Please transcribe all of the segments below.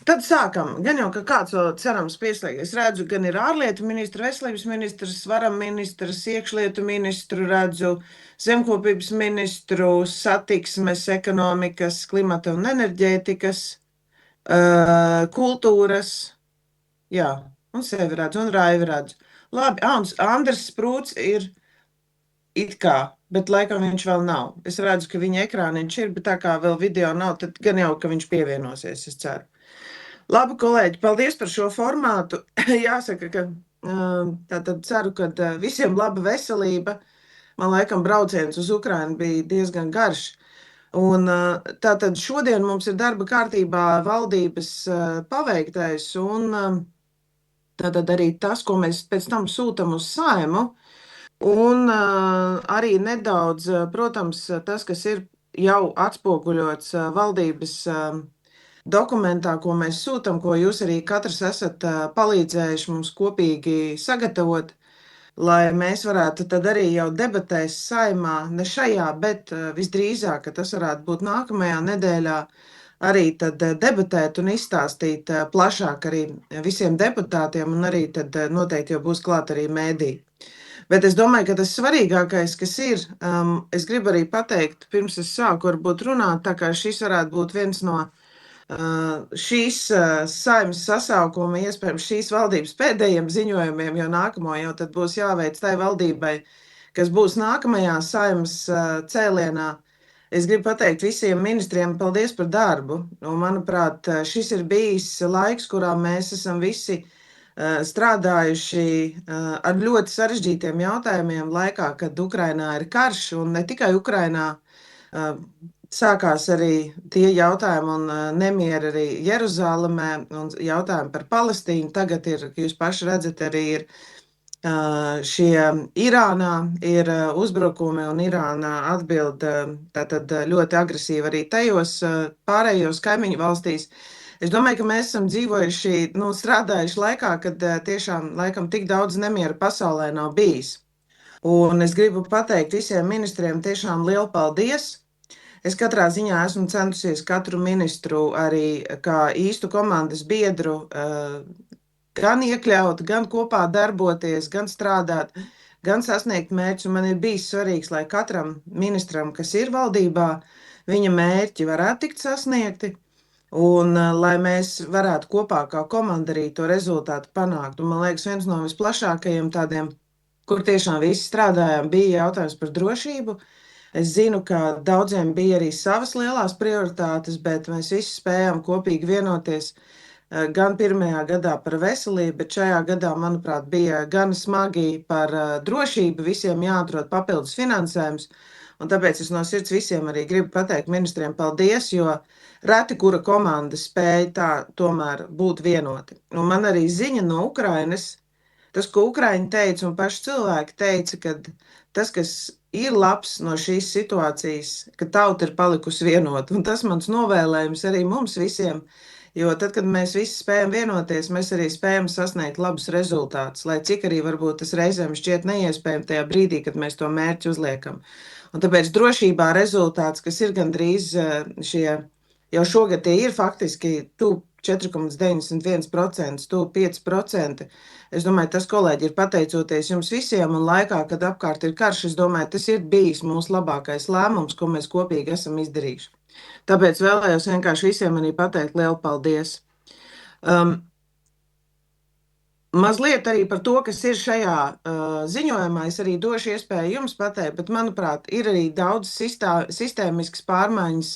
Tad sākam. Gan jau, ka kāds vēl cerams pieslēgt. Es redzu, gan ir ārlietu ministra, veselības ministrs, varam ministrs, iekšlietu ministru, redzu zemkopības ministru, satiksmes, ekonomikas, klimata un enerģētikas, kultūras, jā, un sevi redzu, un Raivi redzu. Labi, un Andrs Sprūts ir it kā, bet laikam viņš vēl nav. Es redzu, ka viņa ekrāniņš ir, bet tā kā vēl video nav, tad gan jau, ka viņš pievienosies, es ceru. Labi, kolēģi, paldies par šo formātu. Jāsaka, ka tātad ceru, ka visiem laba veselība. Man laikam brauciens uz Ukrainu bija diezgan garš. Un tātad šodien mums ir darba kārtībā valdības paveiktais un tātad arī tas, ko mēs pēc tam sūtam uz Saimu. Un arī nedaudz, protams, tas, kas ir jau atspoguļots valdības dokumentā, ko mēs sūtam, ko jūs arī katrs esat palīdzējuši mums kopīgi sagatavot, lai mēs varētu tad arī jau debatēs Saimā, ne šajā, bet visdrīzāk, ka tas varētu būt nākamajā nedēļā, arī tad debatēt un izstāstīt plašāk arī visiem deputātiem, un arī tad noteikti jau būs klāt arī mēdī. Bet es domāju, ka tas svarīgākais, kas ir, es gribu arī pateikt, pirms es sāku varbūt runāt, tā kā šis varētu būt viens no šīs Saeimas sasaukuma, iespējams šīs valdības pēdējiem ziņojumiem, jo nākamo jau tad būs jāveic tai valdībai, kas būs nākamajā Saeimas cēlienā. Es gribu pateikt visiem ministriem paldies par darbu. Un, manuprāt, šis ir bijis laiks, kurā mēs esam visi strādājuši ar ļoti sarežģītiem jautājumiem laikā, kad Ukrainā ir karš, un ne tikai Ukrainā, sākās arī tie jautājumi un nemieri arī Jeruzālemē un jautājumi par Palestīnu. Tagad ir, jūs paši redzat, arī ir šie Irānā ir uzbrukumi, un Irānā atbild tātad ļoti agresīvi arī tajos pārējos kaimiņu valstīs. Es domāju, ka mēs esam dzīvojuši, strādājuši laikā, kad tiešām laikam tik daudz nemiera pasaulē nav bijis. Un es gribu pateikt visiem ministriem tiešām lielu paldies. Es katrā ziņā esmu centusies katru ministru arī kā īstu komandas biedru gan iekļaut, gan kopā darboties, gan strādāt, gan sasniegt mērķus. Man ir bijis svarīgs, lai katram ministram, kas ir valdībā, viņa mērķi varētu tikt sasniegti, un lai mēs varētu kopā kā komanda arī to rezultātu panākt. Un, man liekas, viens no visplašākajiem tādiem, kur tiešām visi strādājām, bija jautājums par drošību. Es zinu, ka daudziem bija arī savas lielās prioritātes, bet mēs visi spējām kopīgi vienoties gan pirmajā gadā par veselību, bet šajā gadā, manuprāt, bija gan smagi par drošību, visiem jāatrod papildus finansējums. Un tāpēc es no sirds visiem arī gribu pateikt ministriem paldies, jo reti kura komanda spēja tā tomēr būt vienoti. Un man arī ziņa no Ukrainas, tas, ko Ukraiņi teica un paši cilvēki teica, ka tas, kas ir labs no šīs situācijas, ka tauta ir palikusi vienota. Un tas mans novēlējums arī mums visiem, jo tad, kad mēs visi spējam vienoties, mēs arī spējam sasniegt labus rezultātus, lai cik arī varbūt tas reizēm šķiet neiespējami tajā brīdī, kad mēs to mērķi uzliekam. Un tāpēc drošībā rezultāts, kas ir gandrīz šie, jau šogad tie ir faktiski 4,91%, 5%. Es domāju, tas, kolēģi, ir pateicoties jums visiem, un laikā, kad apkārt ir karš, es domāju, tas ir bijis mūsu labākais lēmums, ko mēs kopīgi esam izdarījuši. Tāpēc vēlējos vienkārši visiem arī pateikt lielu paldies. Mazliet arī par to, kas ir šajā ziņojumā, es arī došu iespēju jums pateikt, bet, manuprāt, ir arī daudz sistēmiskas pārmaiņas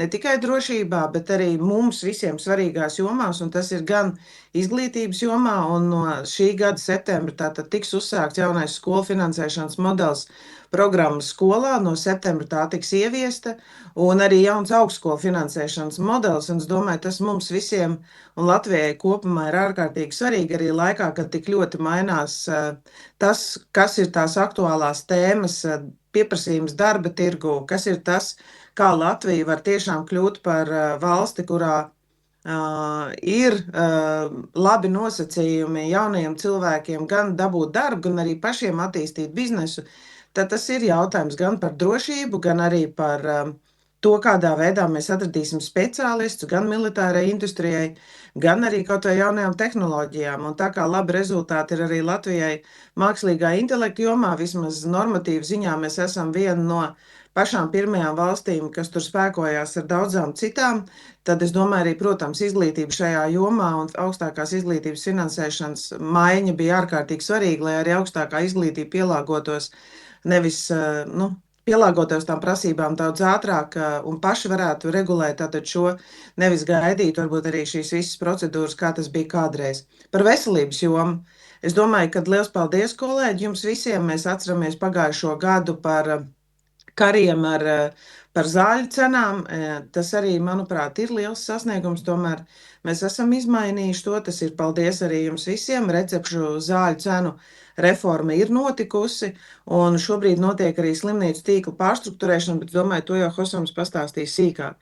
ne tikai drošībā, bet arī mums visiem svarīgās jomās, un tas ir gan izglītības jomā, un no šī gada septembra tātad tiks uzsākts jaunais skolu finansēšanas modelis programmas skolā, no septembra tā tiks ieviesta, un arī jauns augstskolu finansēšanas modelis, un es domāju, tas mums visiem un Latvijai kopumā ir ārkārtīgi svarīgi arī laikā, kad tik ļoti mainās tas, kas ir tās aktuālās tēmas, pieprasījums darba tirgu, kas ir tas, kā Latvija var tiešām kļūt par valsti, kurā ir labi nosacījumi jaunajiem cilvēkiem gan dabūt darbu, gan arī pašiem attīstīt biznesu. Tad tas ir jautājums gan par drošību, gan arī par to, kādā veidā mēs atradīsim speciālistus gan militārai industrijai, gan arī kaut vai jaunajām tehnoloģijām. Un tā kā labi rezultāti ir arī Latvijai mākslīgā intelekta jomā, vismaz normatīvu ziņā mēs esam viena no pašām pirmajām valstīm, kas tur spēkojās ar daudzām citām, tad es domāju arī, protams, izglītība šajā jomā un augstākās izglītības finansēšanas maiņa bija ārkārtīgi svarīga, lai arī augstākā izglītība pielāgotos nevis, pielāgoties tām prasībām daudz ātrāk un paši varētu regulēt tātad šo, nevis gaidīt varbūt arī šīs visas procedūras, kā tas bija kādreiz. Par veselības jomu. Es domāju, ka liels paldies, kolēģi, jums visiem. Mēs atceramies pagājušo gadu par kariem par zāļu cenām. Tas arī, manuprāt, ir liels sasniegums. Tomēr mēs esam izmainījuši to. Tas ir paldies arī jums visiem. Recepšu zāļu cenu reforma ir notikusi, un šobrīd notiek arī slimnīcu tīkla pārstruktūrēšana, bet domāju, to jau Hosams pastāstīs sīkāk.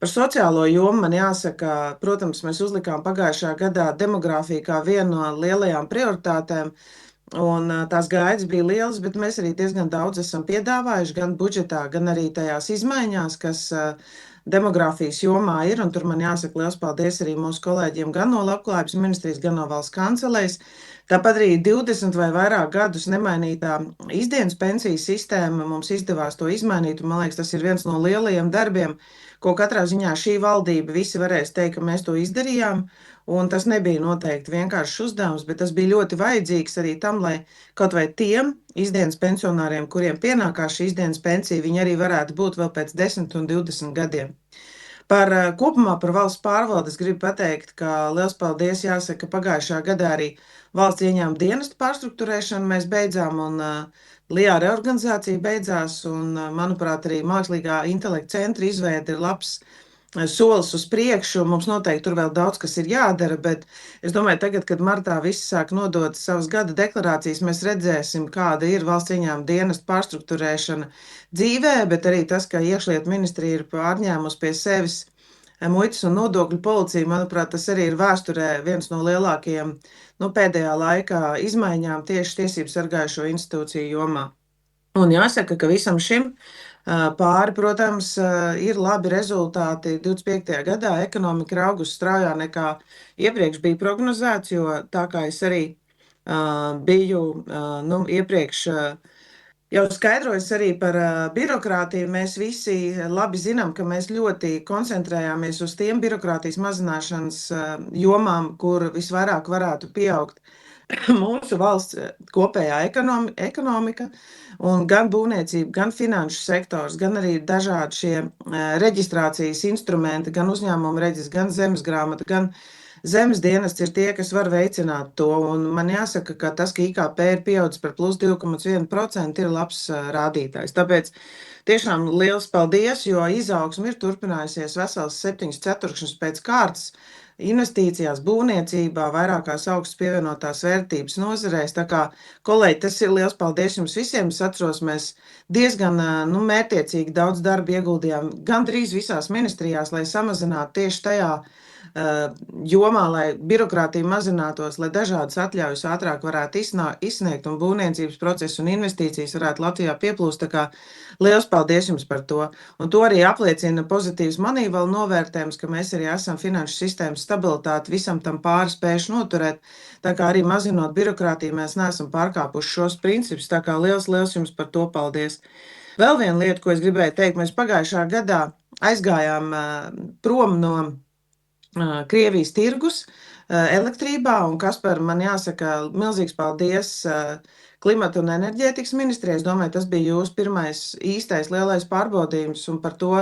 Par sociālo jomu man jāsaka, protams, mēs uzlikām pagājušā gadā demogrāfiju kā vienu no lielajām prioritātēm, un tās gaidas bija lielas, bet mēs arī diezgan daudz esam piedāvājuši gan budžetā, gan arī tajās izmaiņās, kas demogrāfijas jomā ir, un tur man jāsaka liels paldies arī mūsu kolēģiem gan no Labklājības ministrijas, gan no valsts kancelēs. Tāpat arī 20 vai vairāk gadus nemainītā izdienas pensiju sistēma mums izdevās to izmainīt, un man liekas, tas ir viens no lielajiem darbiem, ko katrā ziņā šī valdība visi varēs teikt, ka mēs to izdarījām, un tas nebija noteikti vienkāršs uzdevums, bet tas bija ļoti vajadzīgs arī tam, lai kaut vai tiem izdienas pensionāriem, kuriem pienākās šī izdienas pensija, viņi arī varētu būt vēl pēc 10 un 20 gadiem. Kopumā par valsts pārvaldes gribu pateikt, ka liels paldies jāsaka, pagājušā gadā arī valsts ieņēmuma dienesta pārstruktūrēšanu mēs beidzām un LIA reorganizācija beidzās un, manuprāt, arī mākslīgā intelekta centra izveide ir labs solis uz priekšu. Mums noteikti tur vēl daudz, kas ir jādara, bet es domāju, tagad, kad martā visi sāk nodot savas gada deklarācijas, mēs redzēsim, kāda ir valsts ieņēmuma dienesta pārstruktūrēšana dzīvē, bet arī tas, ka iekšlietu ministrija ir pārņēmusi pie sevis muitas un nodokļu policiju, manuprāt, tas arī ir vēsturē viens no lielākajiem pēdējā laikā izmaiņām tieši tiesību sargājušo institūciju jomā. Un jāsaka, ka visam šim pāri, protams, ir labi rezultāti. 25. gadā ekonomika ir augusi straujāk nekā iepriekš bija prognozēts, jo tā kā es arī biju iepriekš jau skaidrojis arī par birokrātiju, mēs visi labi zinām, ka mēs ļoti koncentrējāmies uz tiem birokrātijas mazināšanas jomām, kur visvairāk varētu pieaugt mūsu valsts kopējā ekonomika, un gan būvniecība, gan finanšu sektors, gan arī dažādi šie reģistrācijas instrumenti, gan uzņēmuma reģistrs, gan zemes grāmata, gan zemes dienests ir tie, kas var veicināt to. Un man jāsaka, ka tas, ka IKP ir pieaudzis par plus 2,1%, ir labs rādītājs. Tāpēc tiešām liels paldies, jo izaugsme ir turpinājusies vesels 7 ceturkšņus pēc kārtas. Investīcijās, būvniecībā, vairākās augstas pievienotās vērtības nozarēs. Tā kā, kolēģi, tas ir liels paldies jums visiem. Es atceros, mēs diezgan mērtiecīgi daudz darba ieguldījām gandrīz visās ministrijās, lai samazinātu tieši tajā jomā, lai birokrātija mazinātos, lai dažādas atļaujas ātrāk varētu izsniegt un būvniecības procesu un investīcijas varētu Latvijā pieplūst. Tā kā liels paldies jums par to. Un to arī apliecina pozitīvs Moneyval novērtējums, ka mēs arī esam finanšu sistēmas stabilitāti visam tam pāri spējuši noturēt. Tā kā arī mazinot birokrātiju, mēs neesam pārkāpuši šos principus. Tā kā liels jums par to paldies. Vēl viena lieta, ko es gribēju teikt, mēs pagājušā gadā aizgājām prom no Krievijas tirgus elektrībā, un Kaspar, man jāsaka milzīgs paldies Klimata un enerģētikas ministrijai. Es domāju, tas bija jūsu pirmais īstais lielais pārbaudījums, un par to,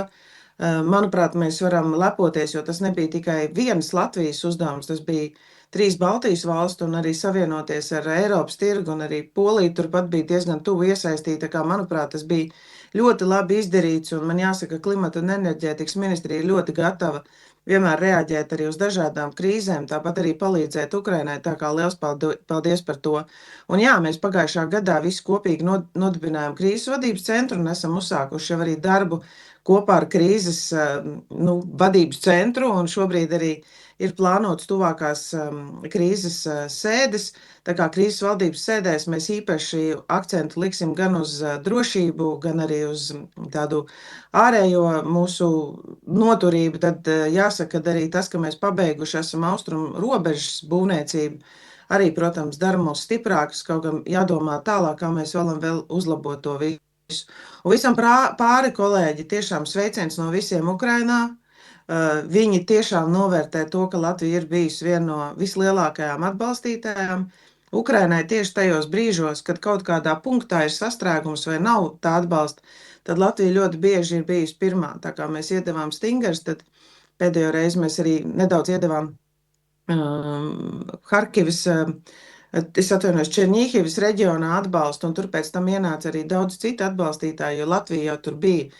manuprāt, mēs varam lepoties, jo tas nebija tikai vienas Latvijas uzdevums, tas bija 3 Baltijas valstu un arī savienoties ar Eiropas tirgu, un arī Polija turpat bija diezgan tuvu iesaistīta. Tā kā, manuprāt, tas bija ļoti labi izdarīts, un man jāsaka, Klimata un enerģētikas ministrija ir ļoti gatava vienmēr reaģēt arī uz dažādām krīzēm, tāpat arī palīdzēt Ukrainai, tā kā liels paldies par to. Un jā, mēs pagājušā gadā visi kopīgi nodibinājām krīzes vadības centru un esam uzsākuši jau arī darbu kopā ar krīzes vadības centru, un šobrīd arī ir plānots tuvākās krīzes sēdes. Tā kā krīzes valdības sēdēs mēs īpaši akcentu liksim gan uz drošību, gan arī uz tādu ārējo mūsu noturību. Tad jāsaka, ka arī tas, ka mēs pabeiguši esam austrumu robežas būvniecību, arī, protams, dara mūs stiprākus, kaut gan jādomā tālāk, kā mēs varam vēl uzlabot to visu. Un visam pāri, kolēģi, tiešām sveiciens no visiem Ukrainā. Viņi tiešām novērtē to, ka Latvija ir bijusi viena no vislielākajām atbalstītājām. Ukrainai tieši tajos brīžos, kad kaut kādā punktā ir sastrēgums vai nav tā atbalsta, tad Latvija ļoti bieži ir bijusi pirmā. Tā kā mēs iedavām stingers, tad pēdējo reizi mēs arī nedaudz iedavām Harkivas, es atvainojos, Černīhivas reģionā atbalstu, un tur pēc tam ienāca arī daudz citu atbalstītāju, jo Latvija jau tur bija.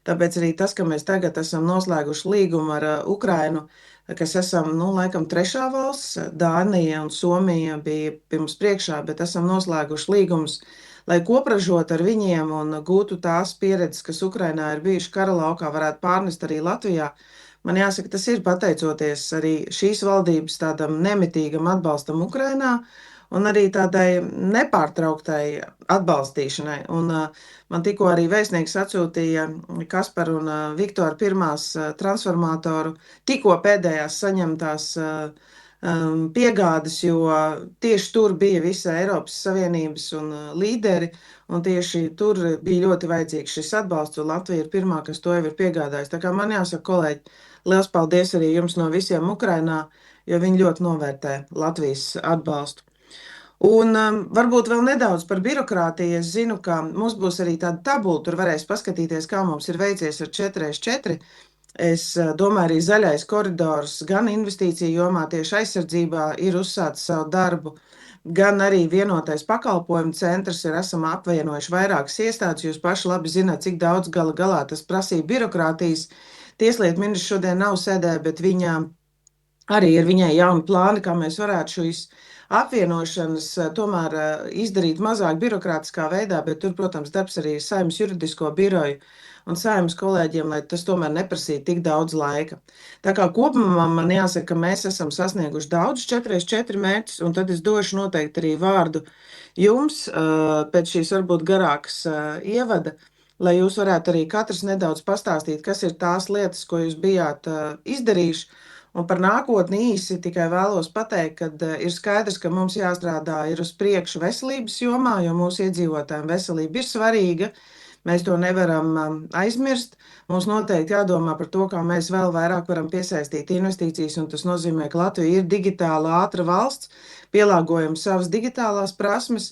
Tāpēc arī tas, ka mēs tagad esam noslēguši līgumu ar Ukrainu, kas esam, laikam trešā valsts, Dānija un Somija bija pirms priekšā, bet esam noslēguši līgumus, lai kopražot ar viņiem un gūtu tās pieredzes, kas Ukrainā ir bijuši kara laukā, varētu pārnest arī Latvijā. Man jāsaka, tas ir pateicoties arī šīs valdības tādam nemitīgam atbalstam Ukrainā un arī tādai nepārtrauktai atbalstīšanai. Un man tikko arī vēstnieks atsūtīja Kasparu un Viktoru pirmās transformatoru, tikko pēdējās saņemtās piegādes, jo tieši tur bija visa Eiropas Savienības un līderi, un tieši tur bija ļoti vajadzīgs šis atbalsts, un Latvija ir pirmā, kas to jau ir piegādājusi. Tā kā man jāsaka, kolēģi, liels paldies arī jums no visiem Ukrainā, jo viņi ļoti novērtē Latvijas atbalstu. Un varbūt vēl nedaudz par birokrātiju. Es zinu, ka mums būs arī tāda tabula, tur varēs paskatīties, kā mums ir veicies ar 4x4. Es domāju, arī zaļais koridors gan investīciju jomā tieši aizsardzībā ir uzsācis savu darbu, gan arī vienotais pakalpojumu centrs esam apvienojuši vairākas iestādes. Jūs paši labi zināt, cik daudz galā tas prasīja birokrātijas. Tieslietu ministrs šodien nav sēdē, bet arī ir viņai jauni plāni, kā mēs varētu šīs apvienošanas tomēr izdarīt mazāk birokrātiskā veidā, bet tur, protams, darbs arī Saeimas juridisko biroju un Saeimas kolēģiem, lai tas tomēr neprasītu tik daudz laika. Tā kā kopumā man jāsaka, ka mēs esam sasnieguši daudz 4x4 mērķus, un tad es došu noteikti arī vārdu jums pēc šīs varbūt garākas ievada, lai jūs varētu arī katrs nedaudz pastāstīt, kas ir tās lietas, ko jūs bijāt izdarījuši. Un par nākotni īsi tikai vēlos pateikt, ka ir skaidrs, ka mums jāstrādā ir uz priekšu veselības jomā, jo mūsu iedzīvotājiem veselība ir svarīga. Mēs to nevaram aizmirst. Mums noteikti jādomā par to, kā mēs vēl vairāk varam piesaistīt investīcijas, un tas nozīmē, ka Latvija ir digitāla ātra valsts, pielāgojam savas digitālās prasmes.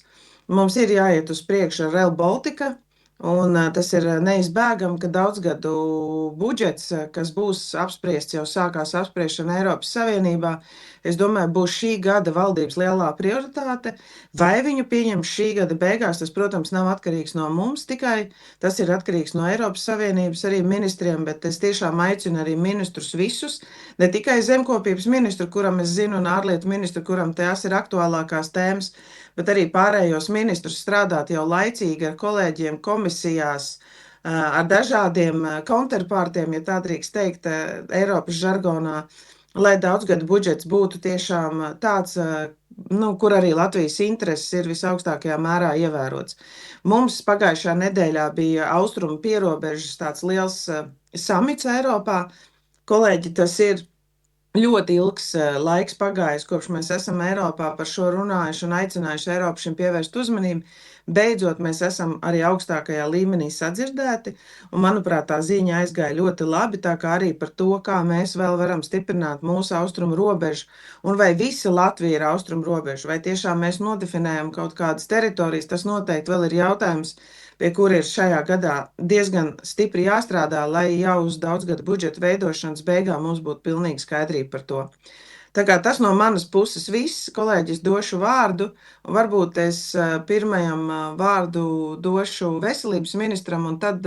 Mums ir jāiet uz priekšu ar Rail Baltica. Un tas ir neizbēgami, ka daudzgadu budžets, kas būs apspriests, jau sākās apspriešana Eiropas Savienībā, es domāju, būs šī gada valdības lielā prioritāte. Vai viņu pieņems šī gada beigās, tas, protams, nav atkarīgs no mums tikai, tas ir atkarīgs no Eiropas Savienības arī ministriem, bet es tiešām aicinu arī ministrus visus, ne tikai zemkopības ministru, kuram es zinu, un ārlietu ministru, kuram tās ir aktuālākās tēmas, bet arī pārējos ministrus strādāt jau laicīgi ar kolēģiem komisijās, ar dažādiem counterpartiem, ja tā drīkst teikt, Eiropas žargonā, lai daudzgadu budžets būtu tiešām tāds, kur arī Latvijas intereses ir visaugstākajā mērā ievērots. Mums pagājušā nedēļā bija austrumu pierobežas tāds liels samits Eiropā. Kolēģi, tas ir ļoti ilgs laiks pagājis, kopš mēs esam Eiropā par šo runājuši un aicinājuši Eiropu šim pievērst uzmanību. Beidzot, mēs esam arī augstākajā līmenī sadzirdēti, un, manuprāt, tā ziņa aizgāja ļoti labi, tā kā arī par to, kā mēs vēl varam stiprināt mūsu austrumu robežu, un vai visa Latvija ir austrumu robeža, vai tiešām mēs nodefinējam kaut kādas teritorijas, tas noteikti vēl ir jautājums, pie kura ir šajā gadā diezgan stipri jāstrādā, lai jau uz daudzgadu budžeta veidošanas beigām mums būtu pilnīgi skaidrība par to. Tā kā tas no manas puses viss, kolēģis, došu vārdu, un varbūt es pirmajam vārdu došu veselības ministram, un tad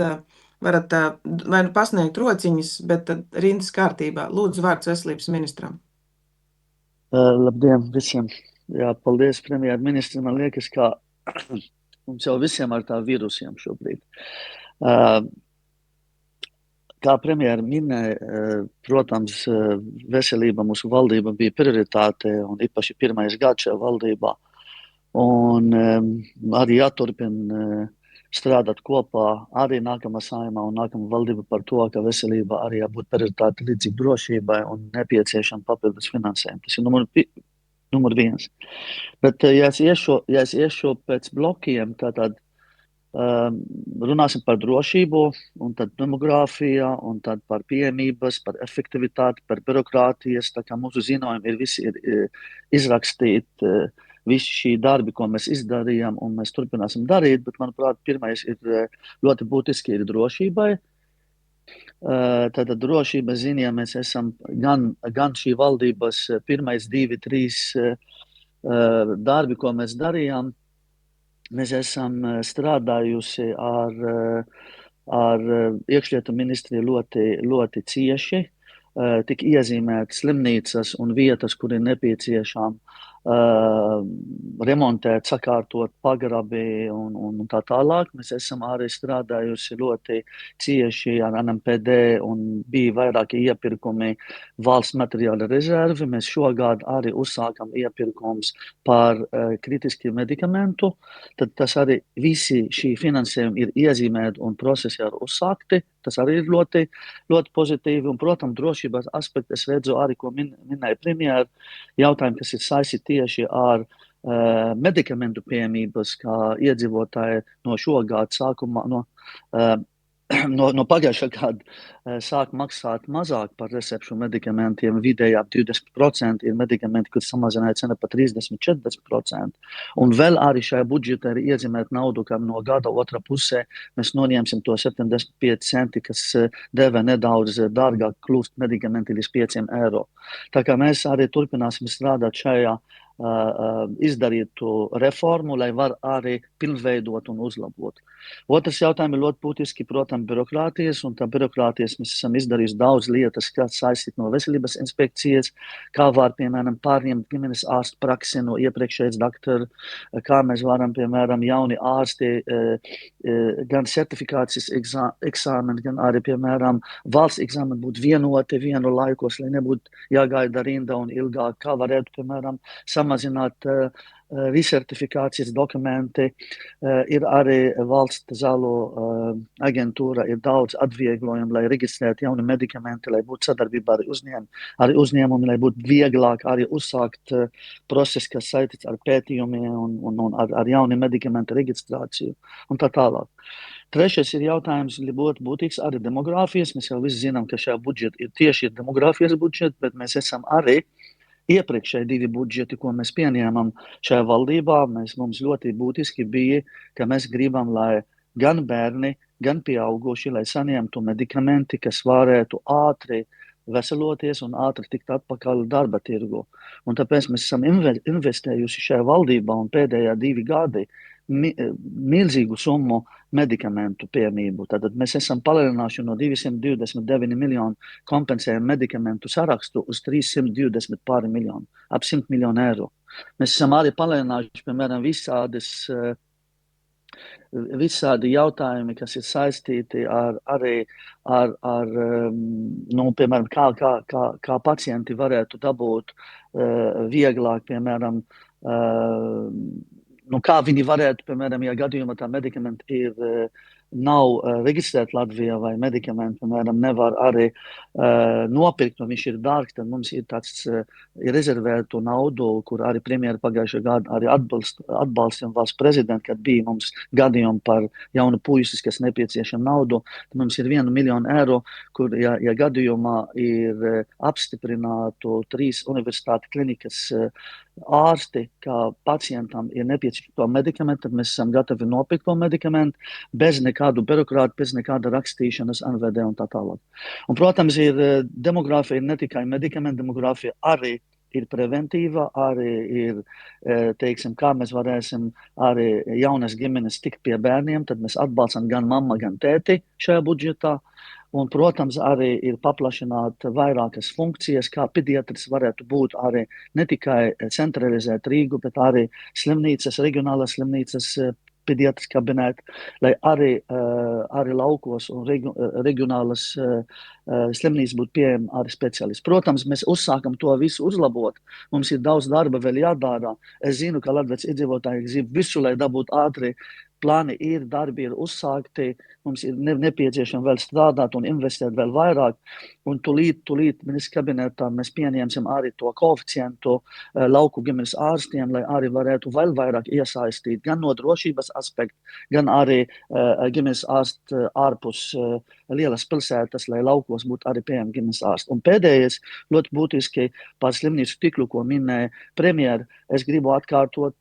varat vai nu pasniegt rociņas, bet tad rindas kārtībā. Lūdzu, vārds veselības ministram. Labdien visiem! Jā, paldies premjerministram. Man liekas, ka mums jau visiem ar tā virusiem šobrīd. Kā premjera minēja, protams, veselība mūsu valdība bija prioritāte un īpaši pirmais gads šajā valdībā. Un arī jāturpina strādāt kopā arī nākamā saimā un nākamā valdība par to, ka veselība arī jābūt prioritāte līdzīgi drošībai un nepieciešama papildus finansējuma. Tas ir numur viens. Bet, ja es iešu pēc blokiem, tātad runāsim par drošību, un tad demogrāfija, un tad par pieejamības, par efektivitāti, par birokrātijas. Tā kā mūsu ziņojumi ir izrakstīti, visi šī darbi, ko mēs izdarījām, un mēs turpināsim darīt, bet, manuprāt, pirmais ir ļoti būtiski ir drošībai. Tātad drošības ziņā mēs esam gan šī valdības pirmais 2-3 darbi, ko mēs darījām. Mēs esam strādājusi ar iekšlietu ministriju ļoti cieši. Tik iezīmēt slimnīcas un vietas, kur ir nepieciešama remontēt, sakārtot pagrabi un tā tālāk. Mēs esam arī strādājusi ļoti cieši ar NMPD un bija vairāki iepirkumi valsts materiāla rezervi. Mēs šogad arī uzsākam iepirkums par kritiskiem medikamentu. Tad tas arī visi šī finansējumi ir iezīmēti un procesi ir uzsākti. Tas arī ir ļoti, ļoti pozitīvi. Un, protams, drošības aspektu es redzu arī, ko minēja premjera jautājumi, kas ir saistīti tieši ar medikamentu pieejamības, kā iedzīvotāji no šogad sākumā, no pagājušā gada sāk maksāt mazāk par recepšu medikamentiem. Vidēji ap 20% ir medikamenti, kur samazināja cena par 30-40%. Un vēl arī šajā budžetā ir iezīmēta naudu, ka no gada otrā pusē mēs noņemsim to 75 centi, kas deva nedaudz dārgāk kļūst medikamenti līdz 5 eiro. Tā kā mēs arī turpināsim strādāt šajā izdarītu reformu, lai var arī pilnveidot un uzlabot. Otrs jautājums ir ļoti būtiski, protams, birokrātijas, un tā birokrātijas mēs esam izdarījuši daudz lietas, kā saistīt no veselības inspekcijas, kā var, piemēram, pārņemt ģimenes ārstu praksi no iepriekšējais doktora, kā mēs varam, piemēram, jauni ārsti, gan certifikācijas eksāmeni, gan arī, piemēram, valsts eksāmeni būtu vienoti vienu laikos, lai nebūtu jāgaida rinda un ilgāk, kā varētu, piemēram, samazināt recertifikācijas dokumenti. Ir arī valsts zāļu aģentūra, ir daudz atvieglojumu, lai reģistrētu jauni medikamenti, lai būtu sadarbība ar uzņēmumi, lai būtu vieglāk arī uzsākt procesu, kas saistīts ar pētījumiem un ar jaunu medikamentu reģistrāciju un tā tālāk. Trešais ir jautājums, ļoti būtīgs arī demogrāfijas. Mēs jau visi zinām, ka šajā budžetā ir tieši demogrāfijas budžets, bet mēs esam arī iepriekšēji 2 budžeti, ko mēs pieņēmām šajā valdībā. Mums ļoti būtiski bija, ka mēs gribam, lai gan bērni, gan pieauguši, lai saņemtu medikamenti, kas varētu ātri veseloties un ātri tikt atpakaļ darba tirgu. Un tāpēc mēs esam investējuši šajā valdībā un pēdējā 2 gadi milzīgu summu medikamentu pieejamību. Tātad mēs esam palielinājuši no 229 miljonu kompensējumu medikamentu sarakstu uz 320 pāri miljonu, ap 100 miljonu eiro. Mēs esam arī palielinājuši, piemēram, visādi jautājumi, kas ir saistīti piemēram, kā pacienti varētu dabūt vieglāk, piemēram, kā viņi varētu, piemēram, ja gadījumā tā medikamenti nav reģistrēti Latvijā vai medikamenti, piemēram, nevar arī nopirkt, un viņš ir dārgs, tad mums ir tāds rezervētu naudu, kur arī premjera pagājušajā gadā arī atbalstīja valsts prezidentu, kad bija mums gadījumi par jaunu puisis, kas nepieciešama naudu, tad mums ir 1 miljonu eiro, kur, ja gadījumā ir apstiprinātu 3 universitāti klinikas ārsti, kā pacientam ir nepieciešama to medikamentu, tad mēs esam gatavi nopirkt to medikamentu bez nekādu birokrātu, bez nekāda rakstīšanas NVD un tā tālāk. Un, protams, demogrāfija ir ne tikai medikamenti, demogrāfija arī ir preventīva, arī ir, teiksim, kā mēs varēsim arī jaunas ģimenes tikt pie bērniem, tad mēs atbalstam gan mamma, gan tēti šajā budžetā. Un, protams, arī ir paplašināt vairākas funkcijas, kā pediatrs varētu būt arī ne tikai centralizēt Rīgu, bet arī slimnīcas, reģionālās slimnīcas pediatrs kabineti, lai arī laukos un reģionālas slimnīcas būtu pieejami arī speciālisti. Protams, mēs uzsākam to visu uzlabot. Mums ir daudz darba vēl jādara. Es zinu, ka Latgales iedzīvotāji grib visu, lai dabūtu ātri. Plāni ir, darbi ir uzsākti, mums ir nepieciešami vēl strādāt un investēt vēl vairāk. Un tūlīt ministrs kabinetā mēs pieņemsim arī to koeficientu lauku ģimenes ārstiem, lai arī varētu vēl vairāk iesaistīt gan no drošības aspekta, gan arī ģimenes ārsti ārpus lielas pilsētas, lai laukos būtu arī pieejami ģimenes ārsti. Un pēdējais, ļoti būtiski par slimnīcu tīklu, ko minēja premjera, es gribu atkārtot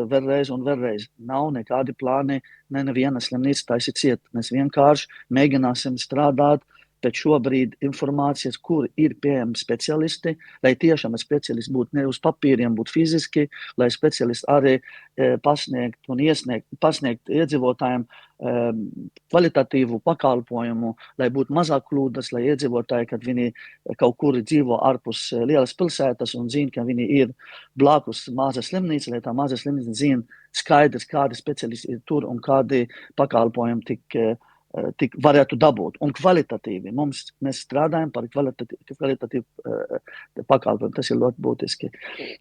vēlreiz un vēlreiz. Nav nekādi plāni, neviena slimnīca taisīt ciet. Mēs vienkārši mēģināsim strādāt pēc šobrīd informācijas, kur ir pieejami speciālisti, lai tiešām speciālisti būtu ne uz papīriem, būtu fiziski, lai speciālisti arī pasniegt iedzīvotājiem kvalitatīvu pakalpojumu, lai būtu mazāk kļūdas, lai iedzīvotāji, kad viņi kaut kur dzīvo ārpus lielas pilsētas un zina, ka viņi ir blakus maza slimnīca, lai tā maza slimnīca zina skaidrs, kādi speciālisti ir tur un kādi pakalpojumi tik varētu dabūt. Un kvalitatīvi. Mēs strādājam par kvalitatīvu pakalpojumu. Tas ir ļoti būtiski.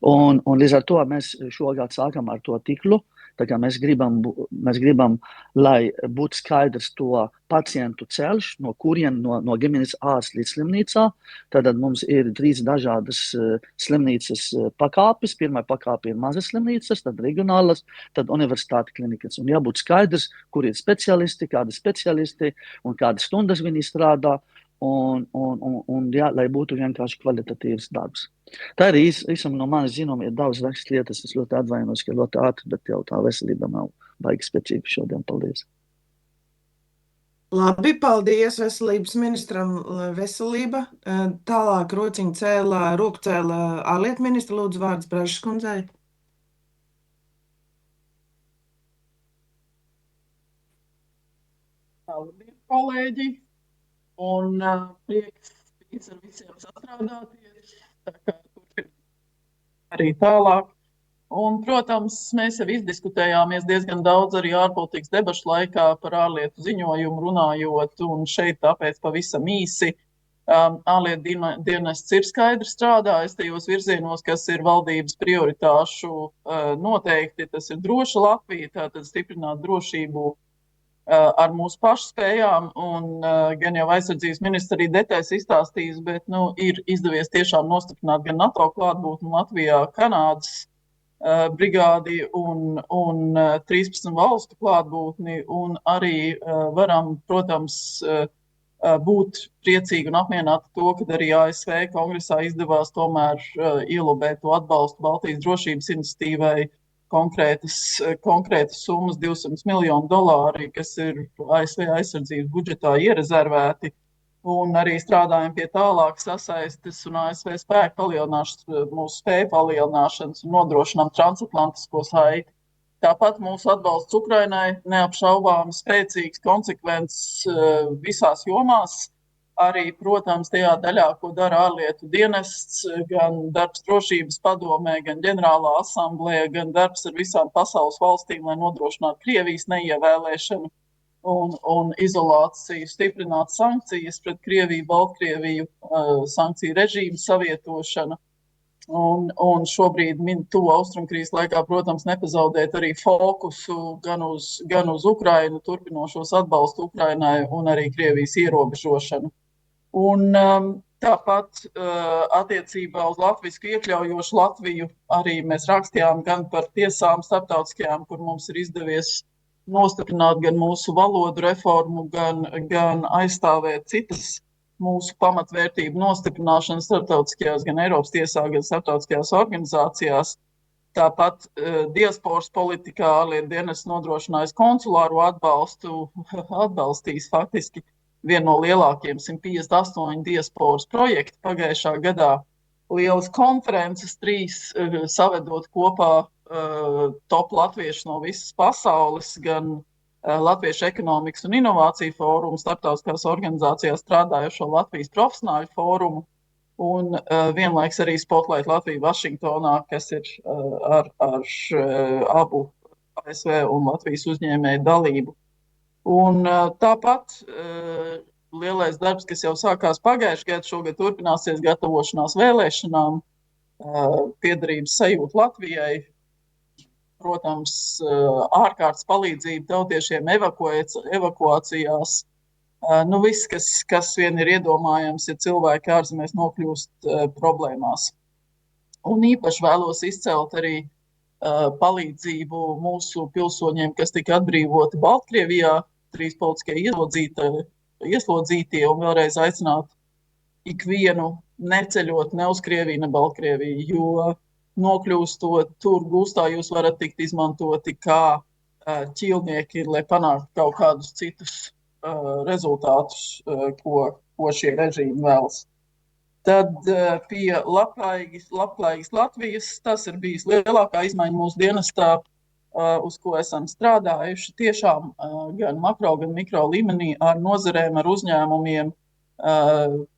Un līdz ar to mēs šogad sākam ar to tīklu. Tā kā mēs gribam, lai būtu skaidrs to pacientu ceļš, no kurien no ģimenes ārsta līdz slimnīcā. Tad mums ir 3 dažādas slimnīcas pakāpes. Pirmā pakāpe ir mazas slimnīcas, tad reģionālas, tad universitāte klinikas. Un jābūt skaidrs, kur ir speciālisti, kādi speciālisti un kādas stundas viņi strādā. Un lai būtu vienkārši kvalitatīvs darbs. Tā arī īsam no manis zinām, ir daudz rakstlietas, es ļoti atvainojos, ka ļoti ātri, bet jau tā veselība nav baigi specifiska šodien. Paldies. Labi, paldies veselības ministram. Veselība. Tālāk roku cēla ārlietu ministra, lūdzu vārds Brašas kundzei. Labdien, kolēģi! Un prieks ar visiem sastrādāties, tā kā turpināt arī tālāk. Un, protams, mēs jau izdiskutējāmies diezgan daudz arī ārpolitikas debašu laikā par ārlietu ziņojumu runājot, un šeit tāpēc pavisam īsi. Ārlietu dienests ir skaidri strādājis tajos virzienos, kas ir valdības prioritāšu noteikti. Tas ir droša Latvija, tātad stiprināt drošību ar mūsu pašu spējām, un gan jau aizsardzības ministrs arī detaļas izstāstījis, bet ir izdevies tiešām nostiprināt gan NATO klātbūtni Latvijā, Kanādas brigādi un 13 valstu klātbūtni, un arī varam, protams, būt priecīgi un apmierināti to, ka arī ASV kongresā izdevās tomēr ielobēt to atbalstu Baltijas drošības iniciatīvai, konkrētas summas $200 miljoni, kas ir ASV aizsardzības budžetā ierezervēti, un arī strādājam pie tālāk sasaistes un ASV spēku palielināšanas, mūsu spēju palielināšanas un nodrošinām transatlantisko saiti. Tāpat mūsu atbalsts Ukrainai neapšaubām spēcīgs, konsekvents visās jomās. Arī, protams, tajā daļā, ko dara ārlietu dienests, gan darbs drošības padomē, gan ģenerālā asamblēja, gan darbs ar visām pasaules valstīm, lai nodrošinātu Krievijas neievēlēšanu un izolāciju, stiprināt sankcijas pret Krieviju, Baltkrieviju, sankciju režīmu savietošanu. Un šobrīd tuvo austrumkrīzes laikā, protams, nepazaudēt arī fokusu gan uz Ukrainu, turpinošos atbalstu Ukrainai un arī Krievijas ierobežošanu. Un tāpat attiecībā uz latvisku iekļaujošu Latviju arī mēs rakstījām gan par tiesām starptautiskajām, kur mums ir izdevies nostiprināt gan mūsu valodu reformu, gan aizstāvēt citas mūsu pamatvērtību nostiprināšanu starptautiskajās, gan Eiropas tiesā, gan starptautiskajās organizācijās. Tāpat diasporas politikā ārlietu dienests nodrošinājis konsulāro atbalstu, atbalstījis faktiski vienu no lielākiem 158 diasporas projektu pagājušā gadā. Lielas konferences 3 savedot kopā top latviešu no visas pasaules, gan Latviešu ekonomikas un inovāciju fórumu, starptautiskās organizācijās strādājošo Latvijas profesionāļu fórumu un vienlaiks arī Spotlight Latviju Vašingtonā, kas ir ar abu ASV un Latvijas uzņēmēju dalību. Un tāpat lielais darbs, kas jau sākās pagājušajā gadā, šogad turpināsies gatavošanās vēlēšanām, piederības sajūta Latvijai, protams, ārkārtas palīdzība tautiešiem evakuācijās. Viss, kas vien ir iedomājams, ja cilvēki ārzemēs nokļūst problēmās. Un īpaši vēlos izcelt arī palīdzību mūsu pilsoņiem, kas tika atbrīvoti Baltkrievijā, 3 politiskie ieslodzītie, un vēlreiz aicināt ikvienu neceļot ne uz Krieviju, ne Baltkrieviju, jo nokļūstot tur gūstā, jūs varat tikt izmantoti kā ķīlnieki, lai panāktu kaut kādus citus rezultātus, ko šie režīmi vēlas. Tad pie labklājīgas Latvijas tas ir bijis lielākā izmaiņa mūsu dienestā, uz ko esam strādājuši tiešām gan makro, gan mikro līmenī ar nozarēm, ar uzņēmumiem,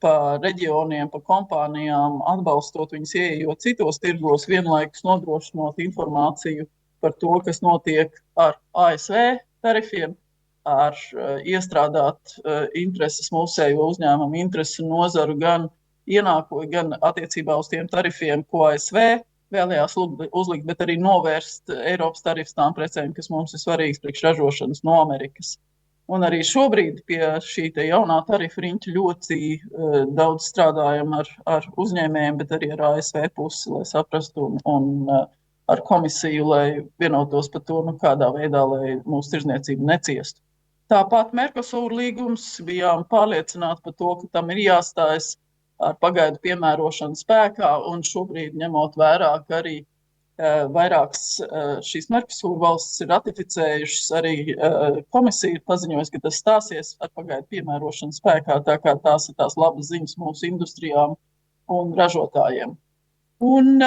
pa reģioniem, pa kompānijām, atbalstot viņus ieejot citos tirgos, vienlaikus nodrošinot informāciju par to, kas notiek ar ASV tarifiem, ar iestrādāt intereses mūsējo uzņēmumu, interesu nozaru gan attiecībā uz tiem tarifiem, ko ASV vēlējās uzlikt, bet arī novērst Eiropas tarifus tām precēm, kas mums ir svarīgas priekš ražošanas no Amerikas. Un arī šobrīd pie šī jaunā tarifa riņķa ļoti daudz strādājam ar uzņēmējiem, bet arī ar ASV pusi, lai saprastu un ar komisiju, lai vienotos par to, kādā veidā, lai mūsu tirzniecība neciestu. Tāpat Mercosur līgums, bijām pārliecināti par to, ka tam ir jāstājas ar pagaidu piemērošanu spēkā, un šobrīd ņemot vērā, ka arī vairākas šīs Mercosur valstis ir ratificējušas, arī komisija ir paziņojusi, ka tas stāsies ar pagaidu piemērošanu spēkā, tā kā tās ir tās labas ziņas mūsu industrijām un ražotājiem. Un,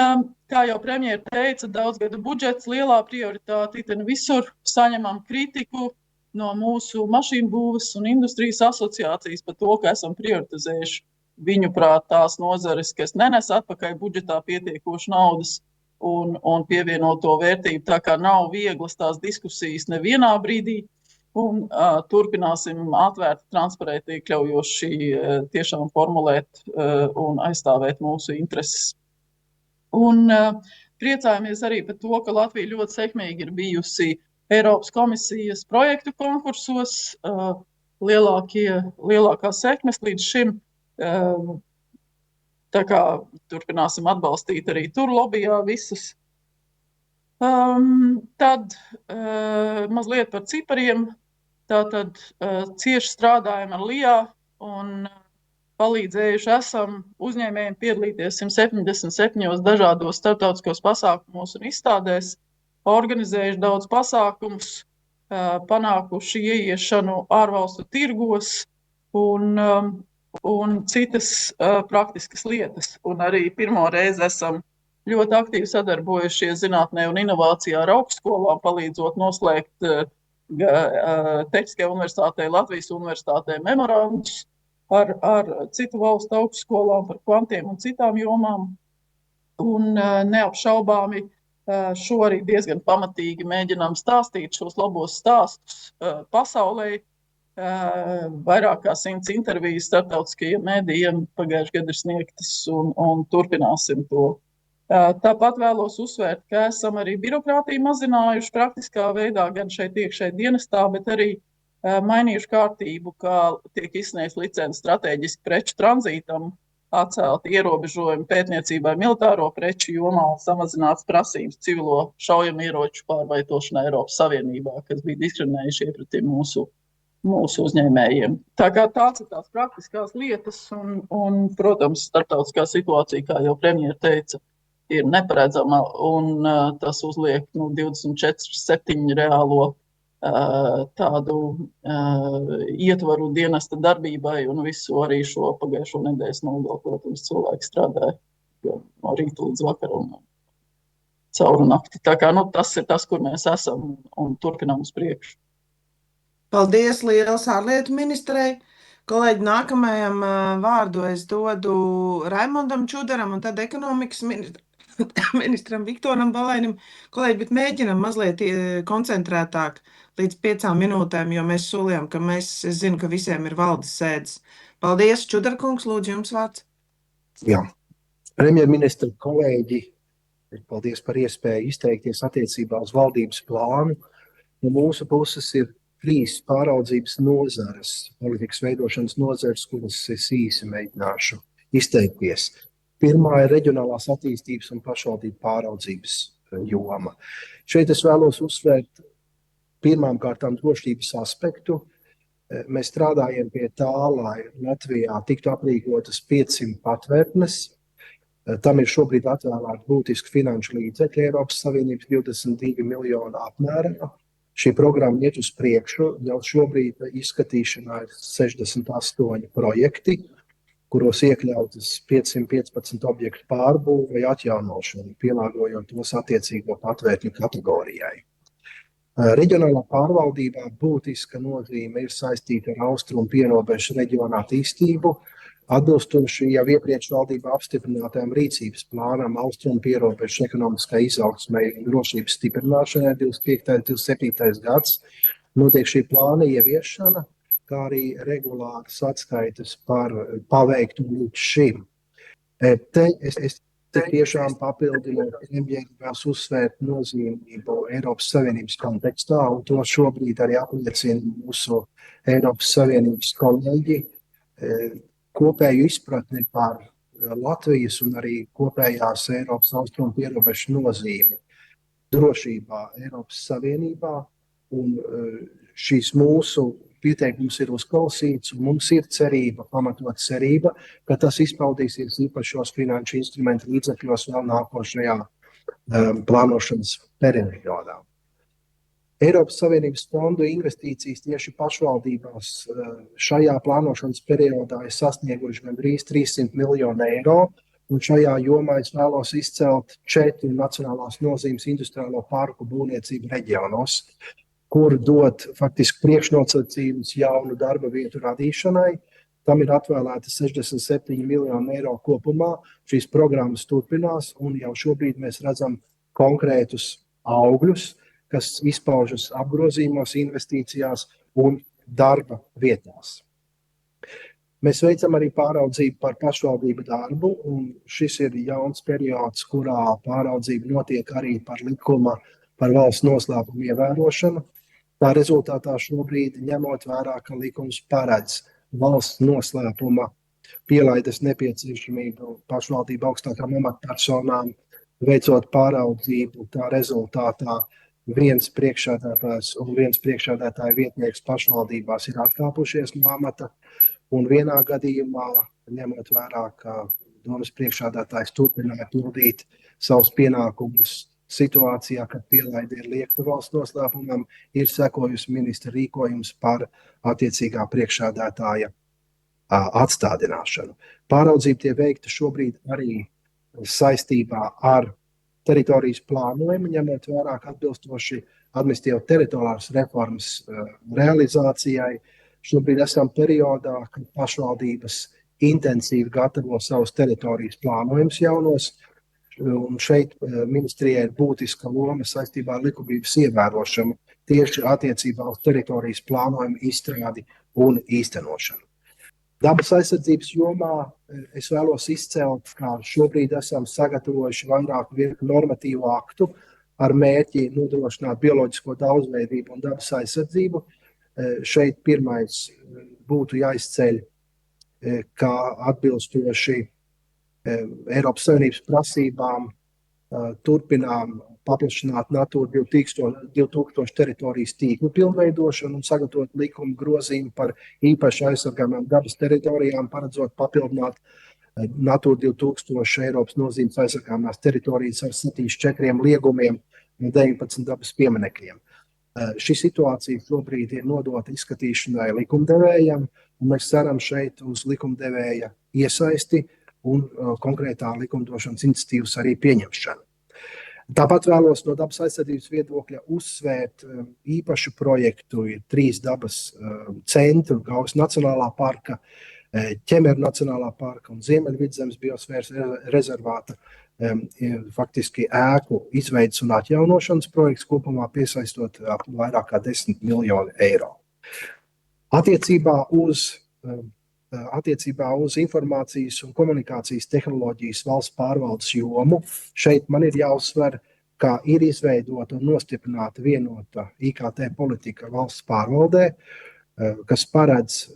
kā jau premjera teica, daudzgadu budžets lielā prioritāte, tad visur saņemam kritiku no mūsu mašīnu būves un industrijas asociācijas par to, ka esam prioritizējuši viņuprāt tās nozares, kas nenes atpakaļ budžetā pietiekoši naudas un pievienoto vērtību, tā kā nav vieglas tās diskusijas nevienā brīdī, un turpināsim atvērti, transparenti, iekļaujoši tiešām formulēt un aizstāvēt mūsu intereses. Un priecājamies arī par to, ka Latvija ļoti sekmīgi ir bijusi Eiropas komisijas projektu konkursos, lielākās sekmes līdz šim. Tā kā turpināsim atbalstīt arī tur lobbyjā visus. Tad mazliet par cipariem. Tātad cieši strādājam ar LIA un palīdzējuši esam uzņēmējiem piedalīties 177 dažādos starptautiskos pasākumos un izstādēs, organizējuši daudz pasākumus, panākuši ieiešanu ārvalstu tirgos un citas praktiskas lietas. Un arī pirmo reizi esam ļoti aktīvi sadarbojušies zinātnē un inovācijā ar augstskolām, palīdzot noslēgt Tehniskajai universitātei, Latvijas universitātei memorandus ar citu valstu augstskolām par kvantiem un citām jomām. Un neapšaubāmi šo arī diezgan pamatīgi mēģinām stāstīt šos labos stāstus pasaulē. Vairāk kā 100 intervijas starptautiskajiem mēdījiem pagājušajā gadā ir sniegtas un turpināsim to. Tāpat vēlos uzsvērt, ka esam arī birokrātiju mazinājuši praktiskā veidā, gan šeit iekšēji dienestā, bet arī mainījuši kārtību, kā tiek izsniegts licences strateģiski preču tranzītam, atcelti ierobežojumi pētniecībai militāro preču jomā un samazināts prasības civilo šaujamieroču pārvietošanai Eiropas Savienībā, kas bija diskriminējuši iepratim mūsu uzņēmējiem. Tā kā tās ir tās praktiskās lietas un protams, starptautiskā situācija, kā jau premjera teica, ir neparedzama un tas uzliek 24/7 reālo tādu ietvaru dienesta darbībai un visu arī šo pagājušo nedēļas nogalu, protams, cilvēki strādāja no rīta līdz vakaram cauru nakti. Tā kā tas ir tas, kur mēs esam un turpinām uz priekšu. Paldies liels ārlietu ministrei. Kolēģi, nākamajam vārdu es dodu Raimondam Čudaram un tad ekonomikas ministram. ministram Viktoram Balainim. Kolēģi, bet mēģinam mazliet koncentrētāk līdz 5 minūtēm, jo mēs solījām, ka es zinu, ka visiem ir valdes sēdes. Paldies, Čudarkungs, lūdzu jums vārds. Jā, premjerministra kolēģi, paldies par iespēju izteikties attiecībā uz valdības plānu. No mūsu puses ir 3 pāraudzības nozares, politikas veidošanas nozares, kuras es īsi mēģināšu izteikties. Pirmā ir reģionālās attīstības un pašvaldību pāraudzības joma. Šeit es vēlos uzsvērt pirmām kārtām drošības aspektu. Mēs strādājam pie tā, lai Latvijā tiktu aprīkotas 500 patvērtnes. Tam ir šobrīd atvēlēti būtiski finanšu līdzekļi Eiropas Savienības 22 miljonu apmērā. Šī programma iet uz priekšu, jau šobrīd izskatīšanā ir 68 projekti, kuros iekļautas 515 objektu pārbūve vai atjaunošana, pielāgojot tos attiecīgo patvērtņu kategorijai. Reģionālā pārvaldībā būtiska nozīme ir saistīta ar austrumu pierobežu reģionu attīstību, atbilstoši jau iepriekš valdībā apstiprinātajam rīcības plānam austrumu pierobežu ekonomiskai izaugsmei un drošības stiprināšanai 25. 27. gads. Notiek šī plāna ieviešana, kā arī regulāras atskaites par paveiktu līdz šim. Te es tiešām papildinot premjeru vēlas uzsvērt nozīmību Eiropas Savienības kontekstā, un to šobrīd arī apliecina mūsu Eiropas Savienības kolēģi. Kopēju izpratni par Latvijas un arī kopējās Eiropas austrumu pierobežu nozīmi drošībā Eiropas Savienībā, un šīs mūsu pieteikums ir uzklausīts, un mums ir cerība, pamatot cerība, ka tas izpaudīsies īpašos finanšu instrumentu līdzekļos vēl nākošajā plānošanas periodā. Eiropas Savienības fondu investīcijas tieši pašvaldībās šajā plānošanas periodā ir sasnieguši gandrīz 300 miljonu eiro, un šajā jomā es vēlos izcelt 4 nacionālās nozīmes industriālo parku būvniecību reģionos, kur dot faktiski priekšnosacījumus jaunu darba vietu radīšanai. Tam ir atvēlēta 67 miljonu eiro kopumā. Šīs programmas turpinās, un jau šobrīd mēs redzam konkrētus augļus, kas izpaužas apgrozījumos, investīcijās un darba vietās. Mēs veicam arī pāraudzību par pašvaldību darbu, un šis ir jauns periods, kurā pāraudzība notiek arī par likuma par valsts noslēpumu ievērošanu. Tā rezultātā šobrīd, ņemot vērā, ka likums paredz valsts noslēpuma pielaides nepieciešamību pašvaldību augstākām amatpersonām, veicot pāraudzību, tā rezultātā viens priekšsēdētājs un viens priekšsēdētāja vietnieks pašvaldībās ir atkāpušies no amata, un vienā gadījumā, ņemot vērā, ka domas priekšsēdētājs turpināja pildīt savus pienākumus situācijā, kad pielaide ir liekta valsts noslēpumam, ir sekojusi ministra rīkojums par attiecīgā priekšsēdētāja atstādināšanu. Pāraudzība tiek veikta šobrīd arī saistībā ar teritorijas plānojumu, ņemot vērā, ka atbilstoši administratīvo teritoriālās reformas realizācijai šobrīd esam periodā, kad pašvaldības intensīvi gatavo savus teritorijas plānojumus jaunos, un šeit ministrijai ir būtiska loma saistībā ar likumības ievērošanu tieši attiecībā uz teritorijas plānojumu izstrādi un īstenošanu. Dabas aizsardzības jomā es vēlos izcelt, ka šobrīd esam sagatavojuši vairāku virkni normatīvu aktu ar mērķi nodrošināt bioloģisko daudzveidību un dabas aizsardzību. Šeit pirmais būtu jāizceļ, kā atbilstoši Eiropas Savienības prasībām turpinām paplašināt Natūra 2000 teritorijas tīklu pilnveidošanu un sagatavot likuma grozījumu par īpaši aizsargājumām dabas teritorijām, paredzot papildināt Natūra 2000 Eiropas nozīmes aizsargājumās teritorijas ar 74 liegumiem un 19 dabas pieminekļiem. Šī situācija šobrīd ir nodota izskatīšanai likumdevējam, un mēs ceram šeit uz likumdevēja iesaisti un konkrētā likumdošanas iniciatīvas arī pieņemšanu. Tāpat vēlos no dabas aizsardzības viedokļa uzsvērt īpašu projektu, ir 3 dabas centru Gaujas Nacionālā parka Ķemeru Nacionālā parka un Ziemeļvidzemes biosfēras rezervāta faktiski ēku izveidas un atjaunošanas projekts kopumā piesaistot vairāk kā 10 miljonu eiro. Attiecībā uz informācijas un komunikācijas tehnoloģijas valsts pārvaldes jomu šeit man ir jāuzsver, ka ir izveidota un nostiprināta vienota IKT politika valsts pārvaldē, kas paredz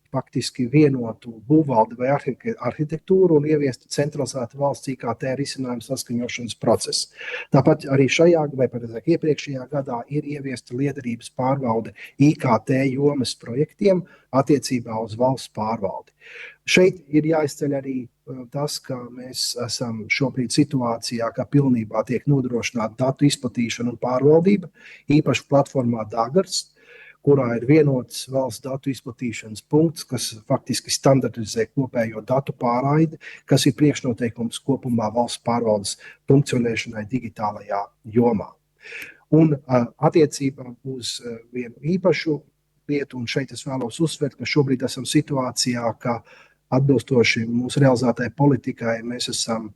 faktiski vienotu būvvaldi vai arhitektūru un ieviest centralizētu valsts IKT risinājumu saskaņošanas procesu. Tāpat arī šajā, vai pareizāk iepriekšējā gadā ir ieviesta liederības pārvalde IKT jomas projektiem attiecībā uz valsts pārvaldi. Šeit ir jāizceļ arī tas, ka mēs esam šobrīd situācijā, ka pilnībā tiek nodrošināta datu izplatīšana un pārvaldība, īpaši platformā Dagars, kurā ir vienots valsts datu izplatīšanas punkts, kas faktiski standartizē kopējo datu pārraidi, kas ir priekšnoteikums kopumā valsts pārvaldes funkcionēšanai digitālajā jomā. Un attiecībā uz vienu īpašu lietu, un šeit es vēlos uzsvērt, ka šobrīd esam situācijā, ka atbilstoši mūsu realizētajai politikai mēs esam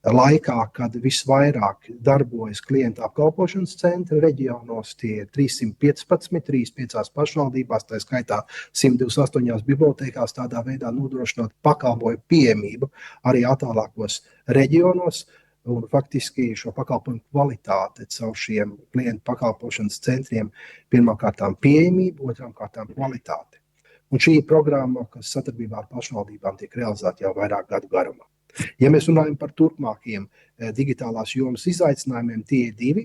laikā, kad visvairāk darbojas klientu apkalpošanas centri reģionos, tie ir 315, 35 pašvaldībās, tā skaitā 128 bibliotēkās, tādā veidā nodrošinot pakalpojumu pieejamību arī attālākos reģionos, un faktiski šo pakalpojumu kvalitāte caur šiem klientu pakalpošanas centriem pirmkārtām pieejamību, otrām kārtām kvalitāte. Un šī programma, kas sadarbībā ar pašvaldībām tiek realizēta jau vairāk gadu garumā. Ja mēs runājam par turpmākiem digitālās jomas izaicinājumiem, tie ir divi.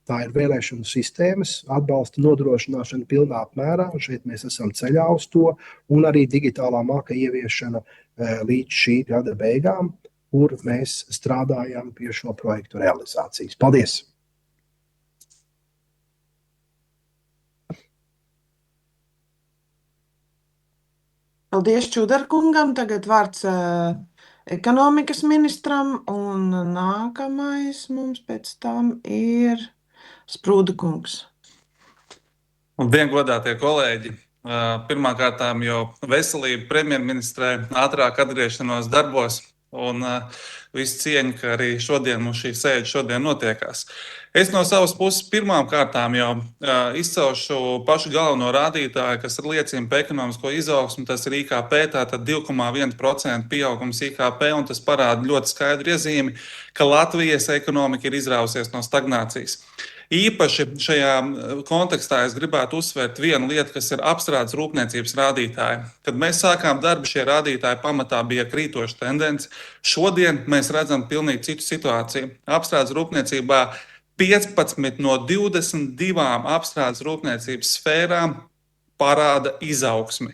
Tā ir vēlēšanu sistēmas atbalsta nodrošināšana pilnā apmērā, un šeit mēs esam ceļā uz to, un arī digitālā māka ieviešana līdz šī gada beigām, kur mēs strādājam pie šo projektu realizācijas. Paldies! Paldies Čudarkungam. Tagad vārds ekonomikas ministram, un nākamais mums pēc tam ir Sprūda kungs. Labdien, godātie kolēģi! Pirmkārtām jau veselība premjerministrē, ātrāk atgriešanos darbos un visu cieņu, ka arī šodien mums šī sēde šodien notiekās. Es no savas puses pirmkārtām jau izcelšu pašu galveno rādītāju, kas liecina par ekonomisko izaugsmu, tas ir IKP, tātad 2,1% pieaugums IKP, un tas parāda ļoti skaidru iezīmi, ka Latvijas ekonomika ir izrāvusies no stagnācijas. Īpaši šajā kontekstā es gribētu uzsvērt vienu lietu, kas ir apstrādes rūpniecības rādītāji. Kad mēs sākām darbu, šie rādītāji pamatā bija krītoša tendence. Šodien mēs redzam pilnīgi citu situāciju. Apstrādes rūpniecībā 15 no 22 apstrādes rūpniecības sfērām parāda izaugsmi.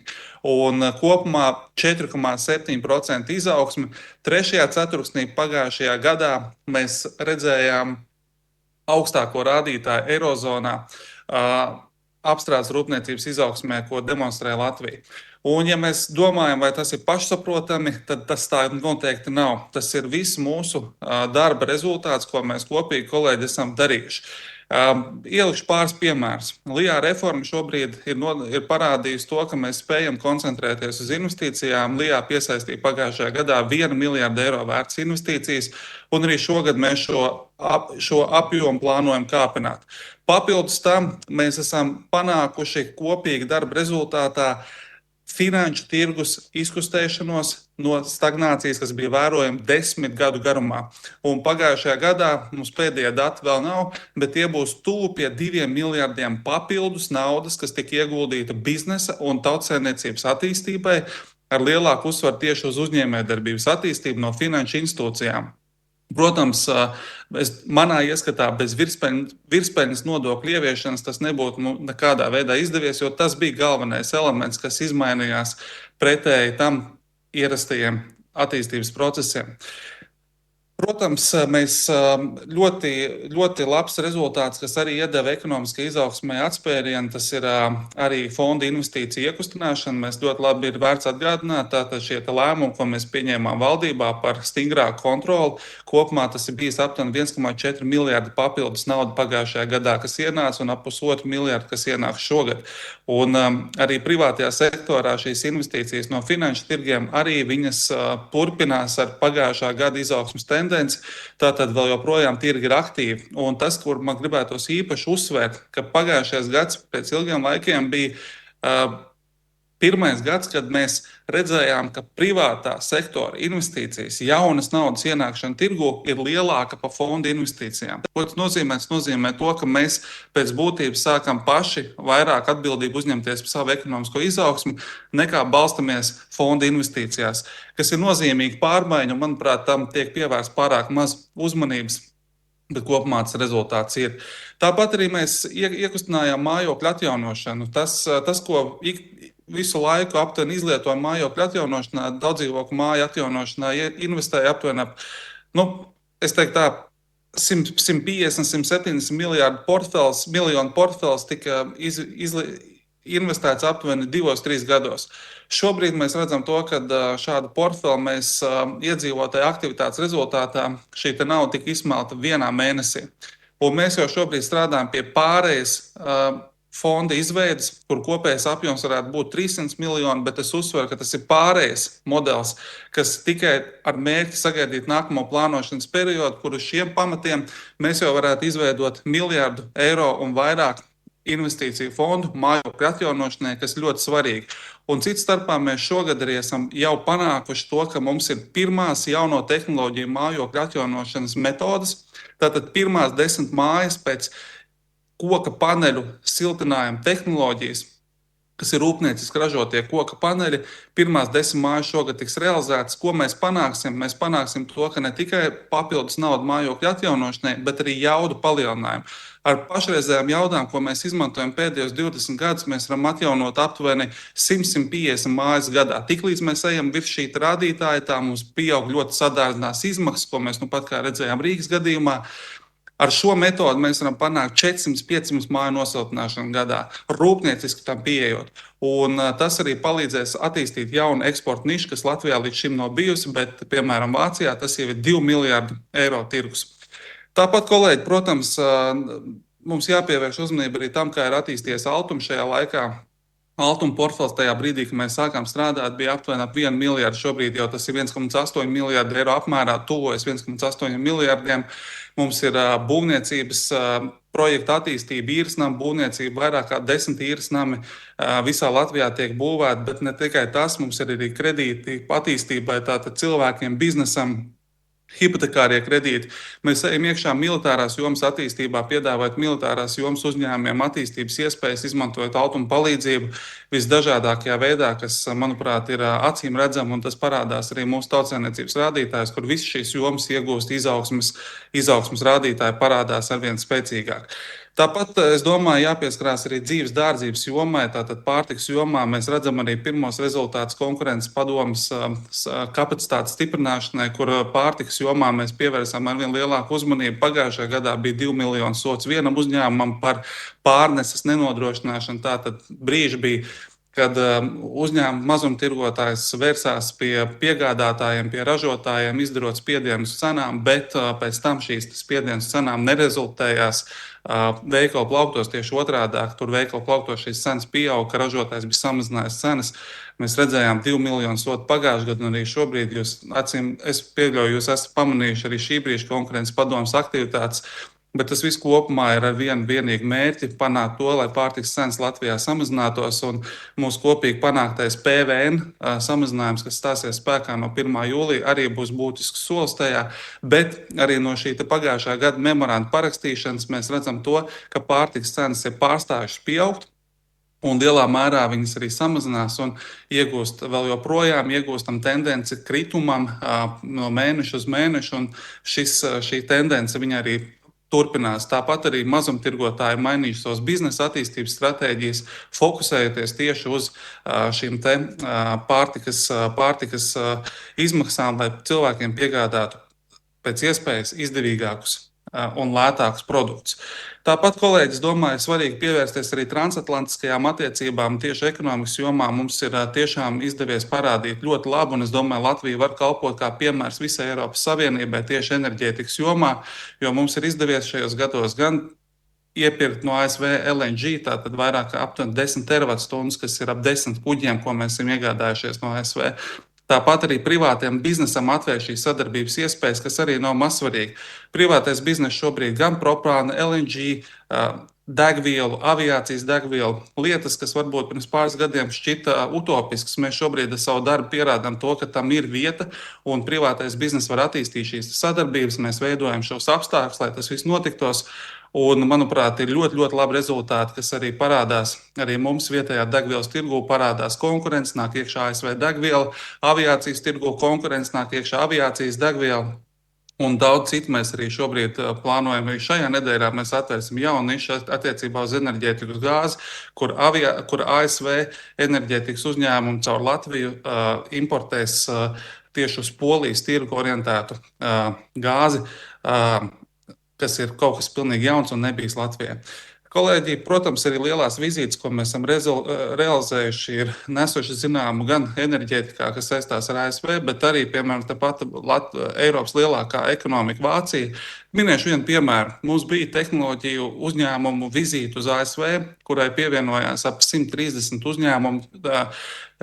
Un kopumā 4,7% izaugsmi. Trešajā ceturksnī pagājušajā gadā mēs redzējām augstāko rādītāju Eirozonā apstrādes rūpniecības izaugsmē, ko demonstrē Latvija. Un, ja mēs domājam, vai tas ir pašsaprotami, tad tas tā noteikti nav. Tas ir viss mūsu darba rezultāts, ko mēs kopīgi kolēģi esam darījuši. Ielikšu pāris piemērus. LIA reforma šobrīd ir parādījusi to, ka mēs spējam koncentrēties uz investīcijām. LIA piesaistīja pagājušajā gadā 1 miljārdu eiro vērts investīcijas, un arī šogad mēs šo apjomu plānojam kāpināt. Papildus tam mēs esam panākuši kopīgi darba rezultātā finanšu tirgus izkustēšanos no stagnācijas, kas bija vērojama 10 gadu garumā. Un pagājušajā gadā mums pēdējie dati vēl nav, bet tie būs tuvu pie 2 miljardiem papildus naudas, kas tika ieguldīta biznesa un tautsaimniecības attīstībai, ar lielāku uzsvaru tieši uz uzņēmējdarbības attīstību no finanšu institūcijām. Protams, manā ieskatā bez virspeļņas nodokļu ieviešanas tas nebūtu nekādā veidā izdevies, jo tas bija galvenais elements, kas izmainījās pretēji tam ierastajiem attīstības procesiem. Protams, mēs ļoti, ļoti labs rezultāts, kas arī iedeva ekonomiskai izaugsmai atspērienu, tas ir arī fonda investīcija iekustināšana. Mēs ļoti labi ir vērts atgādināt, tātad šie lēmumi, ko mēs pieņēmām valdībā par stingrāku kontroli, kopumā tas ir bijis aptuveni 1,4 miljardi papildus nauda pagājušajā gadā, kas ienāca, un ap 1,5 miljardu, kas ienāks šogad. Un arī privātajā sektorā šīs investīcijas no finanšu tirgiem arī viņas turpinās ar pagājušā gada izaugsmas tendenci. Tātad vēl joprojām tirgi ir aktīvi. Un tas, kur man gribētos īpaši uzsvērt, ka pagājušais gads pēc ilgiem laikiem bija pirmais gads, kad mēs redzējām, ka privātā sektora investīcijas, jaunas naudas ienākšana tirgu ir lielāka par fonda investīcijām. Ko tas nozīmē? Tas nozīmē to, ka mēs pēc būtības sākam paši vairāk atbildību uzņemties par savu ekonomisko izaugsmu, nekā balstamies fonda investīcijās, kas ir nozīmīga pārmaiņa, un, manuprāt, tam tiek pievērsta pārāk maz uzmanības. Bet kopumā tas rezultāts ir. Tāpat arī mēs iekustinājām mājokļu atjaunošanu. Tas ko visu laiku aptuveni izlietojam mājokļu atjaunošanā, daudzdzīvokļu māju atjaunošanā, investēja aptuveni es teiktu tā, 150, 170 miljonu portfels tika investēts aptuveni 2-3 gados. Šobrīd mēs redzam to, ka šādu portfeli mēs iedzīvotāju aktivitātes rezultātā šī nauda tika izsmelta vienā mēnesī. Un mēs jau šobrīd strādājam pie pārējas fonda izveides, kur kopējais apjoms varētu būt 300 miljoni, bet es uzsveru, ka tas ir pārējais modelis, kas tikai ar mērķi sagaidīt nākamo plānošanas periodu, kur uz šiem pamatiem mēs jau varētu izveidot €1 miljardu un vairāk investīciju fondu mājokļu atjaunošanai, kas ļoti svarīgi. Un cits starpā mēs šogad arī esam jau panākuši to, ka mums ir pirmās jauno tehnoloģiju mājokļu atjaunošanas metodas. Tātad pirmās 10 mājas pēc koka paneļu siltinājuma tehnoloģijas, kas ir rūpnieciski ražotie koka paneļi, pirmās 10 mājas šogad tiks realizētas. Ko mēs panāksim? Mēs panāksim to, ka ne tikai papildus naudu mājokļu atjaunošanai, bet arī jaudu palielinājumu. Ar pašreizējām jaudām, ko mēs izmantojam pēdējos 20 gadus, mēs varam atjaunot aptuveni 100-150 mājas gadā. Tiklīdz mēs ejam virs šī rādītāja, tā mums pieaug ļoti sadārdzinās izmaksas, ko mēs nu pat kā redzējām Rīgas gadījumā. Ar šo metodu mēs varam panākt 400-500 māju nosiltināšanu gadā, rūpnieciski tam pieejot. Un tas arī palīdzēs attīstīt jaunu eksporta nišu, kas Latvijā līdz šim nav bijusi, bet, piemēram, Vācijā tas jau ir €2 miljardu tirgus. Tāpat, kolēģi, protams, mums jāpievērš uzmanība arī tam, kā ir attīstījies Altums šajā laikā. Altuma portfels tajā brīdī, kad mēs sākām strādāt, bija aptuveni ap 1 miljardu. Šobrīd jau tas ir €1,8 miljardu apmērā, tuvojas 1,8 miljardiem. Mums ir būvniecības projekta attīstība, īres nama būvniecība, vairāk kā 10 īres nami visā Latvijā tiek būvēti, bet ne tikai tas, mums ir arī kredīti attīstībai, tātad cilvēkiem, biznesam. Hipotekārie kredīti. Mēs ejam iekšā militārās jomas attīstībā, piedāvājot militārās jomas uzņēmumiem attīstības iespējas, izmantojot Altuma palīdzību visdažādākajā veidā, kas, manuprāt, ir acīm redzama, un tas parādās arī mūsu tautsaimniecības rādītājos, kur visas šīs jomas iegūst izaugsmes rādītāji parādās arvien spēcīgāk. Tāpat, es domāju, jāpieskarās arī dzīves dārdzības jomai, tātad pārtikas jomā. Mēs redzam arī pirmos rezultātus konkurences padomes kapacitātes stiprināšanai, kur pārtikas jomā mēs pievērsām arvien lielāku uzmanību. Pagājušajā gadā bija 2 miljonu sots vienam uzņēmumam par pārneses nenodrošināšanu. Tātad brīži bija, kad uzņēmuma mazumtirgotājs vērsās pie piegādātājiem, pie ražotājiem, izdarot spiedienu uz cenām, bet pēc tam šīs spiedienu uz cenām nerezultējās veikalu plauktos. Tieši otrādāk, tur veikalu plauktos šīs cenas pieauga, ka ražotājs bija samazinājis cenas. Mēs redzējām 2 miljonu sotu pagājušajā gadā, un arī šobrīd es pieļauju, jūs esat pamanījuši arī šī brīža konkurences padomes aktivitātes. Bet tas viss kopumā ir ar vienīgu mērķi panākt to, lai pārtikas cenas Latvijā samazinātos, un mūsu kopīgi panāktais PVN samazinājums, kas stāsies spēkā no 1. jūlija, arī būs būtisks solis tajā. Bet arī no šī pagājušā gada memoranda parakstīšanas mēs redzam to, ka pārtikas cenas ir pārstājušas pieaugt. Un lielā mērā viņas arī samazinās un vēl joprojām iegūstam tendenci kritumam no mēneša uz mēnešu, un šī tendence viņa arī turpinās. Tāpat arī mazumtirgotāji mainījuši savas biznesa attīstības stratēģijas, fokusējoties tieši uz šīm pārtikas izmaksām, lai cilvēkiem piegādātu pēc iespējas izdevīgākus un lētākus produktus. Tāpat, kolēģis, domāju, svarīgi pievērsties arī transatlantiskajām attiecībām. Tieši ekonomikas jomā mums ir tiešām izdevies parādīt ļoti labu, un es domāju, Latvija var kalpot kā piemērs visai Eiropas Savienībai tieši enerģētikas jomā, jo mums ir izdevies šajos gados gan iepirkt no ASV LNG, tātad vairāk kā aptuveni 10 terawatstundas, kas ir ap 10 kuģiem, ko mēs esam iegādājušies no ASV. Tāpat arī privātiem biznesam atvēr šīs sadarbības iespējas, kas arī nav mazsvarīgi. Privātais bizness šobrīd gan propāna, LNG, degvielu, aviācijas degvielu, lietas, kas varbūt pirms pāris gadiem šķita utopiskas. Mēs šobrīd ar savu darbu pierādām to, ka tam ir vieta un privātais bizness var attīstīt šīs sadarbības. Mēs veidojam šos apstākļus, lai tas viss notiktos. Un, manuprāt, ir ļoti, ļoti labi rezultāti, kas arī parādās. Arī mums vietējā degvielas tirgū parādās konkurence, nāk iekšā ASV degviela, aviācijas tirgū konkurence, nāk iekšā aviācijas degviela. Un daudz citu mēs arī šobrīd plānojam. Arī šajā nedēļā mēs atvērsim jaunu nišu attiecībā uz enerģētikas gāzi, kur ASV enerģētikas uzņēmumi caur Latviju importēs tieši uz Polijas tirgu orientētu gāzi, kas ir kaut kas pilnīgi jauns un nebijis Latvijā. Kolēģi, protams, arī lielās vizītes, ko mēs esam realizējuši, ir nesuši zināmu gan enerģētikā, kas saistās ar ASV, bet arī, piemēram, tāpat Eiropas lielākā ekonomika Vācija. Minēšu vienu piemēru. Mums bija tehnoloģiju uzņēmumu vizīte uz ASV, kurai pievienojās ap 130 uzņēmumu.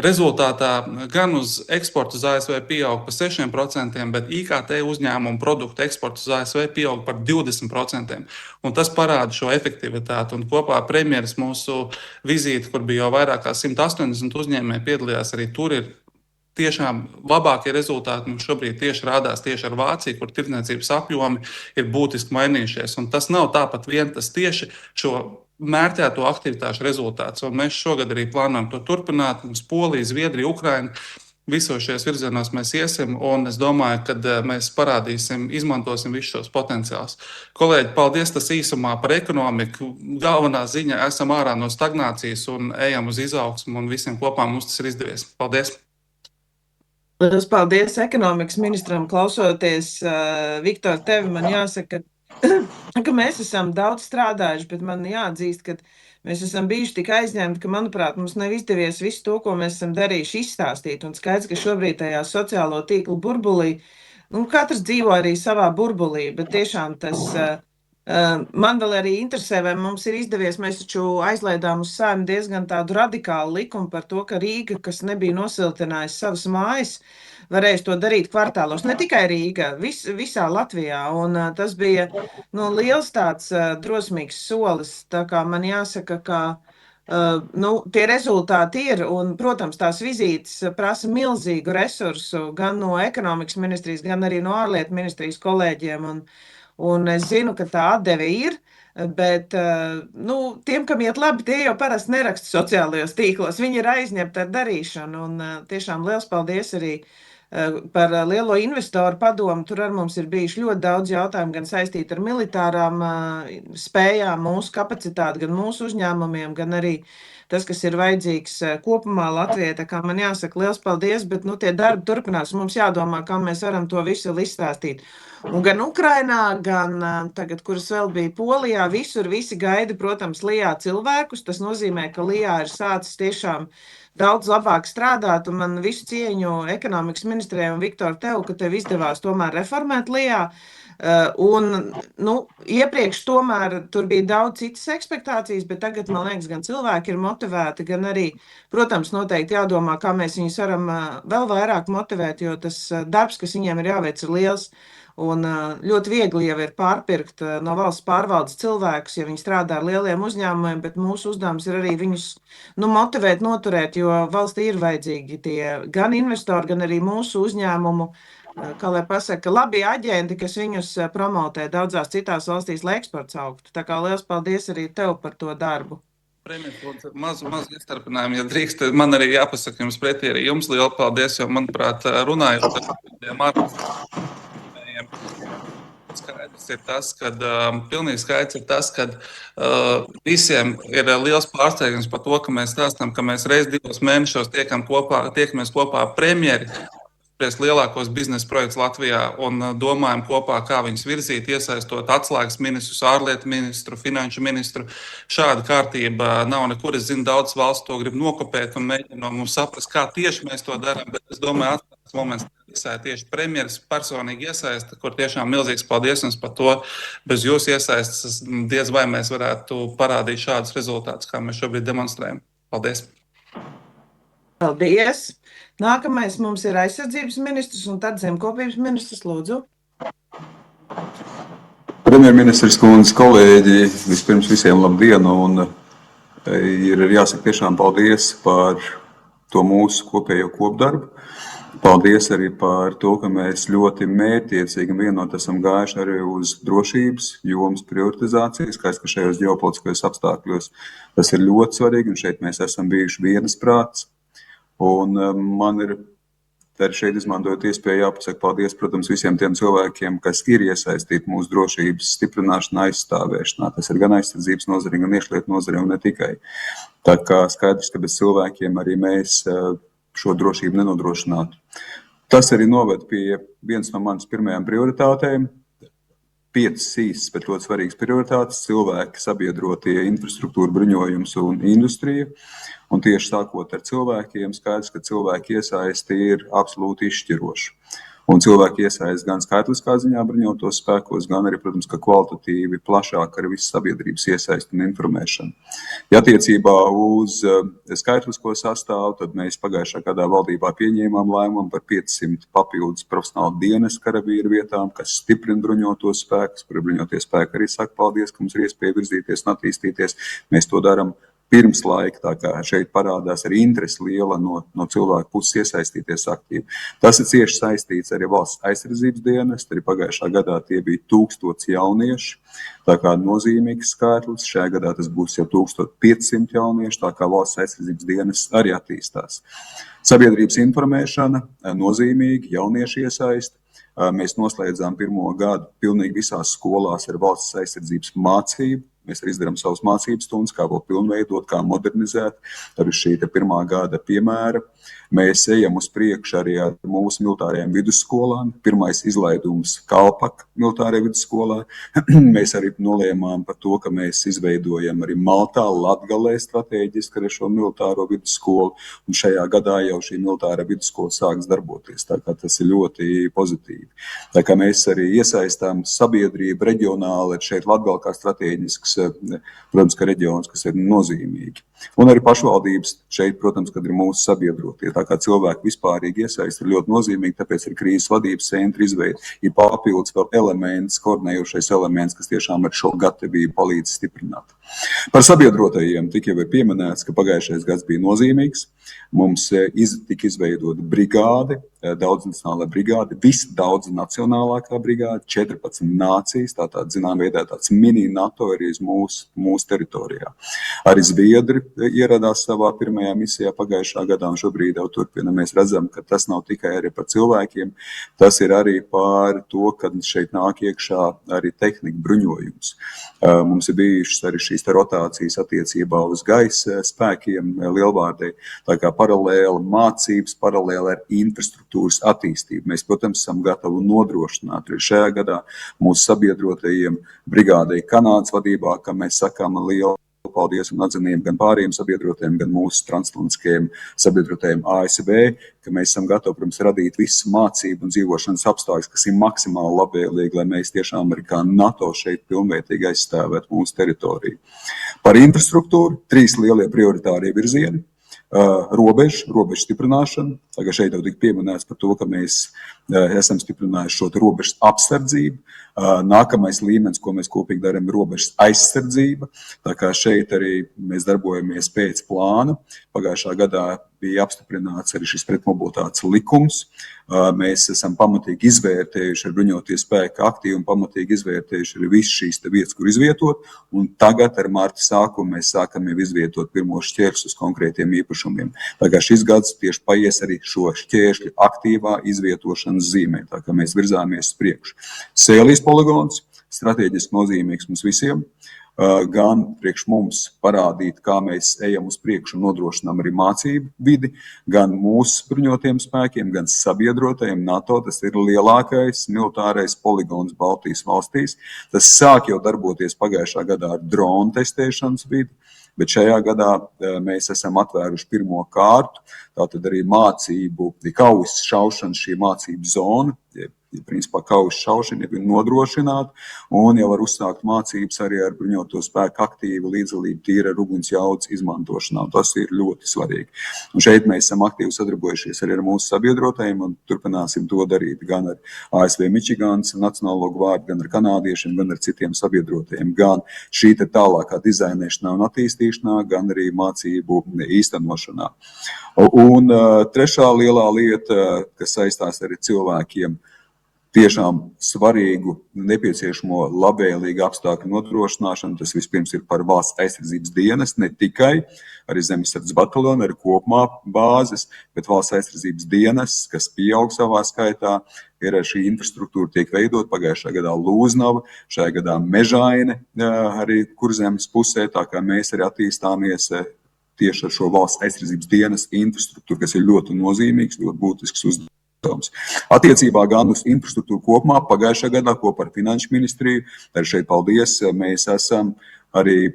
Rezultātā gan uz eksportu uz ASV pieauga par 6%, bet IKT uzņēmumu produktu eksports uz ASV pieauga par 20%. Un tas parāda šo efektivitāti. Un kopā premjeras mūsu vizīte, kur bija jau vairāk kā 180 uzņēmēji piedalījās, arī tur ir tiešām labākie rezultāti mums šobrīd tieši rādās tieši ar Vāciju, kur tirdzniecības apjomi ir būtiski mainījušies. Un tas nav tāpat vien, tas tieši šo mērķēto aktivitāšu rezultāts. Un mēs šogad arī plānojam to turpināt. Mums Polija, Zviedrija, Ukraina, visos šajos virzienos mēs iesim. Un es domāju, ka mēs parādīsim, izmantosim visus šos potenciālus. Kolēģi, paldies tas īsumā par ekonomiku. Galvenā ziņa - esam ārā no stagnācijas un ejam uz izaugsmu. Un visiem kopā mums tas ir izdevies. Paldies! Lielas paldies ekonomikas ministram. Klausoties, Viktor, tevi man jāsaka, ka mēs esam daudz strādājuši, bet man jāatzīst, ka mēs esam bijuši tik aizņemti, ka, manuprāt, mums nav izdevies visu to, ko mēs esam darījuši, izstāstīt. Un skaidrs, ka šobrīd tajā sociālo tīklu burbulī, katrs dzīvo arī savā burbulī, bet tiešām tas man vēl arī interesē, vai mums ir izdevies, mēs taču aizlaidām uz Saeimu diezgan tādu radikālu likumu par to, ka Rīga, kas nebija nosiltinājusi savas mājas, varēs to darīt kvartālos. Ne tikai Rīga, visā Latvijā. Un tas bija liels tāds drosmīgs solis. Tā kā man jāsaka, ka tie rezultāti ir, un, protams, tās vizītes prasa milzīgu resursu gan no ekonomikas ministrijas, gan arī no ārlietu ministrijas kolēģiem. Un es zinu, ka tā atdeve ir, bet tiem, kam iet labi, tie jau parasti neraksta sociālajos tīklos. Viņi ir aizņemti ar darīšanu. Un tiešām liels paldies arī par lielo investoru padomu. Tur ar mums ir bijuši ļoti daudz jautājumu, gan saistīti ar militārām spējām, mūsu kapacitāti, gan mūsu uzņēmumiem, gan arī tas, kas ir vajadzīgs kopumā Latvijai. Tā kā man jāsaka liels paldies, bet tie darbi turpinās. Mums jādomā, kā mēs varam to visu izstāstīt. Un gan Ukrainā, gan tagad, kuras vēl bija Polijā, visur visi gaida, protams, Lijā cilvēkus. Tas nozīmē, ka Lijā ir sācis tiešām daudz labāk strādāt, un man visu cieņu ekonomikas ministrijai un Viktor tev, ka tev izdevās tomēr reformēt Lijā. Iepriekš tomēr tur bija daudz citas ekspektācijas, bet tagad, man liekas, gan cilvēki ir motivēti, gan arī, protams, noteikti jādomā, kā mēs viņus varam vēl vairāk motivēt, jo tas darbs, kas viņiem ir jāveic, ir liels. Un ļoti viegli jau ir pārpirkt no valsts pārvaldes cilvēkus, ja viņi strādā ar lieliem uzņēmumiem, bet mūsu uzdevums ir arī viņus motivēt, noturēt, jo valstī ir vajadzīgi tie gan investori, gan arī mūsu uzņēmumu, kā lai pasaka, labi aģenti, kas viņus promotē daudzās citās valstīs, lai eksports augtu. Tā kā liels paldies arī tev par to darbu. Premjerministrs, mazu iestarpinājumu, ja drīkst, man arī jāpasaka jums pretī arī jums lielu paldies, jo, manuprāt, runājot ar tādiem ārpusējiem, pilnīgi skaidrs ir tas, ka visiem ir liels pārsteigums par to, ka mēs stāstam, ka mēs reiz 2 mēnešos tiekamies kopā premjeri. apspriest lielākos biznesa projektus Latvijā un domājam kopā, kā viņus virzīt, iesaistot atslēgas ministrus, ārlietu ministru, finanšu ministru. Šāda kārtība nav nekur. Es zinu, daudz valsts to grib nokopēt un mēģina no mums saprast, kā tieši mēs to darām, bet es domāju, atklāts moments tieši premjeras personīgi iesaista, kur tiešām milzīgs paldies jums par to. Bez jūsu iesaistas diez vai mēs varētu parādīt šādus rezultātus, kā mēs šobrīd demonstrējam. Paldies! Paldies! Nākamais mums ir aizsardzības ministrs un tad zemkopības ministrs, lūdzu. Premjerministrs kundze, kolēģi, vispirms visiem labdien un ir jāsaka tiešām paldies par to mūsu kopējo kopdarbu. Paldies arī par to, ka mēs ļoti mērķiecīgi un vienot esam gājuši arī uz drošības jomas prioritizācijas, kā ka šajos ģeopolitiskajos apstākļos tas ir ļoti svarīgi un šeit mēs esam bijuši vienasprāts. Un man ir arī šeit izmantojot iespēju jāpasaka paldies, protams, visiem tiem cilvēkiem, kas ir iesaistīti mūsu drošības stiprināšanā, aizstāvēšanā. Tas ir gan aizsardzības nozare, gan iekšlietu nozare un ne tikai. Tā kā skaidrs, ka bez cilvēkiem arī mēs šo drošību nenodrošinātu. Tas arī noved pie vienas no manas pirmajām prioritātēm. 5 īsas, bet ļoti svarīgas prioritātes - cilvēki, sabiedrotie, infrastruktūra, bruņojums un industrija. Un tieši sākot ar cilvēkiem, skaidrs, ka cilvēki iesaisti ir absolūti izšķiroši. Un cilvēki iesaist gan skaitliskā ziņā bruņotos spēkos, gan arī, protams, ka kvalitatīvi plašāk ar visu sabiedrības iesaisti un informēšanu. Ja attiecībā uz skaitlisko sastāvu, tad mēs pagājušā gadā valdībā pieņēmām lēmumu par 500 papildus profesionālu dienas karavīru vietām, kas stiprina bruņotos spēkus, kur bruņotie spēki arī saka paldies, ka mums ir iespēja virzīties un attīstīties. Mēs to darām pirms laika, tā kā šeit parādās arī interesi liela no cilvēku puses iesaistīties aktīvi. Tas ir cieši saistīts arī valsts aizsardzības dienestu. Arī pagājušā gadā tie bija 1000 jaunieši. Tā kā nozīmīgs skaitlis. Šajā gadā tas būs jau 1500 jaunieši, tā kā valsts aizsardzības dienests arī attīstās. Sabiedrības informēšana nozīmīgi, jaunieši iesaist. Mēs noslēdzām pirmo gadu pilnīgi visās skolās ar valsts aizsardzības mācību. Mēs arī izdarām savus mācības stundas, kā vēl pilnveidot, kā modernizēt. Ar šī pirmā gada piemēra mēs ejam uz priekšu arī ar mūsu militārajām vidusskolām. Pirmais izlaidums Kalpak militārajā vidusskolā. Mēs arī nolēmām par to, ka mēs izveidojam arī Maltā, Latgalē strateģiski ar šo militāro vidusskolu. Un šajā gadā jau šī militārā vidusskola sāks darboties. Tā kā tas ir ļoti pozitīvi. Tā kā mēs arī iesaistām sabiedrību reģionāli, šeit Latgala kā strateģisks, protams, ka reģions, kas ir nozīmīgi. Un arī pašvaldības šeit, protams, kad ir mūsu sabiedrotie. Tā kā cilvēki vispārīgi iesaist ir ļoti nozīmīgi, tāpēc ir krīzes vadības centra izveide. Ir papildus vēl elements, koordinējošais elements, kas tiešām ar šo gatavību palīdz stiprināt. Par sabiedrotajiem tik jau ir pieminēts, ka pagājušais gads bija nozīmīgs. Mums tika izveidota brigāde, daudznacionālā brigāde, visdaudznacionālākā brigāde, 14 nācijas, tātad, zinām, veidā tāds mini NATO arī uz mūsu teritorijā. Arī Zviedri ieradās savā pirmajā misijā pagājušā gadā un šobrīd jau turpina. Mēs redzam, ka tas nav tikai arī par cilvēkiem, tas ir arī par to, ka šeit nāk iekšā arī tehnika bruņojums. Mums ir bijušas arī šīs rotācijas attiecībā uz gaisa spēkiem Lielvārdei. Tā kā paralēli mācības, paralēli ar infrastruktūras attīstību. Mēs, protams, esam gatavi nodrošināt arī šajā gadā mūsu sabiedrotajiem brigādei Kanādas vadībā, ka mēs sakām lielu paldies un atzinību gan pārējiem sabiedrotajiem, gan mūsu transatlantiskajiem sabiedrotajiem ASV, ka mēs esam gatavi, protams, radīt visu mācību un dzīvošanas apstākļus, kas ir maksimāli labvēlīgi, lai mēs tiešām arī kā NATO šeit pilnvērtīgi aizstāvētu mūsu teritoriju. Par infrastruktūru 3 lielie prioritārie virzieni. Robežu stiprināšana. Tagad šeit jau tika pieminēts par to, ka mēs esam stiprinājuši šo robežu apsardzību. Nākamais līmenis, ko mēs kopīgi darām, ir robežas aizsardzība. Tā kā šeit arī mēs darbojamies pēc plāna. Pagājušā gadā bija apstiprināts arī šis pretmobilitātes likums. Mēs esam pamatīgi izvērtējuši ar bruņotie spēki aktīvi un pamatīgi izvērtējuši arī visas šīs vietas, kur izvietot. Un tagad ar marta sākumu mēs sākam jau izvietot pirmos šķēršļus uz konkrētiem īpašumiem. Tā kā šis gads tieši paies arī šo šķēršļu aktīvā izvietošanas zīmē. Tā kā mēs virzāmies uz priekšu. Sēlijas poligons, strateģiski nozīmīgs mums visiem. gan priekš mums parādīt, kā mēs ejam uz priekšu un nodrošinām arī mācību vidi, gan mūsu bruņotajiem spēkiem, gan sabiedrotajiem NATO. Tas ir lielākais militārais poligons Baltijas valstīs. Tas sāk jau darboties pagājušā gadā ar dronu testēšanas vidi, bet šajā gadā mēs esam atvēruši pirmo kārtu, tātad arī mācību, kaujas šaušana, šī mācību zona, principā kaujas šaušana ir nodrošināta, un jau var uzsākt mācības arī ar bruņoto spēku aktīvu līdzdalību tīra ar ugunsjaudas izmantošanā. Tas ir ļoti svarīgi. Un šeit mēs esam aktīvi sadarbojušies arī ar mūsu sabiedrotajiem un turpināsim to darīt gan ar ASV Mičigānas Nacionālo gvārdi, gan ar kanādiešiem, gan ar citiem sabiedrotajiem, gan šī tālākā dizainēšanā un attīstīšanā, gan arī mācību īstenošanā. Un trešā lielā lieta, kas saistās ar cilvēkiem, tiešām svarīgu, nepieciešamo labvēlīgu apstākļu nodrošināšanu. Tas vispirms ir par valsts aizsardzības dienas, ne tikai arī zemesardzes bataljonu, arī kopumā bāzes, bet valsts aizsardzības dienas, kas pieaug savā skaitā, ir šī infrastruktūra tiek veidot pagājušā gadā Lūznava, šajā gadā Mežaine, arī Kurzemes pusē, tā kā mēs arī attīstāmies tieši ar šo valsts aizsardzības dienas infrastruktūru, kas ir ļoti nozīmīgs, ļoti būtisks uzdevums. Attiecībā gan uz infrastruktūru kopumā pagājušā gadā kopā ar Finanšu ministriju, arī šeit paldies, mēs esam arī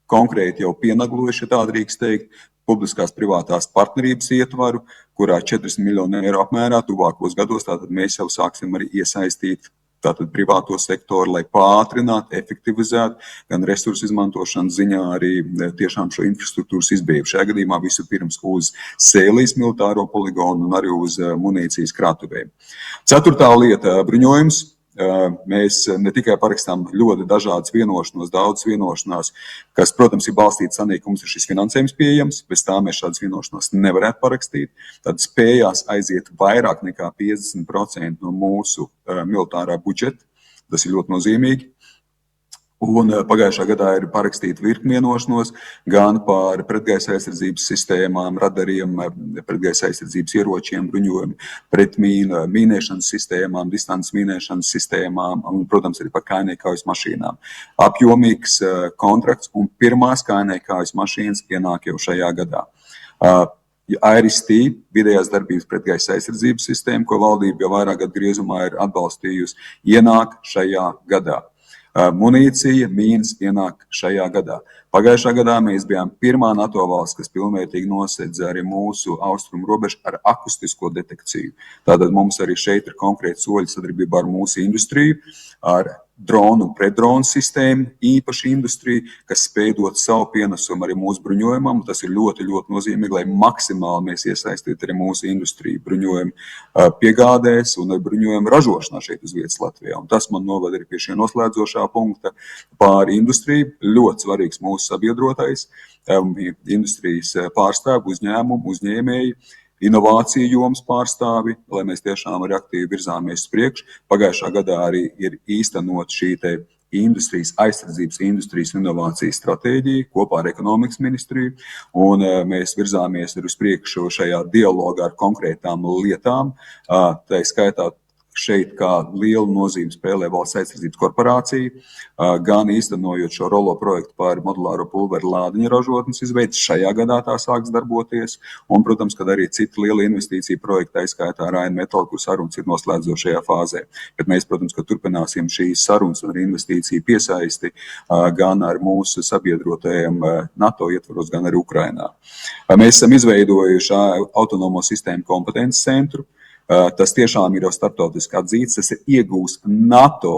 konkrēti jau pienaglojuši, tā drīkst teikt, publiskās privātās partnerības ietvaru, kurā 40 miljonu eiro apmērā tuvākos gados, tātad mēs jau sāksim arī iesaistīt tātad privāto sektoru, lai pātrinātu, efektivizētu gan resursu izmantošanas ziņā arī tiešām šo infrastruktūras izbīvu. Šajā gadījumā vispirms uz Sēlijas militāro poligonu un arī uz munīcijas krātuvēm. Ceturtā lieta - bruņojums. Mēs ne tikai parakstām ļoti dažādas vienošanos, daudz vienošanās, kas, protams, ir balstīts sanī, ka mums ir šis finansējums pieejams, bez tā mēs šādas vienošanās nevarētu parakstīt. Tad spējās aiziet vairāk nekā 50% no mūsu militārā budžeta. Tas ir ļoti nozīmīgi. Un pagājušā gadā ir parakstīta virkne vienošanos gan par pretgaisa aizsardzības sistēmām, radariem, pretgaisa aizsardzības ieročiem, bruņojumu, mīnēšanas sistēmām, distances mīnēšanas sistēmām un, protams, arī par kājniekaujas mašīnām. Apjomīgs kontrakts un pirmās kājniekaujas mašīnas ienāk jau šajā gadā. IRIS-T, vidējās darbības pretgaisa aizsardzības sistēma, ko valdība jau vairāk gadu griezumā ir atbalstījusi, ienāk šajā gadā. Munīcija, mīnas ienāk šajā gadā. Pagājušā gadā mēs bijām pirmā NATO valsts, kas pilnvērtīgi nosedza arī mūsu austrumu robežu ar akustisko detekciju. Tātad mums arī šeit ir konkrēti soļi sadarbībā ar mūsu industriju, ar dronu un pretdronu sistēmu, īpaši industrija, kas spēj dot savu pienesumu arī mūsu bruņojumam. Tas ir ļoti, ļoti nozīmīgi, lai maksimāli mēs iesaistītu arī mūsu industriju bruņojumu piegādēs un bruņojumu ražošanā šeit uz vietas Latvijā. Un tas man noved arī pie šī noslēdzošā punkta par industriju. Ļoti svarīgs mūsu sabiedrotais, industrijas pārstāvi, uzņēmumu, uzņēmēji, inovāciju jomas pārstāvi, lai mēs tiešām arī aktīvi virzāmies uz priekšu. Pagājušā gadā arī ir īstenot šī te industrijas, aizsardzības industrijas inovācijas stratēģija kopā ar ekonomikas ministriju, un mēs virzāmies arī uz priekšu šajā dialogā ar konkrētām lietām, tā skaitā šeit kā lielu nozīmi spēlē valsts aizsardzības korporācija, gan īstenojot šo rolo projektu par modulāro pulveru lādiņu ražotnes izveidi. Šajā gadā tā sāks darboties, un, protams, kad arī citi lieli investīcija projekti, aizskaitā Rheinmetall, kur sarunas ir noslēdzošajā fāzē. Bet mēs, protams, ka turpināsim šīs sarunas un investīciju piesaisti gan ar mūsu sabiedrotajiem NATO ietvaros, gan arī Ukrainā. Mēs esam izveidojuši autonomo sistēmu kompetences centru. Tas tiešām ir jau starptautiski atzīts, tas ir iegūs NATO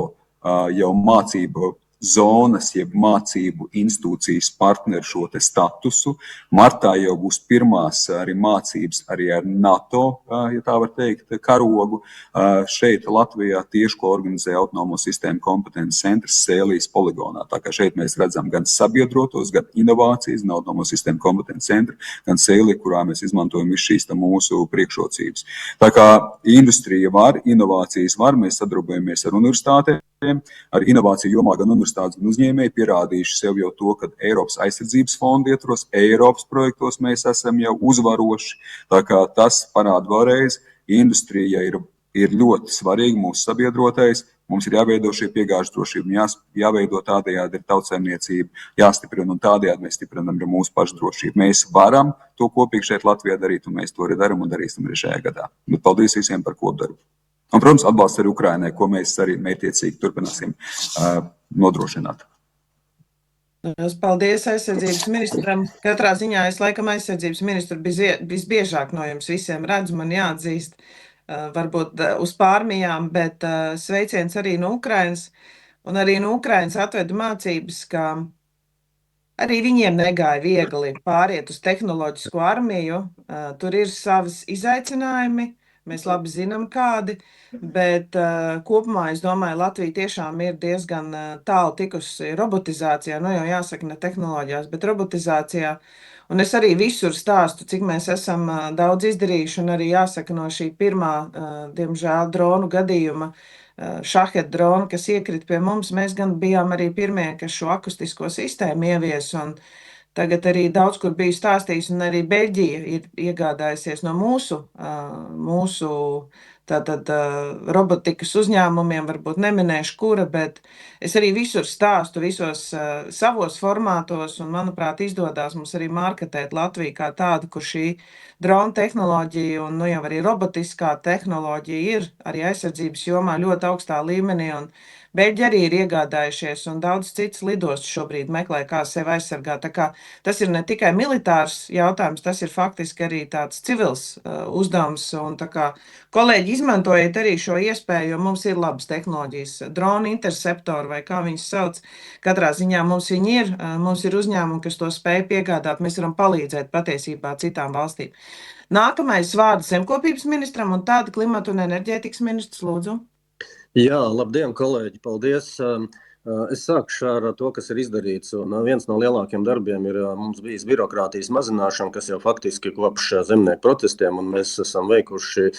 jau mācību zonas, jeb mācību institūcijas partneru šo te statusu. Martā jau būs pirmās arī mācības arī ar NATO, ja tā var teikt, karogu. Šeit Latvijā tieši ko organizē autonomo sistēmu kompetences centrs Sēlijas poligonā. Tā kā šeit mēs redzam gan sabiedrotos, gan inovācijas, gan autonomo sistēmu kompetences centru, gan Sēlija, kurā mēs izmantojam visu šīs mūsu priekšrocības. Tā kā industrija var, inovācijas var, mēs sadarbojamies ar universitātēm, ar inovāciju jomā gan universitātes, gan uzņēmēji pierādījuši sev jau to, ka Eiropas aizsardzības fonda ietvaros, Eiropas projektos mēs esam jau uzvaroši. Tā kā tas parāda vēlreiz, industrija ir ļoti svarīga mūsu sabiedrotais, Mums ir jāveido šī piegāžu drošība, jāveido tādējādi ir tautsaimniecība, jāstiprina un tādējādi mēs stiprinam arī mūsu pašu drošību. Mēs varam to kopīgi šeit Latvijā darīt, un mēs to arī darām un darīsim arī šajā gadā. Bet paldies visiem par kopdarbu. Un, protams, atbalsts arī Ukrainai, ko mēs arī mērķiecīgi turpināsim nodrošināt. Paldies aizsardzības ministram. Katrā ziņā es laikam aizsardzības ministru visbiežāk no jums visiem redzu, man jāatzīst, varbūt uz pārmijām, bet sveiciens arī no Ukrainas. Un arī no Ukrainas atvedu mācības, ka arī viņiem negāja viegli pāriet uz tehnoloģisko armiju. Tur ir savas izaicinājumi. Mēs labi zinām, kādi, bet kopumā es domāju, Latvija tiešām ir diezgan tālu tikusi robotizācijā, nu jau jāsaka ne tehnoloģijās, bet robotizācijā. Un es arī visur stāstu, cik mēs esam daudz izdarījuši, un arī jāsaka no šī pirmā, diemžēl, dronu gadījuma, Shahed dronu, kas iekrita pie mums, mēs gan bijām arī pirmie, kas šo akustisko sistēmu ievies, un tagad arī daudz kur biju stāstījis, un arī Beļģija ir iegādājusies no mūsu tātad robotikas uzņēmumiem, varbūt neminēšu kura, bet es arī visur stāstu, visos savos formātos, un manuprāt izdodās mums arī marketēt Latviju kā tādu, kur šī drona tehnoloģija un nu jau arī robotiskā tehnoloģija ir arī aizsardzības jomā ļoti augstā līmenī, un Beļģi arī ir iegādājušies, un daudz citas lidostas šobrīd meklē, kā sevi aizsargāt. Tā kā tas ir ne tikai militārs jautājums, tas ir faktiski arī tāds civils uzdevums. Un tā kā kolēģi izmantojiet arī šo iespēju, jo mums ir labas tehnoloģijas, drona interceptori vai kā viņas sauc. Katrā ziņā mums viņi ir, mums ir uzņēmumi, kas to spēj piegādāt, mēs varam palīdzēt patiesībā citām valstīm. Nākamais vārds zemkopības ministram un tāda klimata un enerģētikas ministrs, lūdzu. Jā, labdien, kolēģi, paldies. Es sākšu ar to, kas ir izdarīts. Un viens no lielākiem darbiem ir mums bijis birokrātijas mazināšana, kas jau faktiski kopš zemnieku protestiem, un mēs esam veikuši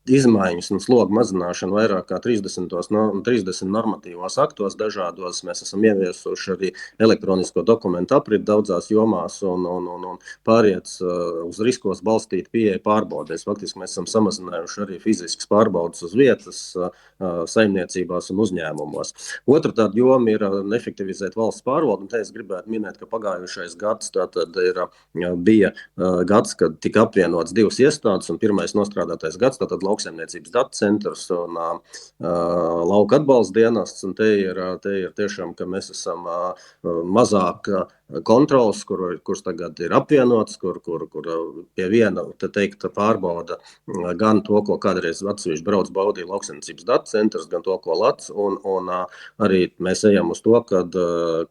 izmaiņas un slogu mazināšanu vairāk kā 30 normatīvos aktos dažādos. Mēs esam ieviesuši arī elektronisko dokumentu apriti daudzās jomās un pāriet uz riskos balstīt pieeja pārbaudēs. Faktiski mēs esam samazinājuši arī fiziskas pārbaudas uz vietas, saimniecībās un uzņēmumos. Otra tāda joma ir efektivizēt valsts pārvaldu, un te es gribētu minēt, ka pagājušais gads tātad bija gads, kad tika apvienots divas iestādes, un pirmais nostrādātais gads, tātad lauksaimniecības datu centrs un lauka atbalsta dienests, un te ir tiešām, ka mēs esam mazāk kontrols, kurš tagad ir apvienots, kur pie viena, te teikt, pārbauda gan to, ko kādreiz atsevišķi brauc baudīja lauksaimniecības datu centrs, gan to, ko LATS, un arī mēs ejam uz to, kad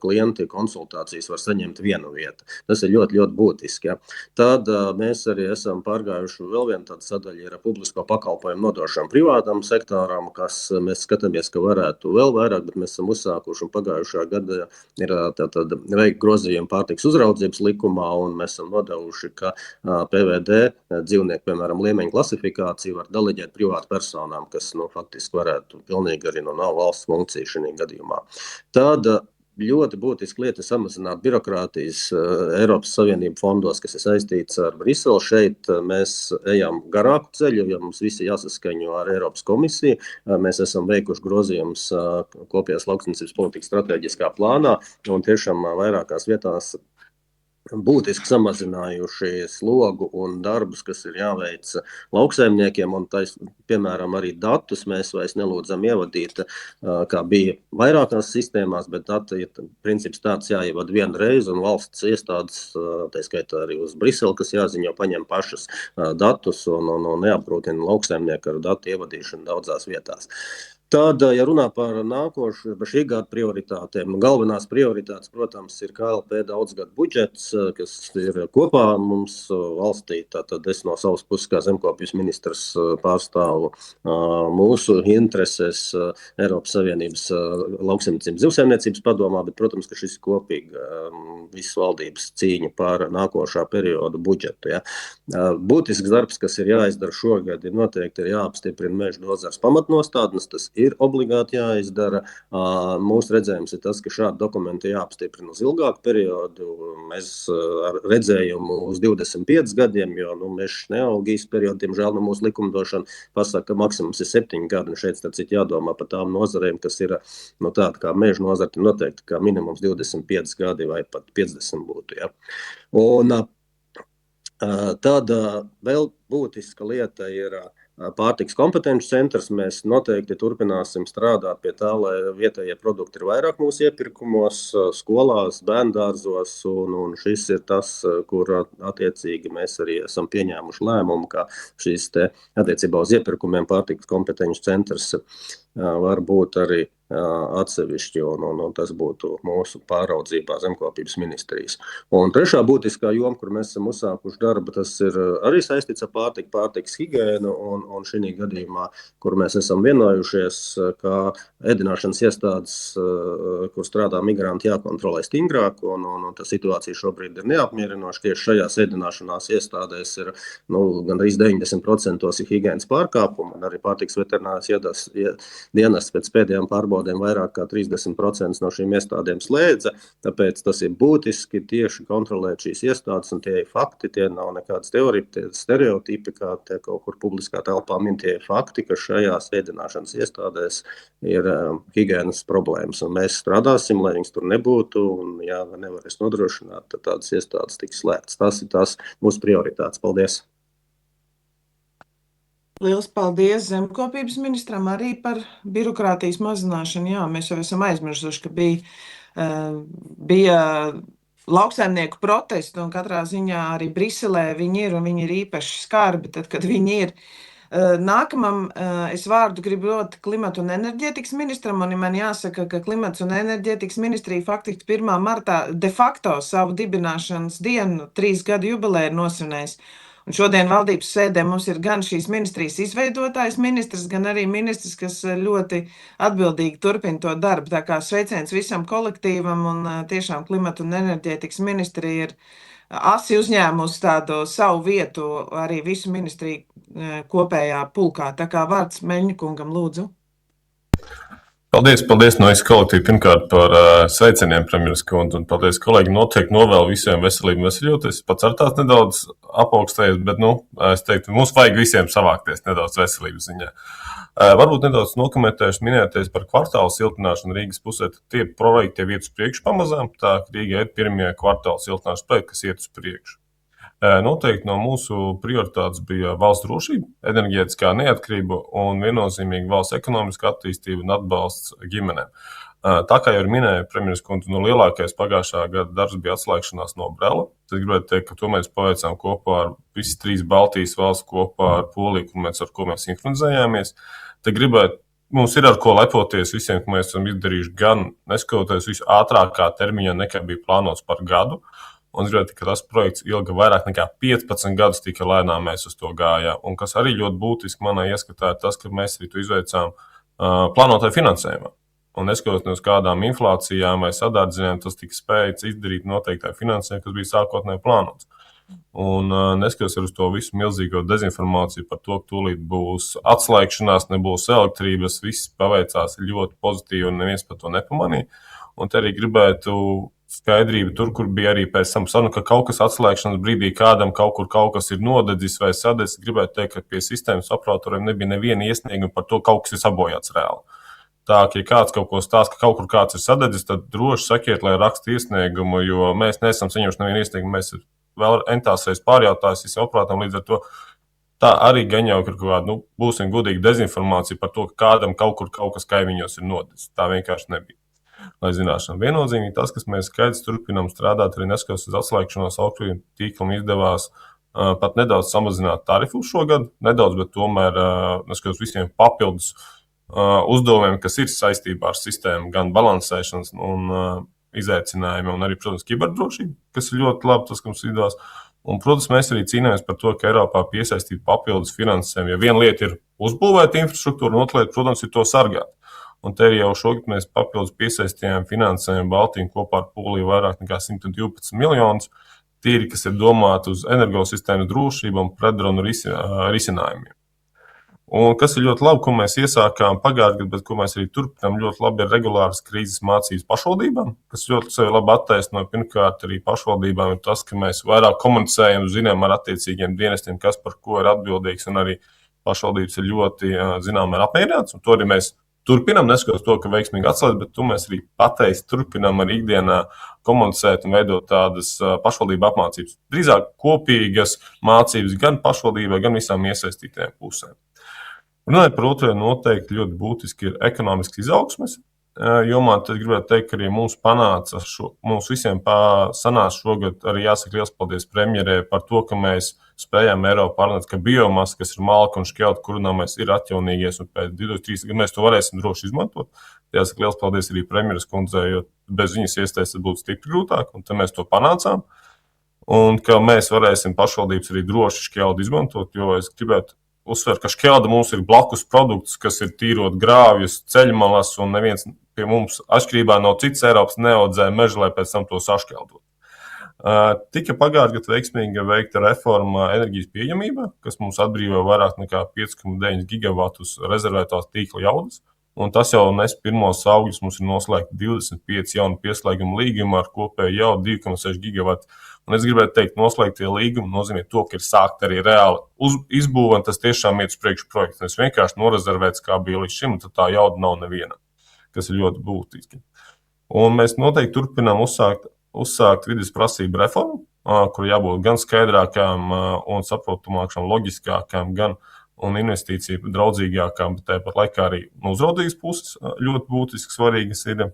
klienti konsultācijas var saņemt vienu vietu. Tas ir ļoti, ļoti būtiski. Ja. Tad mēs arī esam pārgājuši vēl viena tāda sadaļa ir publisko pakalpojumu nodošana privātam sektoram, kas mēs skatāmies, ka varētu vēl vairāk, bet mēs esam uzsākuši un pagājušā gada ir tātad veikt grozījumu pārtiks uzraudzības likumā, un mēs esam nodevuši, ka PVD dzīvnieku, piemēram, liemeņu klasifikāciju var deleģēt privātu personām, kas faktiski varētu pilnīgi arī nav valsts funkcija šajā gadījumā. Tad ļoti būtiski lieta samazināt birokrātijas Eiropas Savienību fondos, kas ir saistīts ar Briseli. Šeit mēs ejam garāku ceļu, jo mums visi jāsaskaņo ar Eiropas komisiju. Mēs esam veikuši grozījumus kopējās lauksaimniecības politikas strateģiskā plānā, un tiešām vairākās vietās būtiski samazinājuši slogu un darbus, kas ir jāveic lauksaimniekiem, un piemēram, arī datus mēs vairs nelūdzam ievadīt, kā bija vairākās sistēmās, bet dati ir princips tāds jāievada vienu reizi, un valsts iestādes, tā skaitā arī uz Briseli, kas jāziņo, paņem pašas datus un neapgrūtina lauksaimnieku ar datu ievadīšanu daudzās vietās. Tad, ja runā par nākošu, par šī gada prioritātēm, galvenās prioritātes, protams, ir KLP daudzgadu budžets, kas ir kopā mums valstī. Tātad es no savas puses, kā zemkopības ministrs, pārstāvu mūsu intereses Eiropas Savienības lauksaimniecības zivsaimniecības padomā, bet, protams, ka šis ir kopīgi visas valdības cīņa par nākošā perioda budžetu. Ja. Būtisks darbs, kas ir jāizdara šogad, ir noteikti jāapstiprina meža nozars pamatnostādnes, tas ir obligāti jāizdara. Mūsu redzējums ir tas, ka šādi dokumenti jāapstiprina uz ilgāku periodu. Mēs ar redzējumu uz 25 gadiem, jo mežs neaug īsti periodu, diemžēl mūsu likumdošana pasaka, ka maksimums ir 7 gadi. Šeit starp citu jādomā par tām nozarēm, kas ir tāda kā meža nozara, noteikti kā minimums 25 gadi vai pat 50 būtu. Ja. Un tāda vēl būtiska lieta ir pārtikas kompetences centrs. Mēs noteikti turpināsim strādāt pie tā, lai vietējie produkti ir vairāk mūsu iepirkumos, skolās, bērndārzos, un šis ir tas, kur attiecīgi mēs arī esam pieņēmuši lēmumu, ka šīs te attiecībā uz iepirkumiem pārtikas kompetences centrs var būt arī atsevišķi, un tas būtu mūsu pāraudzībā zemkopības ministrijas. Un trešā būtiskā joma, kur mēs esam uzsākuši darbu, tas ir arī saistīts ar pārtikas higēnu, un šī gadījumā, kur mēs esam vienojušies, ka ēdināšanas iestādes, kur strādā migranti, jākontrolē stingrāk, un tā situācija šobrīd ir neapmierinoša. Tieši šajās ēdināšanās iestādēs ir gandrīz 90% ir higēnas pārkāpumi, un arī pārtikas veterinārās dienas pēc pēdējām pārbaudēm vairāk kā 30% no šīm iestādēm slēdza, tāpēc tas ir būtiski tieši kontrolēt šīs iestādes, un tie ir fakti, tie nav nekādas teorijas, tie stereotipi, kā te kaut kur publiskā telpā min, tie ir fakti, ka šajās ēdināšanas iestādēs ir higēnas problēmas, un mēs strādāsim, lai viņas tur nebūtu, un ja nevarēs nodrošināt, tad tādas iestādes tiks slēgtas. Tas ir tās mūsu prioritātes. Paldies! Liels paldies zemkopības ministram arī par birokrātijas mazināšanu. Jā, mēs jau esam aizmirsuši, ka bija lauksaimnieku protesti, un katrā ziņā arī Briselē viņi ir, un viņi ir īpaši skarbi, tad, kad viņi ir. Nākamam es vārdu gribu dot klimata un enerģētikas ministram, un man jāsaka, ka klimats un enerģētikas ministrija faktiski 1. martā de facto savu dibināšanas dienu 3 gadu jubileju ir nosvinējis. Un šodien valdības sēdē mums ir gan šīs ministrijas izveidotājs ministrs, gan arī ministrs, kas ļoti atbildīgi turpina to darbu. Tā kā sveiciens visam kolektīvam, un tiešām klimata un enerģētikas ministrija ir asi uzņēmusi tādu savu vietu arī visu ministriju kopējā pulkā. Tā kā vārds Meļņikungam, lūdzu. Paldies no visu kolektīvu pirmkārt par sveicieniem, premjeras kundze, un paldies kolēģi, noteikti novēlu visiem veselību un veseļoties. Pats ar tās nedaudz apaugstējies, bet, es teiktu, mums vajag visiem savākties nedaudz veselības ziņā. Varbūt nedaudz nokomentēšu, minēties par kvartālu siltināšanu Rīgas pusē, tad tie projekti jau iet uz priekšu pamazām, tā Rīgā ir pirmie kvartālu siltināšanas projekti, kas iet uz priekšu. Noteikti no mūsu prioritātes bija valsts drošība, enerģētiskā neatkarība un viennozīmīgi valsts ekonomiskā attīstība un atbalsts ģimenēm. Tā kā jau minēja premjeras kundze, lielākais pagājušā gada darbs bija atslēgšanās no Brela. Tad gribētu teikt, ka to mēs paveicām kopā ar visas 3 Baltijas valsts, kopā ar Poliju, ar ko mēs sinhronizējāmies. Tad gribētu, mums ir ar ko lepoties visiem, ko mēs esam izdarījuši, gan neskatoties visu ātrākā termiņā, nekā bija plānots par gadu. Un gribētu, ka tas projekts ilga vairāk nekā 15 gadus, tikai lēnām mēs uz to gājām. Un kas arī ļoti būtiski manā ieskatā ir tas, ka mēs arī to izveicām plānotāju finansējumā. Un neskatoties kādām inflācijām vai sadārdzinājumiem, tas tika spējis izdarīt noteiktai finansējumu, kas bija sākotnēji plānots. Un neskatoties uz to visu milzīgo dezinformāciju par to, ka tūlīt būs atslēgšanās, nebūs elektrības, viss paveicās ļoti pozitīvi un neviens par to nepamanīja. Un te arī gribētu skaidrība tur, kur bija arī pēc tam saruna, ka kaut kas atslēgšanas brīdī kādam kaut kas ir nodedzis vai sadedzis. Gribētu teikt, ka pie sistēmas operatoriem nebija neviena iesnieguma par to, ka kaut kas ir sabojāts reāli. Tā, ka ja kāds kaut ko stāsta, ka kaut kur kāds ir sadedzis, tad droši sakiet, lai raksta iesniegumu, jo mēs neesam saņēmuši nevienu iesniegumu. Mēs vēl entās reiz pārjautājis visiem operatoriem, līdz ar to tā arī gan jau ir kaut kāda, būsim godīgi, dezinformācija par to, ka kādam kaut kur kaut kas kaimiņos ir nodedzis. Tā vienkārši nebija. Lai zināšana. Viennozīmīgi tas, kas mēs skaidrs turpinām strādāt, arī neskatoties uz atslēgšanos, elektrības tīklam izdevās pat nedaudz samazināt tarifus šogad, nedaudz, bet tomēr neskatoties visiem papildus uzdevumiem, kas ir saistībā ar sistēmu, gan balansēšanas un izaicinājumiem, un arī, protams, kiberdrošība, kas ir ļoti labi, tas, ka mums izdevās. Un, protams, mēs arī cīnāmies par to, ka Eiropā piesaistīt papildus finansējumu, jo viena lieta ir uzbūvēt infrastruktūru, un otra lieta, protams, ir to sargāt. Un te jau šogad mēs papildus piesaistījām finansējumu Baltiju kopā ar Poliju vairāk nekā 112 miljonus, tīri, kas ir domāti uz energosistēmas drošību un pretdronu risinājumiem. Un kas ir ļoti labi, ko mēs iesākām pagājušajā gadā, bet ko mēs arī turpinām, ļoti labi ir regulāras krīzes mācības pašvaldībām, kas ļoti sevi labi attaisno. Pirmkārt, arī pašvaldībām ir tas, ka mēs vairāk komunicējam, zinām ar attiecīgiem dienestiem, kas par ko ir atbildīgs, un arī pašvaldības ir ļoti, zinām, apmierināts, un to arī mēs turpinām, neskatoties to, ka veiksmīgi atslēdz, bet to mēs arī pateikt, turpinām ar ikdienā komunicēt un veidot tādas pašvaldību apmācības. Drīzāk kopīgas mācības gan pašvaldībai, gan visām iesaistītajām pusēm. Runājot par otro, noteikti ļoti būtiski ir ekonomiskas izaugsmes jomā. Tad gribētu teikt, ka arī mums panāca, mums visiem sanāca šogad arī jāsaka liels paldies premjerē par to, ka mēs spējām Eiropu pārnāt, ka biomasa, kas ir malka un šķelta kurināmais, ir atjaunīgais, un pēc 2-3 gadiem mēs to varēsim droši izmantot. Jāsaka liels paldies arī premjeras kundzei, jo bez viņas iestājas tas būtu stipri grūtāk, un tad mēs to panācām. Un ka mēs varēsim pašvaldības arī droši šķeldu izmantot, jo es gribētu uzsver, ka šķelda mums ir blakus produkts, kas ir tīrot grāvjus, ceļmalas, un neviens pie mums, atšķirībā no citas Eiropas, neaudzē mežu, lai pēc tam to sašķeldot. Tika pagājušajā gadā veiksmīgi veikta reforma enerģijas pieejamībā, kas mums atbrīvo vairāk nekā 5,9 gigavatus rezervētās tīkla jaudas, un tas jau nes pirmos augļus. Mums ir noslēgti 25 jauni pieslēguma līgumi ar kopēju jau 2,6 gigavatu. Un es gribētu teikt, noslēgtie līgumi nozīmē to, ka ir sākt arī reāli izbūve, un tas tiešām iet uz priekšu projekts. Nevis vienkārši norezervēts, kā bija līdz šim, un tad tā jauda nav nevienam, kas ir ļoti būtiski. Un mēs noteikti turpinām uzsākt vides prasību reformu, kur jābūt gan skaidrākām un saprotamākām, loģiskākām, gan un investīciju draudzīgākām, bet tāpat laikā arī no uzraudzības puses ļoti būtiski svarīgas ir.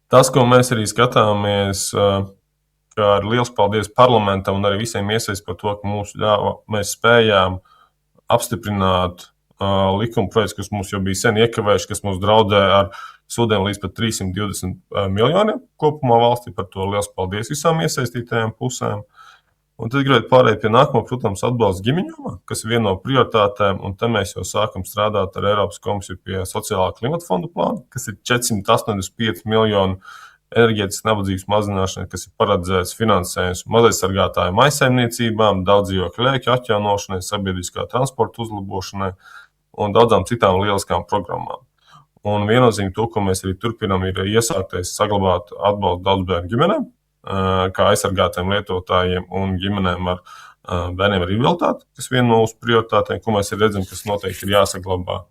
Tas, ko mēs arī skatāmies, ka ar liels paldies parlamentam un arī visiem iesaistīt par to, ka mēs spējām apstiprināt likuma projekts, kas mums jau bija sen iekavējuši, kas mums draudēja ar sodiem līdz pat 320 miljoniem kopumā valstī. Par to liels paldies visām iesaistītajām pusēm. Un tad gribētu pārēt pie nākamā, protams, atbalsts ģimeņu, kas ir viena no prioritātēm, un te mēs jau sākam strādāt ar Eiropas komisiju pie sociālā klimata fonda plāna, kas ir 485 miljonu enerģētikas nabadzības mazināšanai, kas ir paredzēts finansējums mazaizsargātāju mājsaimniecībām, daudzdzīvokļu ēku atjaunošanai, sabiedriskā transporta uzlabošanai un daudzām citām lieliskām programmām. Un viennozīmīgi to, ko mēs arī turpinām, ir iesāktais saglabāt atbalstu daudzbērnu ģimenēm, kā aizsargātiem lietotājiem un ģimenēm ar bērniem ar invaliditāti, kas viena no mūsu prioritātēm, ko mēs redzam, kas noteikti ir jāsaglabā.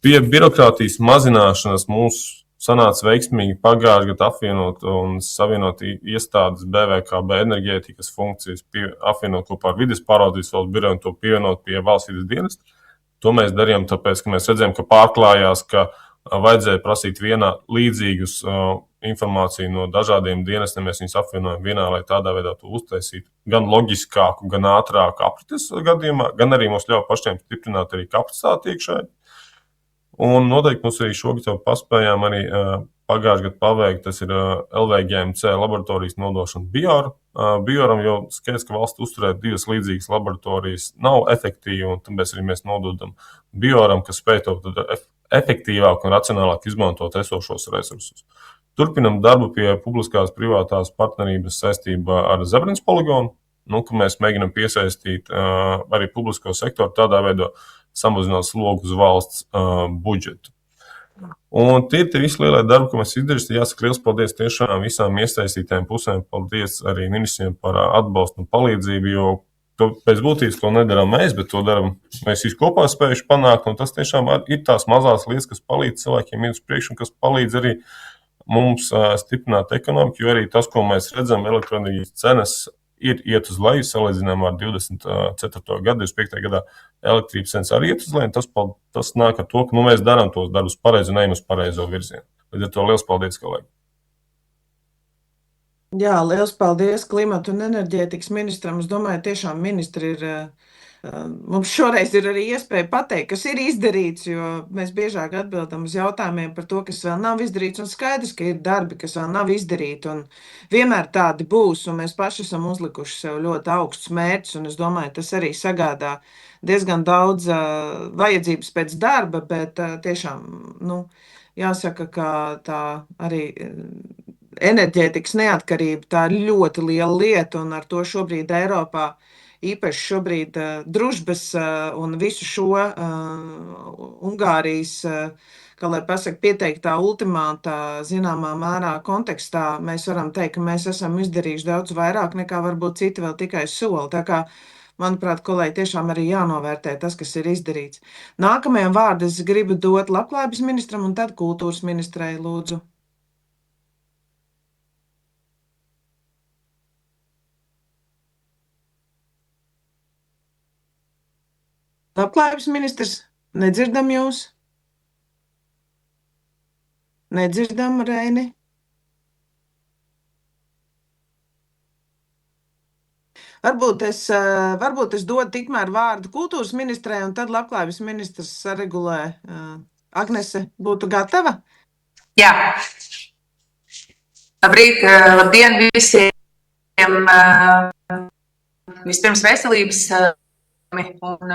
Pie birokrātijas mazināšanas mums sanāca veiksmīgi pagājušajā gadā apvienot un savienot iestādes BVKB enerģētikas funkcijas, apvienot kopā ar vides pārvaldības valsts biroju un to pievienot pie valsts vides dienesta. To mēs darījām tāpēc, ka mēs redzējām, ka pārklājās, ka vajadzēja prasīt vienā līdzīgus informāciju no dažādiem dienestiem. Mēs viņus apvienojam vienā, lai tādā veidā to uztaisītu gan loģiskāku, gan ātrāku aprites gadījumā, gan arī mums ļauj pašiem stiprināt arī kapacitāti iekšēji. Un noteikti mums arī šogad jau paspējām arī pagājušajā gadā paveikt, tas ir LVGMC laboratorijas nodošana Bioram. Bioram jau skaidrs, ka valsts uzturēt divas līdzīgas laboratorijas nav efektīvi, un tāpēc arī mēs nododam Bioram, kas spēj to efektīvāk un racionālāk izmantot esošos resursus. Turpinam darbu pie publiskās privātās partnerības saistībā ar Zebrins poligonu, ka mēs mēģinam piesaistīt arī publisko sektoru, tādā veidā samazināt slogu uz valsts budžetu. Un tie ir tie visi lielie darbi, ko mēs izdarīsim. Jāsaka liels paldies tiešām visām iesaistītām pusēm. Paldies arī ministriem par atbalstu un palīdzību, jo to pēc būtības to nedarām mēs, bet to darām mēs visi kopā spējuši panākt. Un tas tiešām ir tās mazās lietas, kas palīdz cilvēkiem iet uz priekšu un kas palīdz arī mums stiprināt ekonomiku, jo arī tas, ko mēs redzam, elektroenerģijas cenas ir iet uz leju, salīdzinām ar 24. gadu, 25. gadā elektrības cenas arī iet uz leju. Tas nāk ar to, ka mēs darām tos darbus pareizi un ejam uz pareizo virzienu. Līdz ar to liels paldies, kolēģi! Jā, liels paldies klimata un enerģētikas ministram. Es domāju, tiešām ministri ir, mums šoreiz ir arī iespēja pateikt, kas ir izdarīts, jo mēs biežāk atbildam uz jautājumiem par to, kas vēl nav izdarīts, un skaidrs, ka ir darbi, kas vēl nav izdarīti, un vienmēr tādi būs, un mēs paši esam uzlikuši sev ļoti augstus mērķus, un es domāju, tas arī sagādā diezgan daudz vajadzības pēc darba, bet tiešām, jāsaka, ka tā arī enerģētikas neatkarība, tā ir ļoti liela lieta, un ar to šobrīd Eiropā īpaši šobrīd družbas un visu šo Ungārijas, kā lai pasaka, pieteiktā ultimātā zināmā mērā kontekstā, mēs varam teikt, ka mēs esam izdarījuši daudz vairāk nekā varbūt citi vēl tikai soli. Tā kā, manuprāt, kolēģi, tiešām arī jānovērtē tas, kas ir izdarīts. Nākamajam vārdu es gribu dot labklājības ministram un tad kultūras ministrei, lūdzu. Labklājības ministrs, nedzirdam jūs? Nedzirdam, Reini? Varbūt es dodu tikmēr vārdu kultūras ministrei, un tad labklājības ministrs saregulē. Agnese, būtu gatava? Jā. Labrīt, labdien visiem. Vispirms veselības un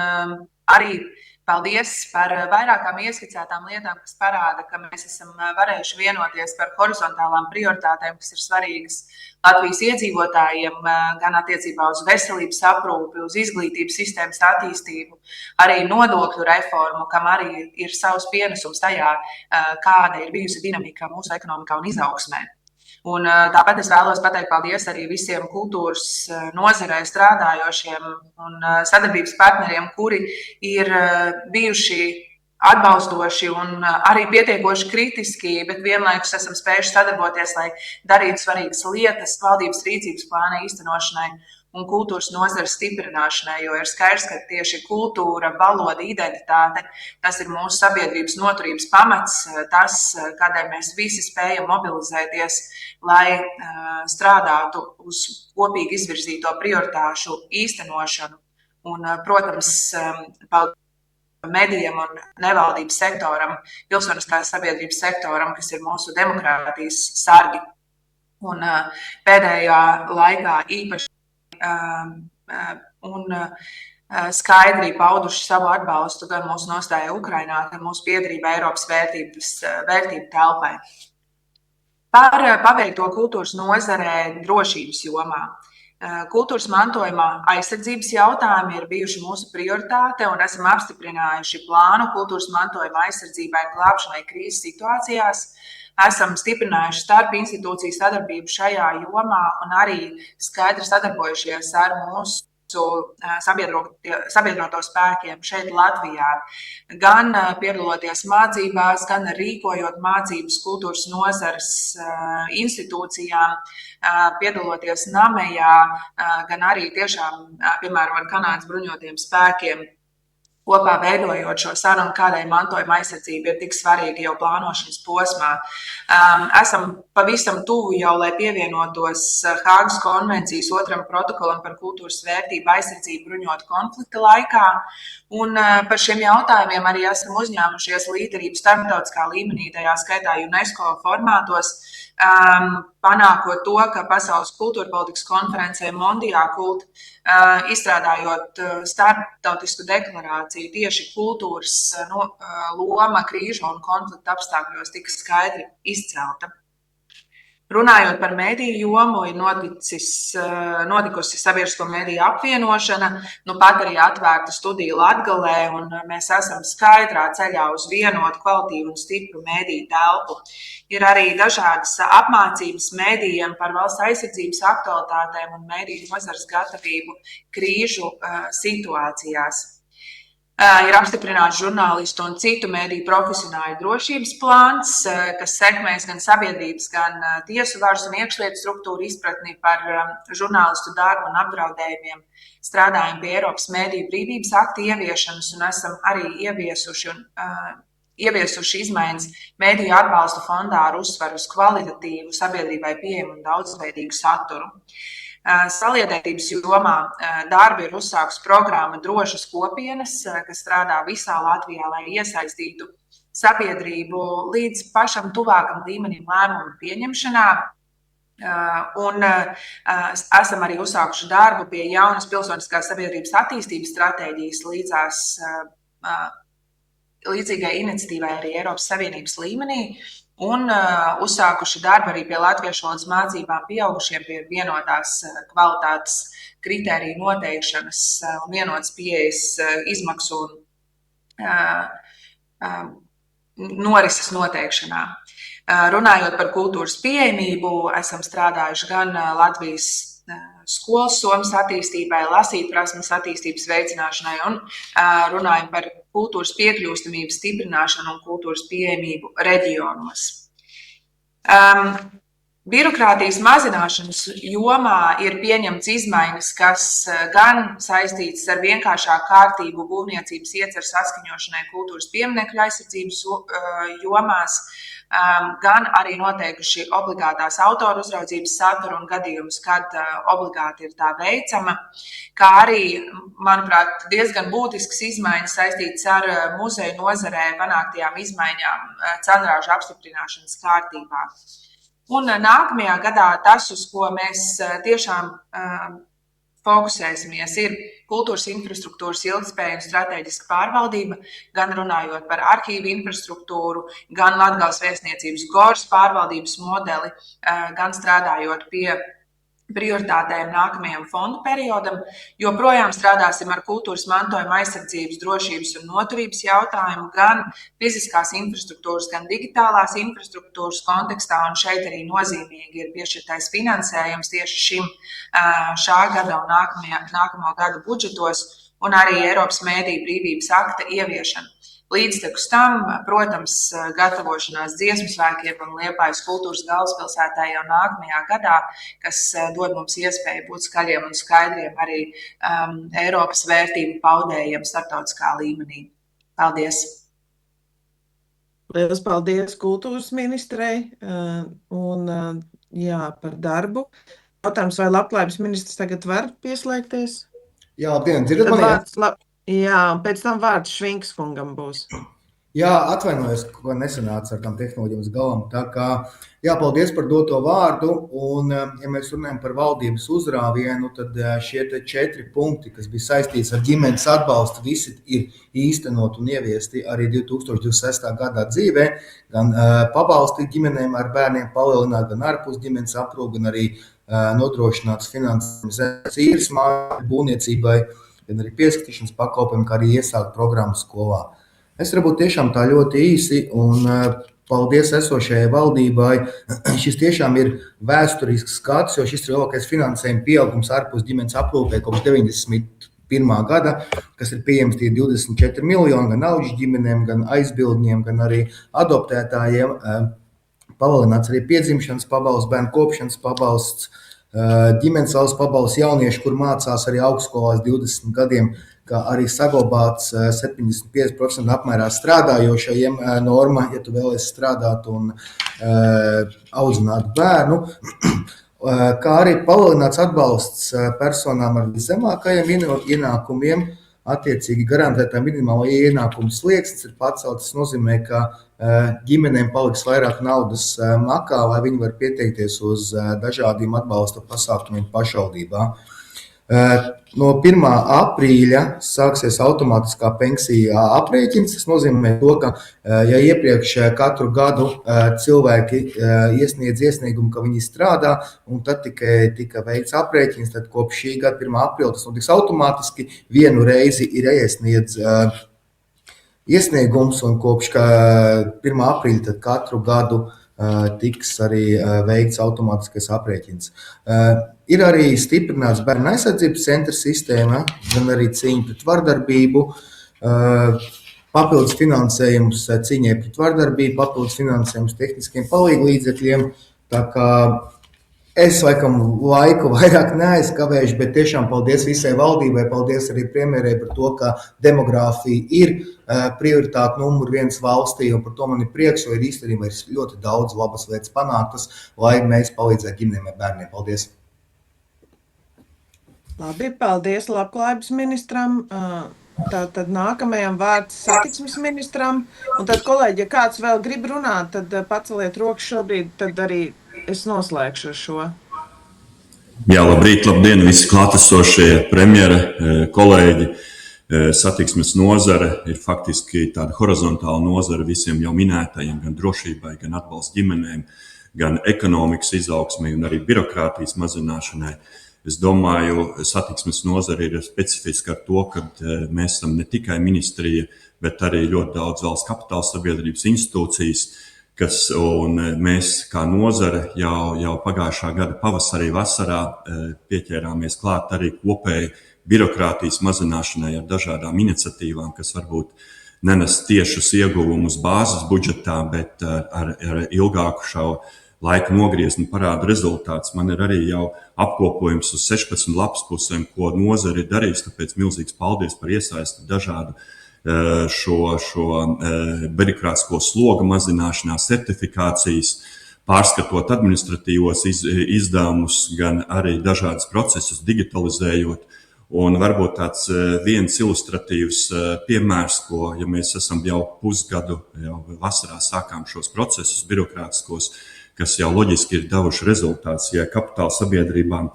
arī paldies par vairākām ieskicētām lietām, kas parāda, ka mēs esam varējuši vienoties par horizontālām prioritātēm, kas ir svarīgas Latvijas iedzīvotājiem, gan attiecībā uz veselības aprūpi, uz izglītības sistēmas attīstību, arī nodokļu reformu, kam arī ir savs pienesums tajā, kāda ir bijusi dinamika mūsu ekonomikā un izaugsmē. Un tāpat es vēlos pateikt paldies arī visiem kultūras nozarē strādājošiem un sadarbības partneriem, kuri ir bijuši atbalstoši un arī pietiekoši kritiski, bet vienlaikus esam spējuši sadarboties, lai darītu svarīgas lietas valdības rīcības plāna īstenošanai un kultūras nozares stiprināšanai, jo ir skaidrs, ka tieši kultūra, valoda, identitāte, tas ir mūsu sabiedrības noturības pamats, tas, kādēļ mēs visi spējam mobilizēties, lai strādātu uz kopīgi izvirzīto prioritāšu īstenošanu. Un, protams, paldies medijiem un nevaldības sektoram, pilsoniskās sabiedrības sektoram, kas ir mūsu demokrātijas sargi. Un pēdējā laikā īpaši un skaidri pauduši savu atbalstu gan mūsu nostājai Ukrainā, gan mūsu piedarībai Eiropas vērtību telpai. Par paveikto kultūras nozarē drošības jomā. Kultūras mantojuma aizsardzības jautājumi ir bijuši mūsu prioritāte un esam apstiprinājuši plānu kultūras mantojuma aizsardzībai un glābšanai krīzes situācijās. Esam stiprinājuši starp institūciju sadarbību šajā jomā un arī skaidri sadarbojušies ar mūsu sabiedroto spēkiem šeit Latvijā. Gan piedaloties mācībās, gan rīkojot mācības kultūras nozares institūcijām, piedaloties namejā, gan arī tiešām, piemēram, ar Kanādas bruņotajiem spēkiem, kopā veidojot šo sarunu, kādai mantojuma aizsardzība ir tik svarīga jau plānošanas posmā. Esam pavisam tuvu jau, lai pievienotos Hāgas konvencijas 2. protokolam par kultūras vērtību aizsardzību bruņotu konflikta laikā. Un par šiem jautājumiem arī esam uzņēmušies līderību starptautiskā līmenī, tajā skaitā UNESCO formātos, panākot to, ka Pasaules kultūra politikas konferencē Mondiā kult, izstrādājot starptautisku deklarāciju, tieši kultūras loma krīžu un konflikta apstākļos tika skaidri izcelta. Runājot par mediju jomu, ir notikusi sabiedrisko mediju apvienošana, pat arī atvērta studija Latgalē, un mēs esam skaidrā ceļā uz vienotu, kvalitīvu un stipru mediju telpu. Ir arī dažādas apmācības medijiem par valsts aizsardzības aktualitātēm un mediju nozares gatavību krīžu situācijās. Ir apstiprināts žurnālistu un citu mediju profesionāļu drošības plāns, kas sekmēs gan sabiedrības, gan tiesu varas un iekšlietu struktūru izpratni par žurnālistu darbu un apdraudējumiem. Strādājam pie Eiropas mediju brīvības akta ieviešanas un esam arī ieviesuši izmaiņas mediju atbalsta fondā ar uzsvaru uz kvalitatīvu, sabiedrībai pieejamu un daudzveidīgu saturu. Saliedētības jomā darbu ir uzsākusi programma Drošas kopienas, kas strādā visā Latvijā, lai iesaistītu sabiedrību līdz pašam tuvākam līmenim lēmumu pieņemšanā. Un esam arī uzsākuši darbu pie jaunas pilsoniskās sabiedrības attīstības stratēģijas līdzīgai iniciatīvai arī Eiropas Savienības līmenī. un uzsākuši darbu arī pie latviešu valodas mācībām pieaugušiem pie vienotās kvalitātes kritēriju noteikšanas un vienotas pieejas izmaksu un norises noteikšanā. Runājot par kultūras pieejamību, esam strādājuši gan Latvijas skolas somas attīstībai, lasīt prasmes attīstības veicināšanai un runājam par kultūras piekļūstamības stiprināšanu un kultūras pieejamību reģionos. Birokrātijas mazināšanas jomā ir pieņemts izmaiņas, kas gan saistītas ar vienkāršāku kārtību būvniecības ietveru saskaņošanai kultūras pieminekļu aizsardzības jomās, gan arī noteikuši obligātās autoru uzraudzības saturu un gadījumus, kad obligāti ir tā veicama, kā arī, manuprāt, diezgan būtiskas izmaiņas saistītas ar muzeju nozarē panāktajām izmaiņām cenrāžu apstiprināšanas kārtībā. Un nākamajā gadā tas, uz ko mēs tiešām fokusēsimies, ir kultūras infrastruktūras ilgtspēja un stratēģiska pārvaldība, gan runājot par arhīvu infrastruktūru, gan Latgales vēstniecības goras pārvaldības modeli, gan strādājot pie prioritātēm nākamajam fondu periodam, joprojām strādāsim ar kultūras mantojuma aizsardzības, drošības un noturības jautājumu gan fiziskās infrastruktūras, gan digitālās infrastruktūras kontekstā, un šeit arī nozīmīgi ir piešķirtais finansējums tieši šim šā gada un nākamo gadu budžetos, un arī Eiropas mēdīju brīvības akta ieviešana. Līdztekus tam, protams, gatavošanās dziesmu svētkiem un Liepājas kultūras galvaspilsētā jau nākamajā gadā, kas dod mums iespēju būt skaļiem un skaidriem arī Eiropas vērtību paudējiem starptautiskā līmenī. Paldies! Lielas paldies kultūras ministrei par darbu. Jautājums, vai labklājības ministrs tagad var pieslēgties? Jā, labdien, dzirdat mani? Jā, un pēc tam vārds Švinks kungam būs. Jā, atvainojos, ko nesanāca ar tām tehnoloģijas galam. Tā kā, jā, paldies par doto vārdu. Un, ja mēs runājam par valdības uzrāvienu, tad šie 4 punkti, kas bija saistīts ar ģimenes atbalstu, visi ir īstenot un ieviesti arī 2026. gadā dzīvē. Gan pabalstīt ģimenēm ar bērniem palielināt, gan ārpus ģimenes aprūpi, gan arī nodrošināts finansējums īres māju būvniecībai, gan arī pieskatīšanas pakalpojumi, kā arī iesākt programmu skolā. Es varu būt tiešām tā ļoti īsi un paldies esošajai valdībai. Šis tiešām ir vēsturisks skats, jo šis ir lielākais finansējuma pieaugums ārpus ģimenes aprūpē kopš 91. gada, kas ir pieejams tie 24 miljoni gan auģu ģimenēm, gan aizbildņiem, gan arī adoptētājiem. Palielināts arī piedzimšanas pabalsts, bērnu kopšanas pabalsts, ģimenes valsts pabalsts jaunieši, kur mācās arī augstskolās 20 gadiem, kā arī saglabāts 75% apmērā strādājošajiem norma, ja tu vēlies strādāt un audzināt bērnu, kā arī palielināts atbalsts personām ar viszemākajiem ienākumiem, attiecīgi garantētā minimālā ienākuma slieksnis ir pacelts. Tas nozīmē, ka ģimenēm paliks vairāk naudas makā, lai viņi var pieteikties uz dažādiem atbalsta pasākumiem pašvaldībā. No 1. aprīļa sāksies automātiskā pensija aprēķins. Tas nozīmē to, ka ja iepriekš katru gadu cilvēki iesniedz iesniegumu, ka viņi strādā, un tad tika veikts aprēķins, tad kopš šī gada 1. aprīļa tas notiks automātiski, vienu reizi ir jāiesniedz iesniegums, un kopš 1. aprīļa tad katru gadu tiks arī veikts automātiskais aprēķins. Ir arī stiprināts bērnu aizsardzības centra sistēma, gan arī cīņa pret vardarbību, papildus finansējums cīņai pret vardarbību, papildus finansējums tehniskiem palīglīdzekļiem. Tā kā es laikam laiku vairāk neaizkavēšu, bet tiešām paldies visai valdībai, paldies arī premjerei par to, ka demogrāfija ir prioritāte numur 1 valstī, un par to man ir prieks, jo ir īstenībā ļoti daudz labas lietas panāktas, lai mēs palīdzētu ģimenēm ar bērniem. Paldies! Labi, paldies labklājības ministram. Tātad nākamajam vārds satiksmes ministram. Un tad, kolēģi, ja kāds vēl grib runāt, tad paceliet rokas šobrīd, tad arī es noslēgšu ar šo. Jā, labrīt, labdien, visi klātesošie premjera, kolēģi. Satiksmes nozare ir faktiski tāda horizontāla nozare visiem jau minētajiem, gan drošībai, gan atbalsta ģimenēm, gan ekonomikas izaugsmai un arī birokrātijas mazināšanai. Es domāju, satiksmes nozare ir specifiska ar to, ka mēs esam ne tikai ministrija, bet arī ļoti daudz valsts kapitāla sabiedrības institūcijas, un mēs kā nozare jau pagājušā gada pavasarī, vasarā pieķērāmies klāt arī kopēji birokrātijas mazināšanai ar dažādām iniciatīvām, kas varbūt nenes tiešus ieguvumus bāzes budžetā, bet ar ilgāku šo laika nogriezni parāda rezultāts. Man ir arī jau apkopojums uz 16 lapspusēm, ko nozare ir darījusi, tāpēc milzīgs paldies par iesaisti dažādu šo birokrātisko sloga mazināšanā, certifikācijas, pārskatot administratīvos izdevumus, gan arī dažādas procesus digitalizējot. Un varbūt tāds viens ilustratīvs piemērs, ko, ja mēs esam jau pusgadu, jau vasarā sākām šos procesus birokrātiskos, kas jau loģiski ir devuši rezultāts, ja kapitāla sabiedrībām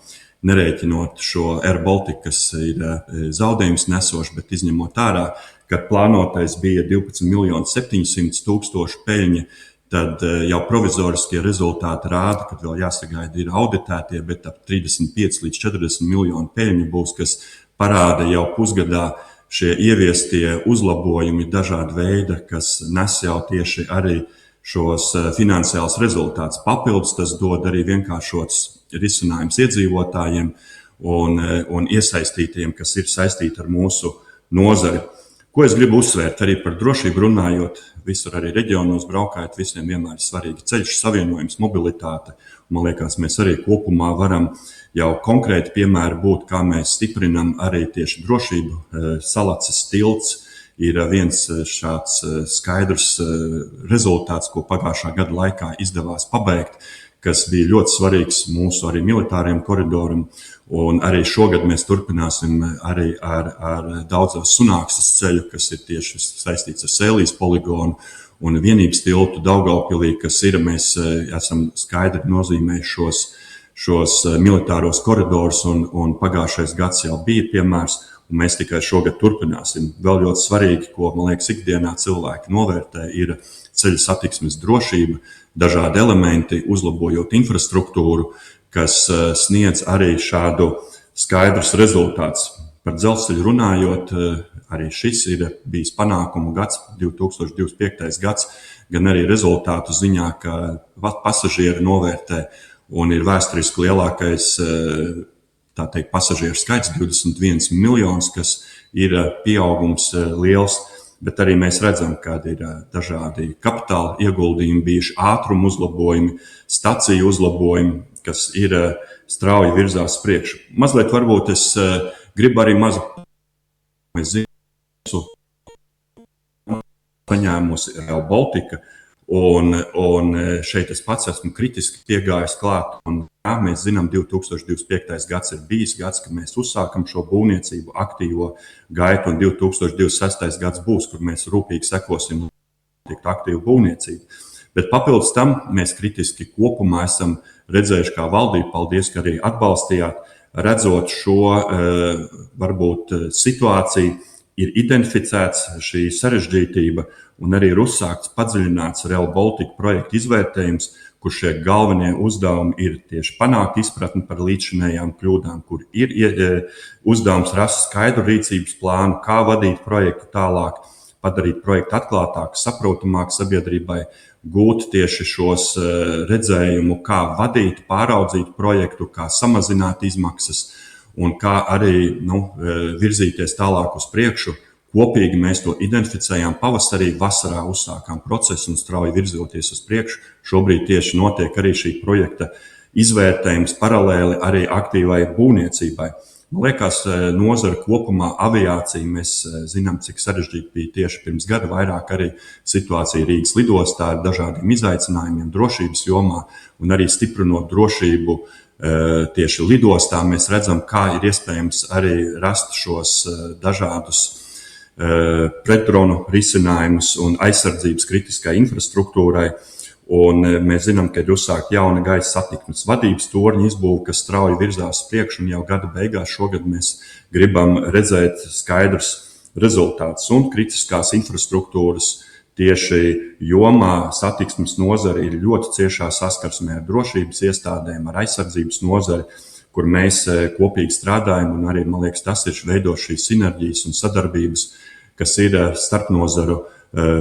nerēķinot šo Air Baltica, kas ir zaudējums nesoši, bet izņemot ārā, kad plānotais bija 12 700 000 peļņa, tad jau provizoriskie rezultāti rāda, ka vēl jāsagaida ir auditētie, bet ap 35 līdz 40 miljonu peļņu būs, kas parāda jau pusgadā šie ieviestie uzlabojumi dažāda veida, kas nes jau tieši arī šos finansiālus rezultātus. Papildus tas dod arī vienkāršots risinājums iedzīvotājiem un iesaistītiem, kas ir saistīti ar mūsu nozari. Ko es gribu uzsvērt arī par drošību runājot, visur arī reģionos braukājot, visiem vienmēr ir svarīgi ceļš, savienojums, mobilitāte. Man liekas, mēs arī kopumā varam jau konkrēti piemēri būt, kā mēs stiprinam arī tieši drošību. Salaces tilts ir viens šāds skaidrs rezultāts, ko pagājušā gada laikā izdevās pabeigt, kas bija ļoti svarīgs mūsu arī militāriem koridoram. Un arī šogad mēs turpināsim arī ar daudzos Sunākstas ceļu, kas ir tieši saistīts ar Sēlijas poligonu un vienības tiltu Daugavpilī, kas ir, mēs esam skaidri nozīmējuši šos militāros koridorus, un pagājušais gads jau bija piemērs, un mēs tikai šogad turpināsim. Vēl ļoti svarīgi, ko, man liekas, ikdienā cilvēki novērtē, ir ceļu satiksmes drošība, dažādi elementi, uzlabojot infrastruktūru, kas sniedz arī šādu skaidrus rezultātus. Par dzelzceļu runājot, arī šis ir bijis panākumu gads, 2025. gads, gan arī rezultātu ziņā, ka pasažieri novērtē un ir vēsturiski lielākais tā teikt, pasažieru skaits 21 miljonus, kas ir pieaugums liels, bet arī mēs redzam, ka ir dažādi kapitāla ieguldījumi bijuši, ātrumu uzlabojumi, staciju uzlabojumi, kas ir strauji virzās priekšu. Mazliet varbūt es gribu arī mazu paņēmusi Air Baltica, un šeit es pats esmu kritiski piegājis klāt. Un, jā, mēs zinām, 2025. gads ir bijis gads, kad mēs uzsākam šo būvniecību, aktīvo gaitu, un 2026. gads būs, kur mēs rūpīgi sekosim aktīvu būvniecību. Bet papildus tam mēs kritiski kopumā esam redzējuši, kā valdība, paldies, ka arī atbalstījāt, redzot šo varbūt situāciju, ir identificēts šī sarežģītība un arī ir uzsākts padziļināts Rail Baltica projekta izvērtējums, kur šie galvenie uzdevumi ir tieši panākt izpratni par līdzšinējām kļūdām, kur ir uzdevums rast skaidru rīcības plānu, kā vadīt projektu tālāk, padarīt projektu atklātāku, saprotamāku sabiedrībai, gūt tieši šos redzējumu, kā vadīt, pāraudzīt projektu, kā samazināt izmaksas un kā arī virzīties tālāk uz priekšu. Kopīgi mēs to identificējām pavasarī, vasarā uzsākām procesu un strauji virzoties uz priekšu. Šobrīd tieši notiek arī šī projekta izvērtējums paralēli arī aktīvai būvniecībai. Man liekas, nozara kopumā, aviācija, mēs zinām, cik sarežģīti bija tieši pirms gada, vairāk arī situācija Rīgas lidostā ar dažādiem izaicinājumiem drošības jomā un arī stiprinot drošību tieši lidostā. Mēs redzam, kā ir iespējams arī rast šos dažādus pretdronu risinājumus un aizsardzības kritiskai infrastruktūrai. Un mēs zinām, ka ir uzsākt jauna gaisa satiksmes vadības torņa izbūve, kas strauji virzās priekšu, un jau gada beigās šogad mēs gribam redzēt skaidrus rezultāts. Un kritiskās infrastruktūras tieši jomā satiksmes nozare ir ļoti ciešā saskarsmē ar drošības iestādēm, ar aizsardzības nozari, kur mēs kopīgi strādājam, un arī, man liekas, tas ir veido šīs sinerģijas un sadarbības, kas ir starpnozaru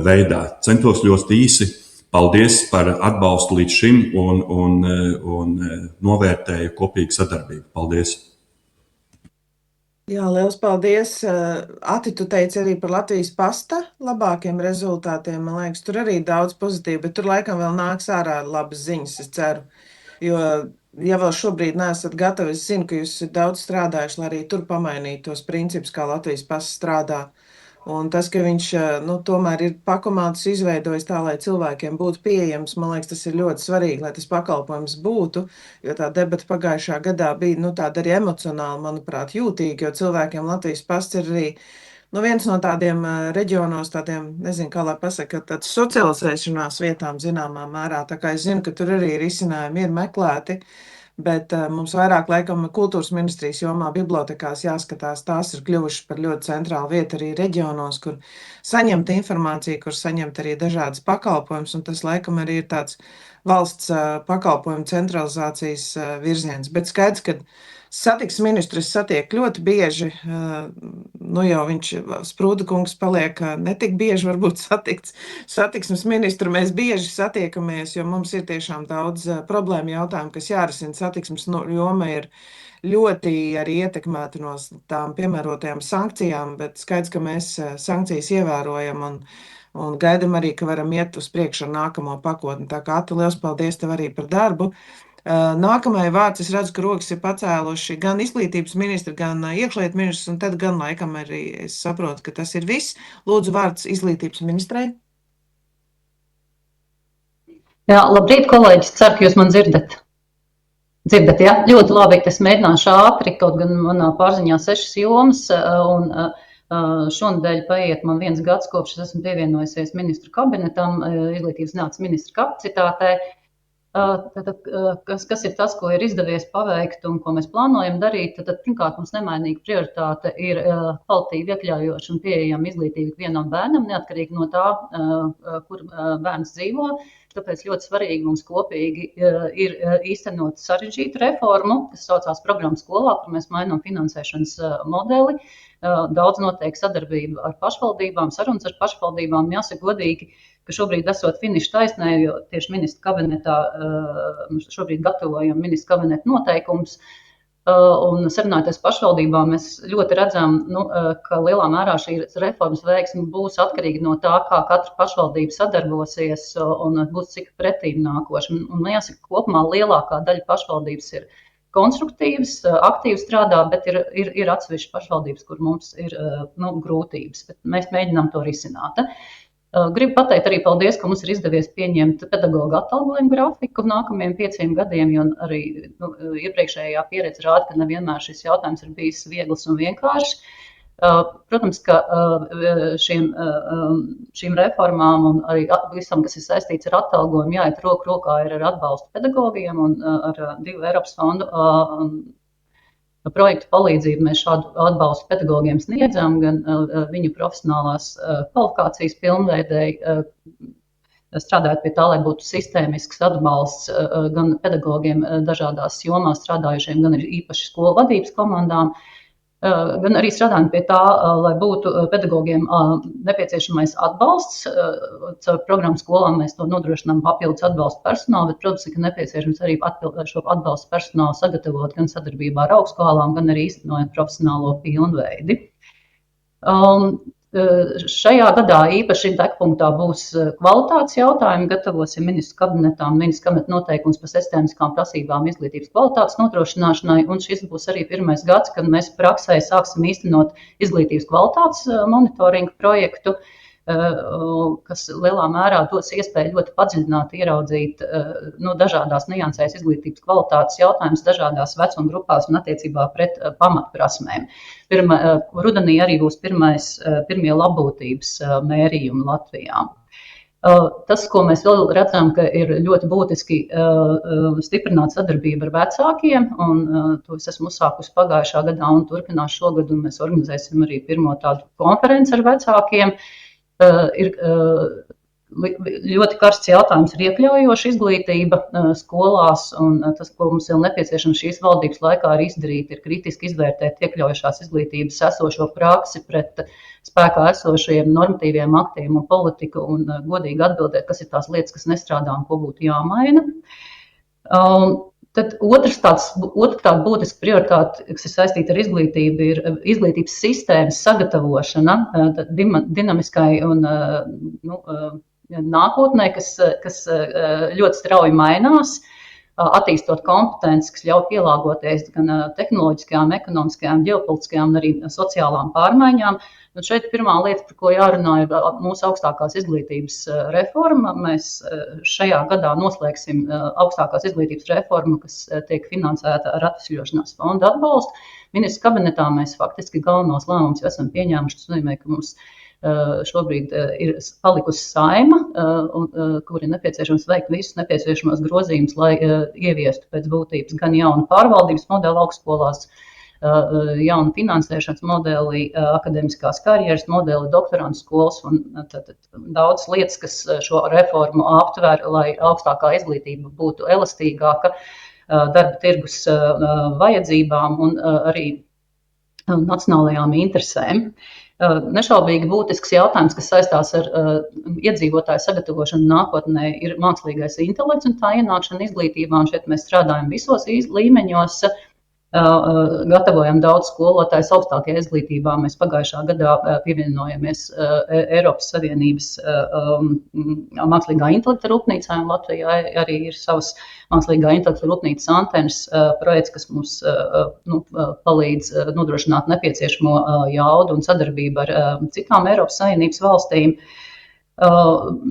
veidā. Centos ļoti īsi. Paldies par atbalstu līdz šim un novērtēju kopīgu sadarbību. Paldies! Jā, liels paldies. Ati, tu teici arī par Latvijas pasta labākiem rezultātiem. Man liekas, tur arī daudz pozitīvu, bet tur laikam vēl nāks ārā labas ziņas, es ceru. Jo, ja vēl šobrīd neesat gatavi, es zinu, ka jūs esat daudz strādājuši, lai arī tur pamainītu tos principus, kā Latvijas pasta strādā. Un tas, ka viņš tomēr ir pakomātus izveidojis tā, lai cilvēkiem būtu pieejams, man liekas, tas ir ļoti svarīgi, lai tas pakalpojums būtu, jo tā debata pagājušā gadā bija tāda arī emocionāli, manuprāt, jūtīga, jo cilvēkiem Latvijas pasts ir arī viens no tādiem reģionos, tādiem, nezinu, kā lai pasaka, tāds socializēšanās vietām zināmā mērā, tā kā es zinu, ka tur arī risinājumi ir meklēti. Bet mums vairāk laikam kultūras ministrijas jomā bibliotekās jāskatās, tās ir kļuvušas par ļoti centrālu vietu arī reģionos, kur saņemt informāciju, kur saņemt arī dažādas pakalpojumus, un tas laikam arī ir tāds valsts pakalpojumu centralizācijas virziens. Bet skaidrs, ka satiksmes ministrs satiek ļoti bieži, jau viņš, Sprūda kungs, paliek netik bieži varbūt satikts. Satiksmes ministru mēs bieži satiekamies, jo mums ir tiešām daudz problēmu jautājumu, kas jārisina. Satiksmes joma ir ļoti arī ietekmēta no tām piemērotajām sankcijām, bet skaidrs, ka mēs sankcijas ievērojam un gaidam arī, ka varam iet uz priekšu ar nākamo pakotni. Tā kā, Ati, liels paldies tev arī par darbu. Nākamajai vārds, es redzu, ka rokas ir pacēluši gan izglītības ministri, gan iekšlietu ministrs, un tad gan laikam arī es saprotu, ka tas ir viss. Lūdzu, vārds izglītības ministrei. Jā, labrīt, kolēģis, ceru, ka jūs man dzirdat. Dzirdat, jā? Ļoti labi, es mēģināšu ātri, kaut gan manā pārziņā 6 jomas, un šonadēļ paiet man 1 gads, kopš es esmu pievienojusies ministru kabinetam, izglītības zinātnes ministra kapacitātē. Kas ir tas, ko ir izdevies paveikt un ko mēs plānojam darīt, tad pirmkārt mums nemainīga prioritāte ir kvalitīvi iekļaujoša un pieejama izglītība ikvienam bērnam, neatkarīgi no tā, kur bērns dzīvo. Tāpēc ļoti svarīgi mums kopīgi ir īstenot sarežģītu reformu, kas saucās programma skolā, kur mēs mainām finansēšanas modeli. Daudz notiek sadarbība ar pašvaldībām, sarunas ar pašvaldībām, jāsaka godīgi, ka šobrīd esot finiša taisnē, jo tieši ministra kabinetā šobrīd gatavojam ministra kabineta noteikums, un sarunājoties pašvaldībām, mēs ļoti redzam, ka lielā mērā šī reformas veiksme būs atkarīga no tā, kā katra pašvaldība sadarbosies un būs cik pretīm nākoši. Un jāsaka, kopumā lielākā daļa pašvaldības ir konstruktīvas, aktīvi strādā, bet ir atsevišķas pašvaldības, kur mums ir grūtības, bet mēs mēģinām to risināt. Gribu pateikt arī paldies, ka mums ir izdevies pieņemt pedagoģu atalgojumu grafiku nākamajiem 5 gadiem, jo arī iepriekšējā pieredze rāda, ka nevienmēr šis jautājums ir bijis viegls un vienkāršs. Protams, ka šīm reformām un arī visam, kas ir saistīts ar atalgojumu, jāiet roku rokā ir ar atbalstu pedagogiem un ar 2 Eiropas fondu projektu palīdzību mēs šādu atbalstu pedagogiem sniedzam, gan viņu profesionālās kvalifikācijas pilnveidēji, strādājot pie tā, lai būtu sistēmisks atbalsts gan pedagogiem dažādās jomās strādājušiem, gan arī īpaši skolu vadības komandām, gan arī strādājam pie tā, lai būtu pedagogiem nepieciešamais atbalsts. Caur programmu skolām mēs to nodrošinām papildus atbalstu personālu, bet, protams, ka nepieciešams arī šo atbalstu personālu sagatavot gan sadarbībā ar augstskolām, gan arī īstenojot profesionālo pilnveidi. Šajā gadā īpaši degpunktā būs kvalitātes jautājumi, gatavosim ministru kabinetām, ministru kabineta noteikums par sistēmiskām prasībām izglītības kvalitātes nodrošināšanai, un šis būs arī 1. gads, kad mēs praksē sāksim īstenot izglītības kvalitātes monitoringu projektu, kas lielā mērā dos iespēju ļoti padziļināt, ieraudzīt dažādās niansēs izglītības kvalitātes jautājumus dažādās vecuma grupās un attiecībā pret pamatprasmēm. Rudenī arī būs pirmie labbūtības mērījumi Latvijā. Tas, ko mēs vēl redzam, ka ir ļoti būtiski stiprināt sadarbību ar vecākiem, un to es esmu uzsākusi pagājušā gadā un turpināšu šogad, un mēs organizēsim arī pirmo tādu konferenci ar vecākiem. Ir ļoti karsts jautājums ir iekļaujoša izglītība skolās, un tas, ko mums vēl nepieciešams šīs valdības laikā arī izdarīt, ir kritiski izvērtēt iekļaujošās izglītības esošo praksi pret spēkā esošajiem normatīviem aktiem un politiku, un godīgi atbildēt, kas ir tās lietas, kas nestrādā un ko būtu jāmaina. Tad otra tāda būtiska prioritāte, kas ir saistīta ar izglītību, ir izglītības sistēmas sagatavošana dinamiskai un nākotnē, kas ļoti strauji mainās, attīstot kompetences, kas ļauj pielāgoties gan tehnoloģiskajām, ekonomiskajām, ģeopolitiskajām un arī sociālām pārmaiņām. Un šeit pirmā lieta, par ko jārunā, ir mūsu augstākās izglītības reforma. Mēs šajā gadā noslēgsim augstākās izglītības reformu, kas tiek finansēta ar Atvesļošanās fonda atbalstu. Ministru kabinetā mēs faktiski galvenos lēmumus jau esam pieņēmuši. Tas nozīmē, ka mums šobrīd ir palikusi saima, kur ir nepieciešams veikt visus nepieciešamos grozījumus, lai ieviestu pēc būtības gan jaunu pārvaldības modeli augstskolās, jaunu finansēšanas modeli, akademiskās karjeras modeli, doktorantu skolas un daudz lietas, kas šo reformu aptver, lai augstākā izglītība būtu elastīgāka darba tirgus vajadzībām un arī nacionālajām interesēm. Nešaubīgi būtisks jautājums, kas saistās ar iedzīvotāju sagatavošanu nākotnē, ir mākslīgais intelekts un tā ienākšana izglītībā. Un šeit mēs strādājam visos līmeņos, gatavojam daudz skolotājus augstākajā izglītībā. Mēs pagājušā gadā pievienojamies Eiropas Savienības mākslīgā intelekta rūpnīcā, un Latvijā arī ir savas mākslīgā intelekta rūpnīcas antenas projekts, kas mums palīdz nodrošināt nepieciešamo jaudu un sadarbību ar citām Eiropas Savienības valstīm.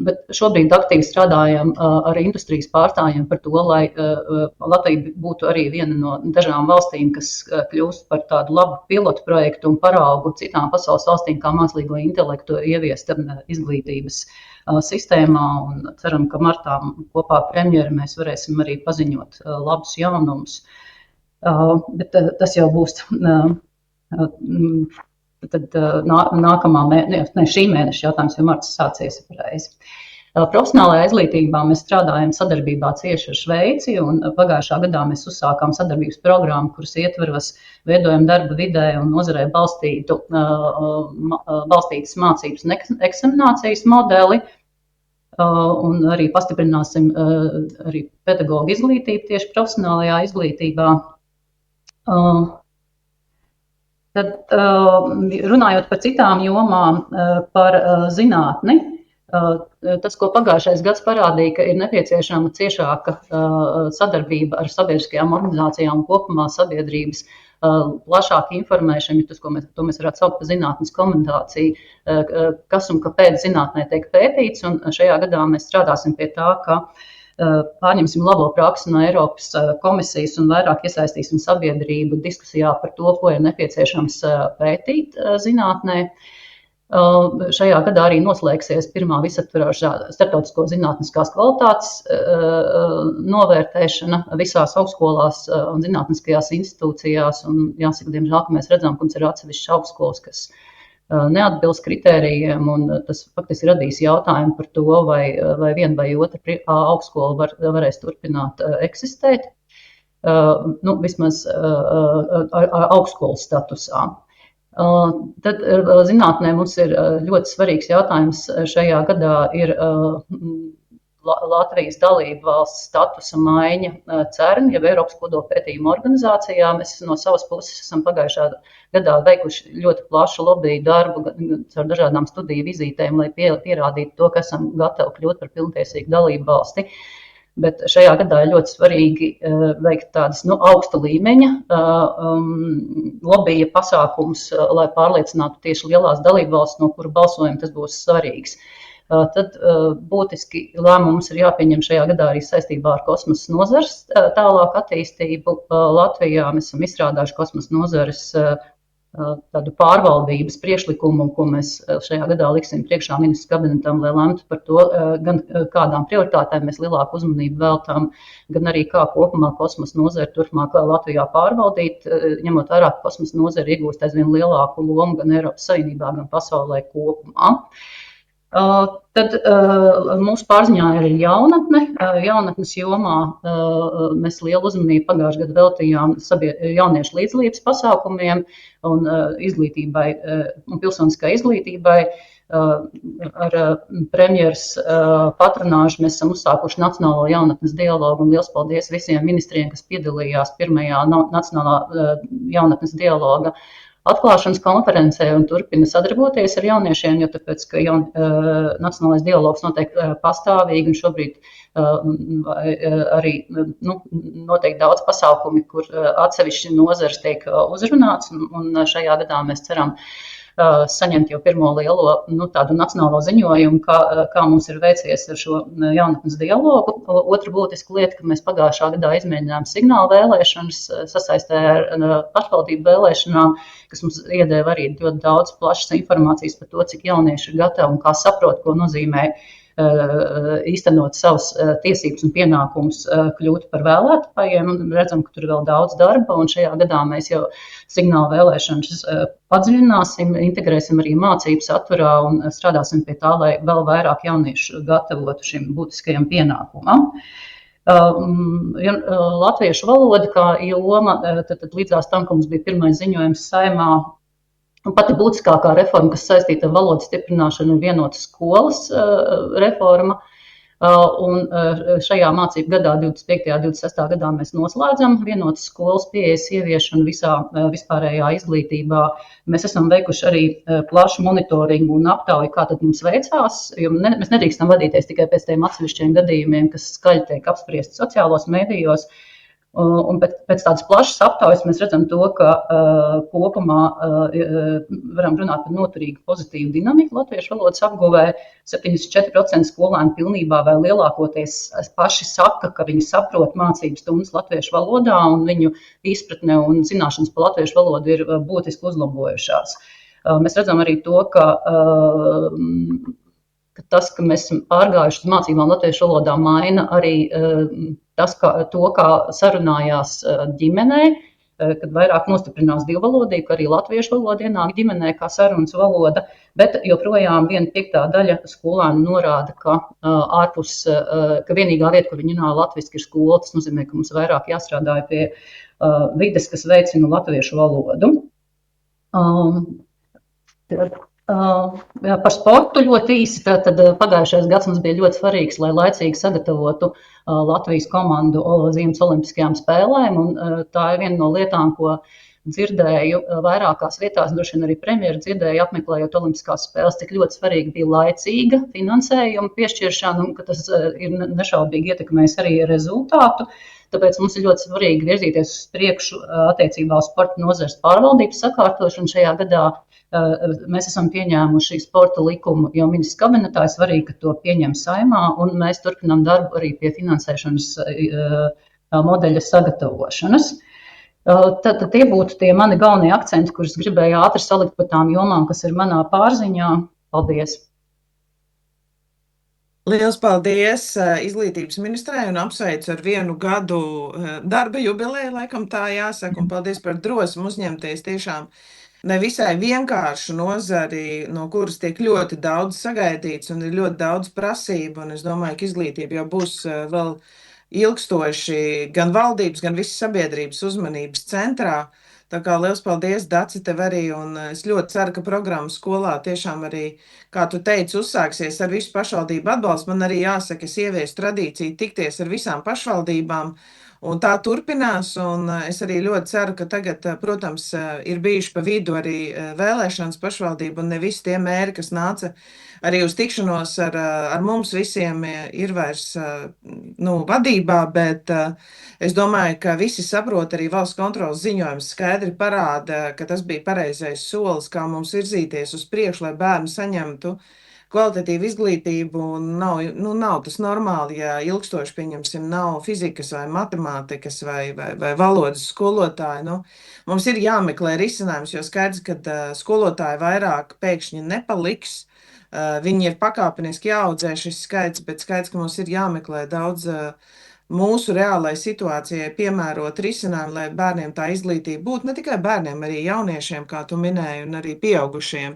Bet šobrīd aktīvi strādājam ar industrijas pārstāvjiem par to, lai Latvija būtu arī viena no dažām valstīm, kas kļūst par tādu labu pilotu projektu un paraugu citām pasaules valstīm, kā mākslīgo intelektu ieviest izglītības sistēmā. Un ceram, ka martā kopā ar premjeru mēs varēsim arī paziņot labus jaunumus. Bet tas jau būs tad nākamā šī mēneša jautājums, jo marts sācies pareizi. Profesionālajā izglītībā mēs strādājam sadarbībā cieši ar Šveici, un pagājušā gadā mēs uzsākām sadarbības programmu, kuras ietveros veidojam darba vidē un nozarē balstītas mācības un eksaminācijas modeli, un arī pastiprināsim arī pedagoģu izglītību tieši profesionālajā izglītībā. Tad runājot par citām jomām, par zinātni, tas, ko pagājušais gads parādīja, ka ir nepieciešama ciešāka sadarbība ar sabiedriskajām organizācijām un kopumā sabiedrības plašāka informēšana, tas, ko mēs varētu saukt par zinātnes komunikāciju, kas un kāpēc zinātnē tiek pētīts, un šajā gadā mēs strādāsim pie tā, ka pārņemsim labo praksi no Eiropas komisijas un vairāk iesaistīsim sabiedrību diskusijā par to, ko ir nepieciešams pētīt zinātnē. Šajā gadā arī noslēgsies pirmā visaptverošā starptautisko zinātniskās kvalitātes novērtēšana visās augstskolās un zinātniskajās institūcijās. Un jāsaka, diemžēl, ka mēs redzam, ka mums ir atsevišķas augstskolas, kas neatbilst kritērijiem, un tas faktiski radīs jautājumu par to, vai viena vai otra augstskola varēs turpināt eksistēt, vismaz augstskolas statusā. Tad zinātnē mums ir ļoti svarīgs jautājums šajā gadā ir Latvijas dalība valsts statusa maiņa CERN, jeb Eiropas kodolpētījuma organizācijā. Mēs no savas puses esam pagājušā gadā veikuši ļoti plašu lobby darbu ar dažādām studiju vizītēm, lai pierādītu to, ka esam gatavi kļūt par pilntiesīgu dalību valsti. Bet šajā gadā ir ļoti svarīgi veikt tādas augsta līmeņa lobija pasākums, lai pārliecinātu tieši lielās dalību valsts, no kuru balsojuma tas būs svarīgs. Tad būtiski lēmums ir jāpieņem šajā gadā arī saistībā ar kosmosa nozares tālāk attīstību Latvijā. Mēs esam izstrādājuši kosmosa nozares tādu pārvaldības priekšlikumu, ko mēs šajā gadā liksim priekšā ministru kabinetam, lai lemtu par to, gan kādām prioritātēm mēs lielāku uzmanību veltām, gan arī kā kopumā kosmosa nozara turpmāk Latvijā pārvaldīt, ņemot vērā, ka kosmosa nozara iegūst aizvien lielāku lomu gan Eiropas Savienībā, gan pasaulē kopumā. Tad mūsu pārziņā ir jaunatne. Jaunatnes jomā mēs lielu uzmanību pagājušajā gadā veltījām jauniešu līdzdalības pasākumiem un izglītībai un pilsoniskai izglītībai. Ar premjeras patronāžu mēs esam uzsākuši Nacionālo jaunatnes dialogu, un liels paldies visiem ministriem, kas piedalījās pirmajā Nacionālā jaunatnes dialoga atklāšanas konferencē un turpina sadarboties ar jauniešiem, jo tāpēc, ka nacionālais dialogs notiek pastāvīgi un šobrīd arī notiek daudz pasākumi, kur atsevišķi nozares tiek uzrunāts, un šajā gadā mēs ceram saņemt jau pirmo lielo tādu nacionālo ziņojumu, kā mums ir veicies ar šo jaunatnes dialogu. Otra būtiska lieta, ka mēs pagājušā gadā izmēģinājām signālu vēlēšanas sasaistē ar pašvaldību vēlēšanām, kas mums iedeva arī ļoti daudz plašas informācijas par to, cik jaunieši ir gatavi un kā saprot, ko nozīmē īstenot savas tiesības un pienākumus kļūt par vēlētājiem. Redzam, ka tur ir vēl daudz darba, un šajā gadā mēs jau signālu vēlēšanas padziļināsim, integrēsim arī mācību saturā un strādāsim pie tā, lai vēl vairāk jauniešu gatavotu šim būtiskajam pienākumam. Latviešu valoda kā joma, tad līdzās tam, ka mums bija pirmais ziņojums Saeimā, un pati būtiskākā reforma, kas saistīta ar valodas stiprināšanu, ir vienotas skolas reforma. Un šajā mācību gadā, 25. un 26. gadā, mēs noslēdzam vienotas skolas pieejas ieviešanu visā vispārējā izglītībā. Mēs esam veikuši arī plašu monitoringu un aptauju, kā tad mums veicās, jo mēs nedrīkstam vadīties tikai pēc tiem atsevišķiem gadījumiem, kas skaļi tiek apspriesti sociālos medijos. Un pēc tādas plašas aptaujas mēs redzam to, ka kopumā varam runāt par noturīgu pozitīvu dinamiku latviešu valodas apguvē. 74% skolēni pilnībā vai lielākoties paši saka, ka viņi saprot mācību stundas latviešu valodā, un viņu izpratne un zināšanas par latviešu valodu ir būtiski uzlabojušās. Mēs redzam arī to, ka tas, ka mēs esam pārgājuši uz mācībām latviešu valodā, maina arī kā sarunājās ģimenē, kad vairāk nostiprinās divvalodību, ka arī latviešu valoda ienāk ģimenē kā sarunas valoda, bet joprojām 1/5 daļa skolēnu norāda, ka vienīgā vieta, kur viņi runā latviski, ir skola. Tas nozīmē, ka mums vairāk jāstrādā pie vides, kas veicina latviešu valodu. Par sportu ļoti īsi. Tad pagājušais gads mums bija ļoti svarīgs, lai laicīgi sagatavotu Latvijas komandu Ziemas olimpiskajām spēlēm. Un tā ir viena no lietām, ko dzirdēju vairākās vietās, droši vien arī premjera dzirdēja, apmeklējot olimpiskās spēles, cik ļoti svarīgi bija laicīga finansējuma piešķiršana, un ka tas ir nešaubīgi ietekmējis arī rezultātu. Tāpēc mums ir ļoti svarīgi virzīties uz priekšu attiecībā uz sporta nozares pārvaldības sakārtošanu. Šajā gadā mēs esam pieņēmuši sporta likumu jau ministrs kabinetā. Svarīgi, ka to pieņem Saeimā, un mēs turpinām darbu arī pie finansēšanas modeļa sagatavošanas. Tad tie būtu tie mani galvenie akcenti, kurus gribēju ātri salikt par tām jomām, kas ir manā pārziņā. Paldies! Liels paldies izglītības ministrei un apsveicu ar 1 gadu darba jubileju, laikam tā jāsaka, un paldies par drosmu uzņemties tiešām nevisai vienkāršu nozari, no kuras tiek ļoti daudz sagaidīts un ir ļoti daudz prasību, un es domāju, ka izglītība jau būs vēl ilgstoši gan valdības, gan visas sabiedrības uzmanības centrā. Tā kā liels paldies, Daci, tev arī, un es ļoti ceru, ka programma skolā tiešām arī, kā tu teici, uzsāksies ar visu pašvaldību atbalstu. Man arī jāsaka, es ieviesu tradīciju tikties ar visām pašvaldībām, un tā turpinās, un es arī ļoti ceru, ka tagad, protams, ir bijuši pa vidu arī vēlēšanas pašvaldību, un ne visi tie mēri, kas nāca arī uz tikšanos ar mums visiem, ir vairs vadībā, bet es domāju, ka visi saprot, arī valsts kontroles ziņojums skaidri parāda, ka tas bija pareizais solis, kā mums virzīties uz priekšu, lai bērni saņemtu kvalitatīvu izglītību. Nav tas normāli, ja ilgstoši, pieņemsim, nav fizikas vai matemātikas vai valodas skolotāji. Mums ir jāmeklē risinājums, jo skaidrs, ka skolotāji vairāk pēkšņi nepaliks. Viņi ir pakāpeniski jāaudzē šis skaits, bet skaidrs, ka mums ir jāmeklē daudz mūsu reālai situācijai piemērot risinājumu, lai bērniem tā izglītība būtu, ne tikai bērniem, arī jauniešiem, kā tu minēji, un arī pieaugušiem.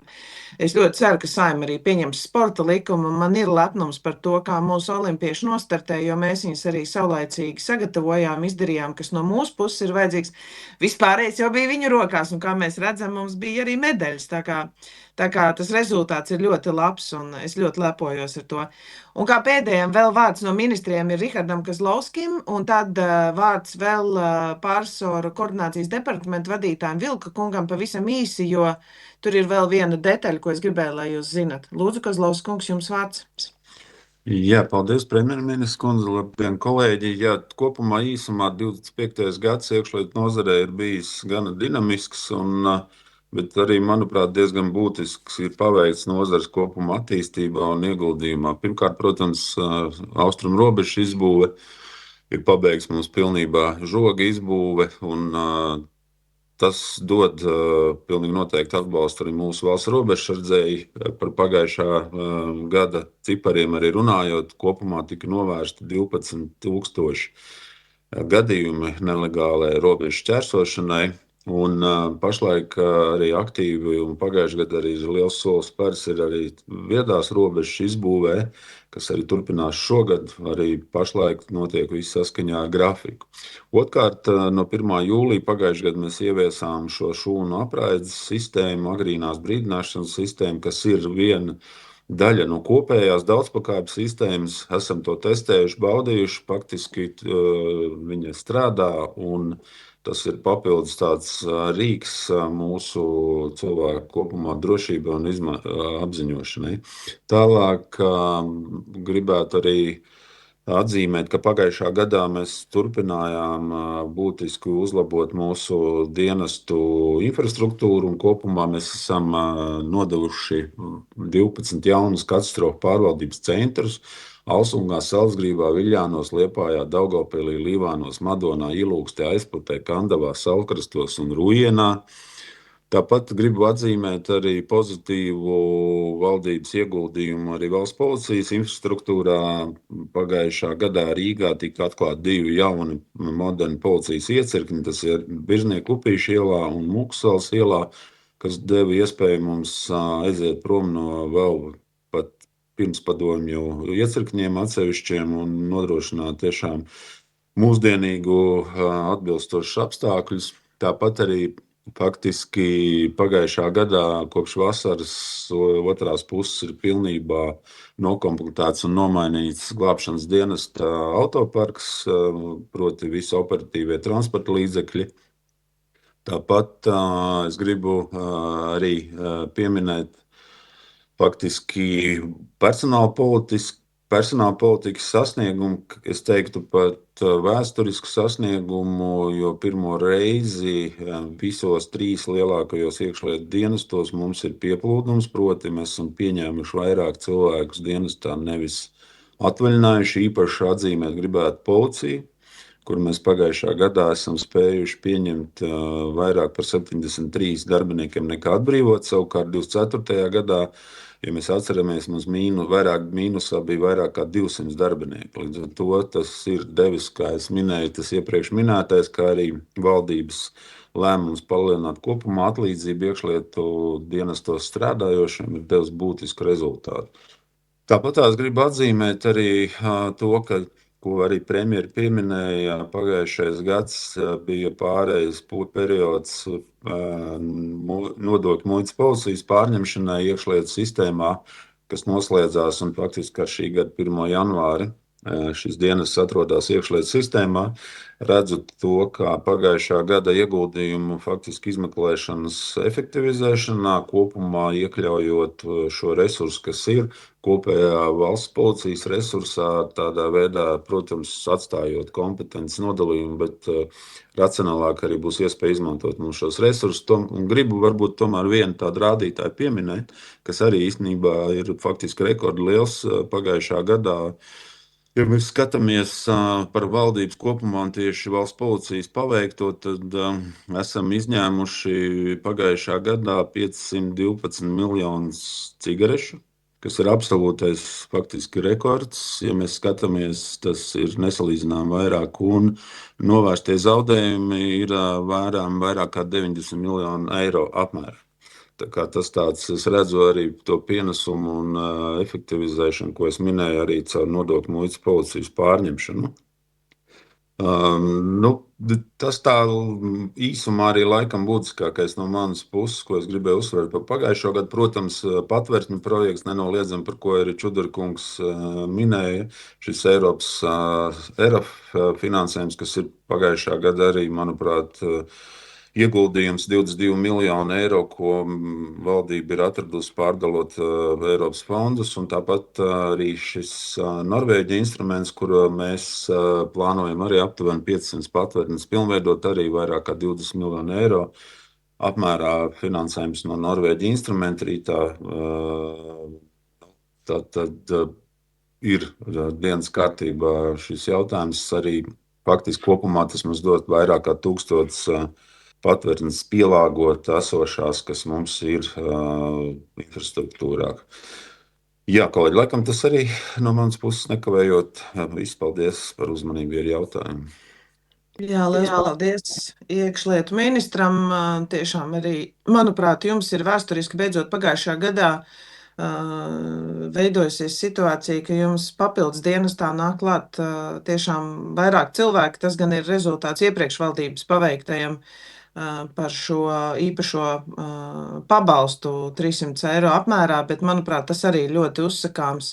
Es ļoti ceru, ka Saeima arī pieņems sporta likumu, un man ir lepnums par to, kā mūsu olimpieši nostartēja, jo mēs viņus arī saulaicīgi sagatavojām, izdarījām, kas no mūsu puses ir vajadzīgs. Vispārējais jau bija viņu rokās, un kā mēs redzam, mums bija arī medaļas. Tā kā tas rezultāts ir ļoti labs, un es ļoti lepojos ar to. Un kā pēdējiem vēl vārds no ministriem ir Rihardam Kazlovskim, un tad vārds vēl pārsoru koordinācijas departamentu vadītājiem Vilka kungam pavisam īsi, jo tur ir vēl viena detaļa, ko es gribēju, lai jūs zinat. Lūdzu, Kazlovs kungs, jums vārds. Jā, paldies, premjerministrs kundze, labdien, kolēģi. Jā, kopumā īsumā 25. gads iekšlietu nozarē ir bijis gana dinamisks, bet arī, manuprāt, diezgan būtisks ir paveikts nozares kopumā attīstībā un ieguldījumā. Pirmkārt, protams, austrumu robežu izbūve ir pabeigts mums pilnībā žoga izbūve, un tas dod pilnīgi noteikti atbalstu arī mūsu valsts robežsardzēji. Par pagājušā gada cipariem arī runājot, kopumā tika novērsti 12,000 gadījumi nelegālai robežu šķērsošanai. Un pašlaik arī aktīvi, un pagājušajā gadā arī liels solis spērs ir arī viedās robežas izbūvē, kas arī turpinās šogad. Arī pašlaik notiek viss saskaņā ar grafiku. Otkārt, no 1. jūlija pagājušajā gadā mēs ieviesām šo šūnu apraides sistēmu, agrīnās brīdināšanas sistēmu, kas ir viena daļa no kopējās daudzpakāpju sistēmas. Esam to testējuši, baudījuši, faktiski viņa strādā, un tas ir papildus tāds rīks mūsu cilvēku kopumā drošībai un apziņošanai. Tālāk gribētu arī atzīmēt, ka pagājušā gadā mēs turpinājām būtiski uzlabot mūsu dienestu infrastruktūru, un kopumā mēs esam nodevuši 12 jaunus katastrofu pārvaldības centrus. Alsungā, Salzgrībā, Viļļānos, Liepājā, Daugavpilī, Līvānos, Madonā, Ilūkstē, Aizputē, Kandavā, Saulkrastos un Rujienā. Tāpat gribu atzīmēt arī pozitīvu valdības ieguldījumu arī valsts policijas infrastruktūrā. Pagājušā gadā Rīgā tika atklāti 2 jauni moderni policijas iecirkņi, tas ir Biržnieku Upīšu ielā un Mūksalas ielā, kas deva iespēju mums aiziet prom no vēl pat pirmspadomju iecirkņiem atsevišķiem un nodrošināt tiešām mūsdienīgu atbilstošus apstākļus. Tāpat arī faktiski pagājušā gadā kopš vasaras otrās puses ir pilnībā nokomplektēts un nomainīts glābšanas dienesta autoparks, proti visi operatīvie transporta līdzekļi. Tāpat es gribu arī pieminēt faktiski personāla politikas sasniegumu, es teiktu pat vēsturisku sasniegumu, jo pirmo reizi visos 3 lielākajos iekšlietu dienestos mums ir pieplūdums, proti mēs esam pieņēmuši vairāk cilvēkus dienestā, nevis atvaļinājuši. Īpaši atzīmēt gribētu policiju, kur mēs pagājušā gadā esam spējuši pieņemt vairāk par 73 darbiniekiem nekā atbrīvot. Savukārt 24. gadā, ja mēs atceramies, mums vairāk mīnusā bija vairāk kā 200 darbinieku. Līdz ar to tas ir devis, kā es minēju, tas iepriekš minētais, kā arī valdības lēmums palielināt kopumā atlīdzību iekšlietu dienestos strādājošiem ir devis būtisku rezultātu. Tāpat es gribu atzīmēt arī to, ko arī premjeri pieminēja, pagājušais gads bija pārējais periods nodokļu muitas policijas pārņemšanai iekšlietu sistēmā, kas noslēdzās un faktiski ar šī gada 1. janvāri šis dienests atrodas iekšlietu sistēmā. Redzu to, kā pagājušā gada ieguldījumu faktiski izmeklēšanas efektivizēšanā, kopumā iekļaujot šo resursu, kas ir kopējā valsts policijas resursā, tādā veidā, protams, atstājot kompetences nodalījumu, bet racionālāk arī būs iespēja izmantot mums šos resursus. Un gribu varbūt tomēr vienu tādu rādītāju pieminēt, kas arī īstenībā ir faktiski rekordliels pagājušā gadā. Ja mēs skatāmies par valdības kopumā un tieši valsts policijas paveikto, tad esam izņēmuši pagājušā gadā 512 miljonus cigarešu, kas ir absolūtais faktiski rekords. Ja mēs skatāmies, tas ir nesalīdzinām vairāk, un novērstie zaudējumi ir vērām vairāk kā 90 miljonu eiro apmērā. Tā kā tas tāds, es redzu arī to pienesumu un efektivizēšanu, ko es minēju arī caur nodokļu muitas policijas pārņemšanu. Tas tā īsumā arī laikam būtiskākais no manas puses, ko es gribēju uzsvērt par pagājušo gadu. Protams, patvērtņu projekts nenoliedzami, par ko arī Čudrkungs minēja. Šis Eiropas finansējums, kas ir pagājušā gada arī, manuprāt, ieguldījums 22 miljonu eiro, ko valdība ir atradusi pārdalot Eiropas fondus, un tāpat arī šis Norvēģija instruments, kuru mēs plānojam arī aptuveni 500 patvērtnes pilnveidot, arī vairāk kā 20 miljonu eiro apmērā finansējums no Norvēģija instrumenta rītā. Tad ir dienas kārtībā šis jautājums arī faktiski kopumā tas mums dot vairāk kā 1000 patvērtnes pielāgot esošās, kas mums ir infrastruktūrā. Jā, kolēģi, laikam tas arī no manas puses nekavējot. Paldies par uzmanību ar jautājumu. Jā, liels paldies iekšlietu ministram. Tiešām arī, manuprāt, jums ir vēsturiski beidzot pagājušā gadā veidojusies situācija, ka jums papildus dienestā nāk klāt tiešām vairāk cilvēki. Tas gan ir rezultāts iepriekš valdības paveiktajam par šo īpašo pabalstu 300 eiro apmērā, bet, manuprāt, tas arī ļoti uzsakāms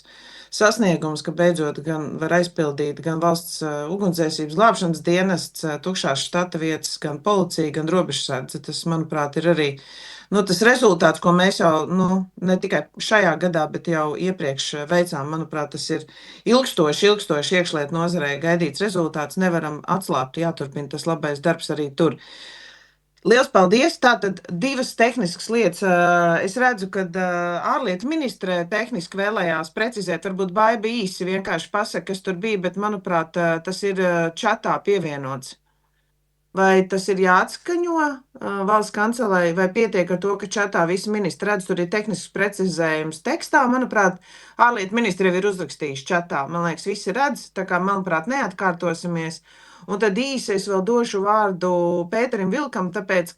sasniegums, ka beidzot gan var aizpildīt gan valsts ugunsdzēsības glābšanas dienests, tukšās štata vietas, gan policija, gan robežsardze. Tas, manuprāt, ir arī tas rezultāts, ko mēs jau ne tikai šajā gadā, bet jau iepriekš veicām. Manuprāt, tas ir ilgstoši iekšlietu nozarē gaidīts rezultāts. Nevaram atslābt, jāturpina tas labais darbs arī tur. Liels paldies! Tātad divas tehniskas lietas. Es redzu, ka ārlietu ministre tehniski vēlējās precizēt, varbūt Baiba īsi vienkārši pasaka, kas tur bija, bet, manuprāt, tas ir čatā pievienots. Vai tas ir jāatskaņo valsts kancelei, vai pietiek ar to, ka čatā visi ministri redz, tur ir tehnisks precizējums tekstā? Manuprāt, ārlietu ministri jau ir uzrakstījuši čatā. Man liekas, visi redz, tā kā, manuprāt, neatkārtosimies. Un tad īsi es vēl došu vārdu Pēterim Vilkam, tāpēc,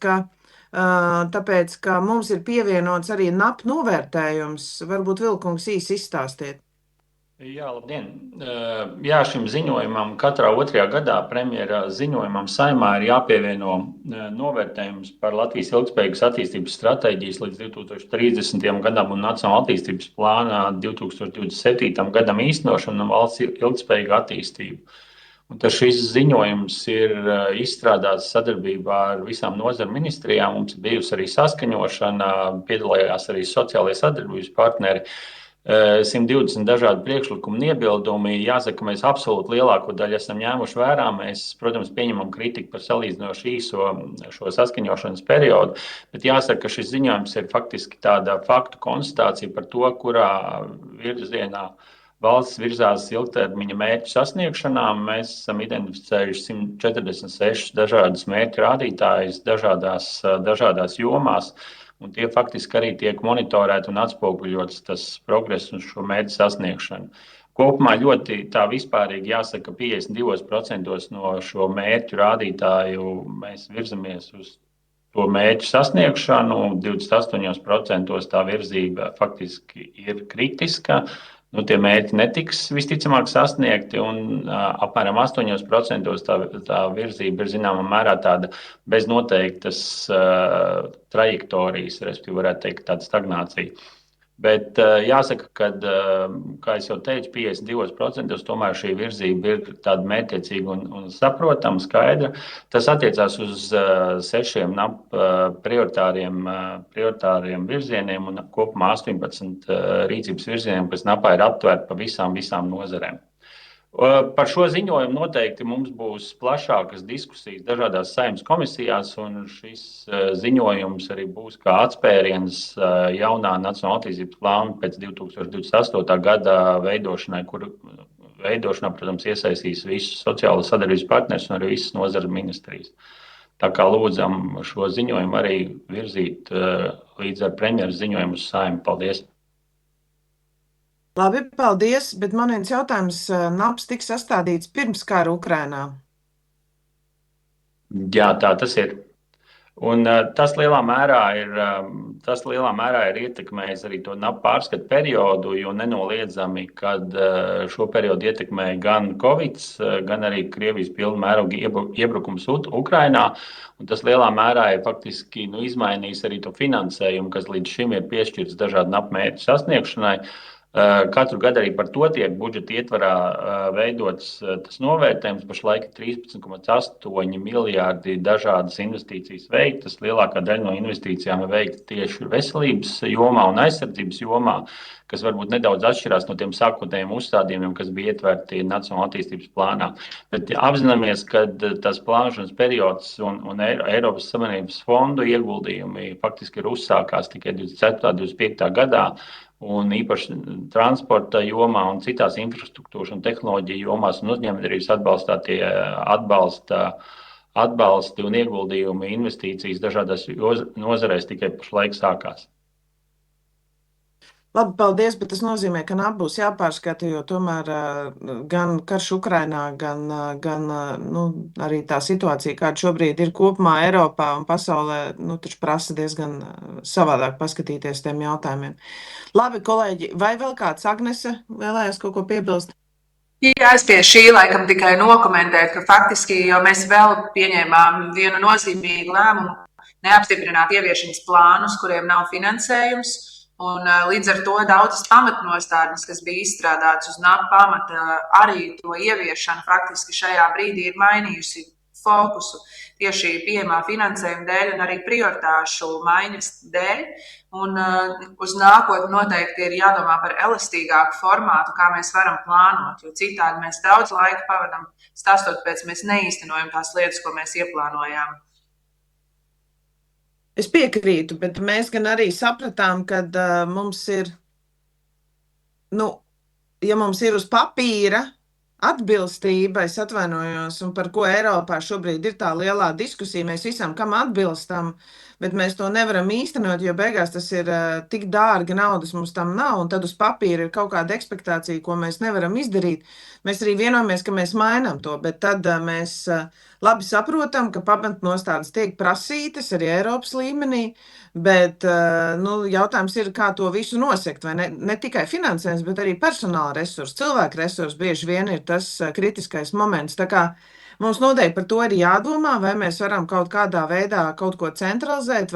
ka mums ir pievienots arī NAP novērtējums. Varbūt Vilkungs īsi izstāstiet. Jā, labdien! Jā, šim ziņojumam katrā otrajā gadā premjera ziņojumam Saeimā ir jāpievieno novērtējums par Latvijas ilgspējīgas attīstības stratēģijas līdz 2030. gadam un Nacionāla attīstības plānā 2027. gadam īstenošanu un valsts ilgspējīgu attīstību. Un tas šis ziņojums ir izstrādāts sadarbībā ar visām nozaru ministrijām. Mums ir bijusi arī saskaņošana, piedalījās arī sociālajie sadarbības partneri. 120 dažādi priekšlikumi un iebildumi. Jāsaka, mēs absolūti lielāko daļu esam ņēmuši vērā. Mēs, protams, pieņemam kritiku par salīdzinoši īso šo saskaņošanas periodu, bet jāsaka, ka šis ziņojums ir faktiski tāda faktu konstatācija par to, kurā virzienā valsts virzās ilgtermiņa mērķu sasniegšanā. Mēs esam identificējuši 146 dažādas mērķu rādītājus dažādās jomās. Un tie faktiski arī tiek monitorēti un atspoguļots tas progress un šo mērķu sasniegšanu. Kopumā ļoti tā vispārīgi jāsaka, 52% no šo mērķu rādītāju mēs virzamies uz to mērķu sasniegšanu, 28% tā virzība faktiski ir kritiska. Tie mērķi netiks visticamāk sasniegti, un apmēram 8% tā virzība ir zināmā mērā tāda bez noteiktas trajektorijas, respektīvi varētu teikt tāda stagnācija. Bet jāsaka, ka, kā jau teicu, 52% tomēr šī virzība ir tāda mērķiecīga un saprotama, skaidra. Tas attiecās uz 6 prioritāriem virzieniem un kopumā 18 rīcības virzieniem, kas NAPā ir aptvērti pa visām nozarēm. Par šo ziņojumu noteikti mums būs plašākas diskusijas dažādās Saeimas komisijās, un šis ziņojums arī būs kā atspēriens jaunā nacionālā attīstības plāna pēc 2028. gada veidošanai, kur veidošanā, protams, iesaistīs visus sociālo sadarbības partnerus un arī visas nozares ministrijas. Tā kā lūdzam šo ziņojumu arī virzīt līdz ar premjeras ziņojumu uz Saeimu. Paldies! Labi, paldies, bet man viens jautājums, NAPs tiks sastādīts pirms kara Ukrainā? Jā, tā tas ir. Un tas lielā mērā ir ietekmējis arī to NAP pārskatu periodu, jo nenoliedzami, kad šo periodu ietekmēja gan Covid, gan arī Krievijas pilna mēroga iebrukums Ukrainā. Un tas lielā mērā ir faktiski izmainījis arī to finansējumu, kas līdz šim ir piešķirts dažādu NAP mērķu sasniegšanai. Katru gadu arī par to tiek budžeta ietvarā veidots tas novērtējums. Pašlaik ir 13,8 miljārdi dažādas investīcijas veiktas. Lielākā daļa no investīcijām ir veikta tieši veselības jomā un aizsardzības jomā, kas varbūt nedaudz atšķirās no tiem sākotnējiem uzstādījumiem, kas bija ietverti Nacionālā attīstības plānā. Bet apzināmies, ka tas plānošanas periods un Eiropas Savienības fondu ieguldījumi faktiski ir uzsākās tikai 24. un 25. gadā. Un īpaši transporta jomā un citās infrastruktūras un tehnoloģiju jomās un uzņēmējdarbības atbalsti un ieguldījumi investīcijas dažādās nozarēs tikai pašlaik sākās. Labi, paldies, bet tas nozīmē, ka NAP būs jāpārskata, jo tomēr gan karš Ukrainā, gan arī tā situācija, kāda šobrīd ir kopumā Eiropā un pasaulē, taču prasa diezgan savādāk paskatīties tiem jautājumiem. Labi, kolēģi, vai vēl kāds Agnese vēlējās kaut ko piebilst? Jā, es pie šī laikam tikai nokomentēju, ka faktiski jau mēs vēl pieņēmām vienu nozīmīgu lēmumu neapstiprināt ieviešanas plānus, kuriem nav finansējums. Un līdz ar to daudzas pamatnostādnes, kas bija izstrādātas uz NAP pamata, arī to ieviešanu faktiski šajā brīdī ir mainījusi fokusu tieši pieejamā finansējuma dēļ un arī prioritāšu maiņas dēļ. Un uz nākotni noteikti ir jādomā par elastīgāku formātu, kā mēs varam plānot, jo citādi mēs daudz laika pavadam stāstot, pēc mēs neīstenojam tās lietas, ko mēs ieplānojām. Es piekrītu, bet mēs gan arī sapratām, ka mums ir, ja mums ir uz papīra atbilstība, es atvainojos, un par ko Eiropā šobrīd ir tā lielā diskusija, mēs visam, kam atbilstam, bet mēs to nevaram īstenot, jo beigās tas ir tik dārgi, naudas mums tam nav, un tad uz papīra ir kaut kāda ekspektācija, ko mēs nevaram izdarīt. Mēs arī vienojamies, ka mēs mainām to, bet tad mēs labi saprotam, ka pamatnostādes tiek prasītas arī Eiropas līmenī, bet jautājums ir, kā to visu nosekt, vai ne tikai finansējums, bet arī personāla resursi, cilvēku resursi bieži vien ir tas kritiskais moments. Tā kā mums noteikti par to ir jādomā, vai mēs varam kaut kādā veidā kaut ko centralizēt,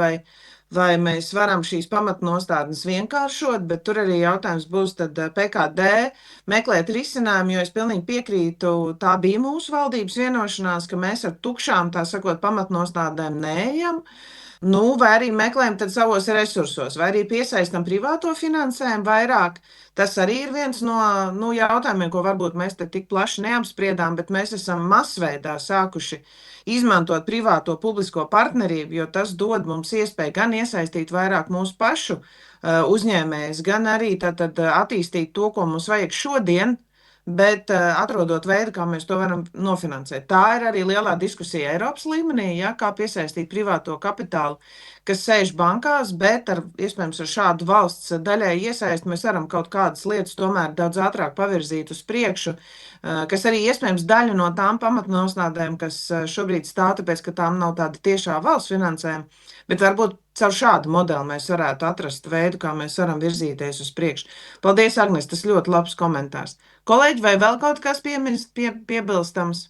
vai mēs varam šīs pamatnostādnes vienkāršot, bet tur arī jautājums būs tad PKD meklēt risinājumu, jo es pilnīgi piekrītu, tā bija mūsu valdības vienošanās, ka mēs ar tukšām, tā sakot, pamatnostādēm neejam. Vai arī meklējam tad savos resursos, vai arī piesaistam privāto finansējumu vairāk. Tas arī ir viens no jautājumiem, ko varbūt mēs te tik plaši neapspriedām, bet mēs esam masveidā sākuši izmantot privāto publisko partnerību, jo tas dod mums iespēju gan iesaistīt vairāk mūsu pašu uzņēmējus, gan arī tad attīstīt to, ko mums vajag šodien, bet atrodot veidu, kā mēs to varam nofinansēt. Tā ir arī lielā diskusija Eiropas līmenī, kā piesaistīt privāto kapitālu, kas sēž bankās, bet iespējams ar šādu valsts daļai iesaisti mēs varam kaut kādas lietas tomēr daudz ātrāk pavirzīt uz priekšu, kas arī iespējams daļa no tām pamatnosnādēm, kas šobrīd stāv, tāpēc, ka tām nav tāda tiešā valsts finansējuma, bet varbūt caur šādu modeli mēs varētu atrast veidu, kā mēs varam virzīties uz priekšu. Paldies, Agnes, tas ļoti labs komentārs. Kolēģi, vai vēl kaut kas piebilstams?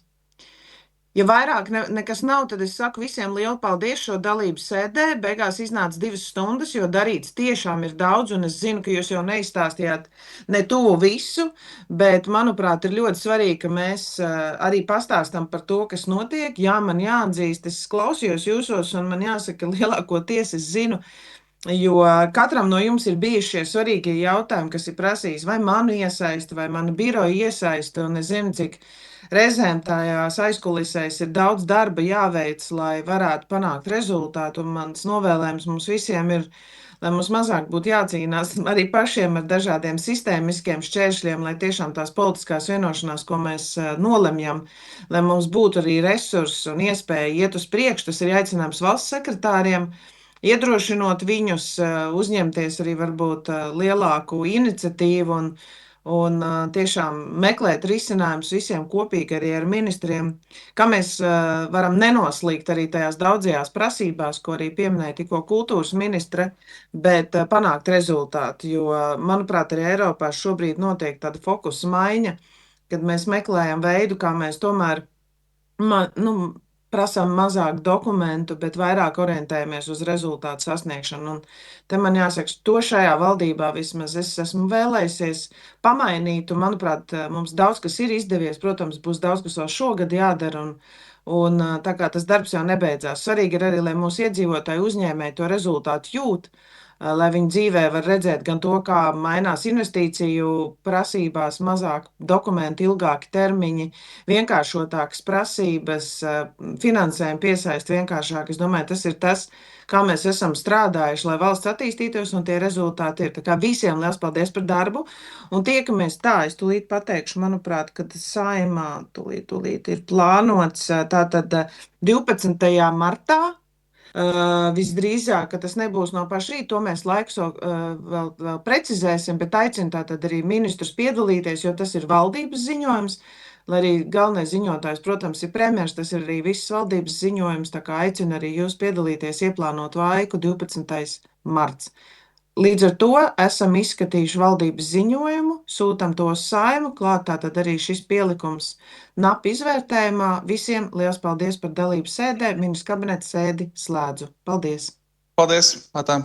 Ja vairāk nekas nav, tad es saku visiem lielu paldies šo dalību sēdē. Beigās iznāca 2 stundas, jo darīts tiešām ir daudz, un es zinu, ka jūs jau neizstāstījāt ne tuvu visu, bet, manuprāt, ir ļoti svarīgi, ka mēs arī pastāstam par to, kas notiek. Jā, man jāatzīst, es klausījos jūsos, un man jāsaka, lielākoties es zinu, jo katram no jums ir bijuši šie svarīgie jautājumi, kas ir prasījis vai manu iesaisti, vai manu biroju iesaisti, un es zinu, cik reizēm tajās aizkulisēs ir daudz darba jāveic, lai varētu panākt rezultātu, un mans novēlējums mums visiem ir, lai mums mazāk būtu jācīnās arī pašiem ar dažādiem sistēmiskiem šķēršļiem, lai tiešām tās politiskās vienošanās, ko mēs nolemjam, lai mums būtu arī resursi un iespēja iet uz priekšu. Tas ir aicinājums valsts sekretāriem, iedrošinot viņus uzņemties arī varbūt lielāku iniciatīvu un tiešām meklēt risinājumus visiem kopīgi arī ar ministriem, kā mēs varam nenoslīgt arī tajās daudzajās prasībās, ko arī pieminēja tikko kultūras ministre, bet panākt rezultātu, jo, manuprāt, arī Eiropā šobrīd notiek tāda fokusa maiņa, kad mēs meklējam veidu, kā mēs tomēr prasām mazāk dokumentu, bet vairāk orientējamies uz rezultātu sasniegšanu. Un te man jāsaka, to šajā valdībā vismaz es esmu vēlējusies pamainīt, un, manuprāt, mums daudz kas ir izdevies. Protams, būs daudz kas vēl šogad jādara, un tā kā tas darbs jau nebeidzās. Svarīgi ir arī, lai mūsu iedzīvotāji uzņēmēji to rezultātu jūt, lai viņi dzīvē var redzēt gan to, kā mainās investīciju prasībās, mazāk dokumenti, ilgāki termiņi, vienkāršotākas prasības, finansējumu piesaist vienkāršāk. Es domāju, tas ir tas, kā mēs esam strādājuši, lai valsts attīstītos, un tie rezultāti ir. Tā kā visiem liels paldies par darbu, un tiekamies es tūlīt pateikšu, manuprāt, kad Saeimā tūlīt ir plānots tātad 12. martā, visdrīzāk, ka tas nebūs no paša rīta, to mēs laiks vēl precizēsim, bet aicinu tātad arī ministrus piedalīties, jo tas ir valdības ziņojums, lai arī galvenais ziņotājs, protams, ir premjers, tas ir arī viss valdības ziņojums, tā kā aicinu arī jūs piedalīties ieplānot laiku 12. marts. Līdz ar to esam izskatījuši valdības ziņojumu, sūtam to uz Saeimu, klāt tātad arī šis pielikums NAP izvērtējumā. Visiem liels paldies par dalību sēdē, ministru kabineta sēdi slēdzu. Paldies! Paldies! Atā.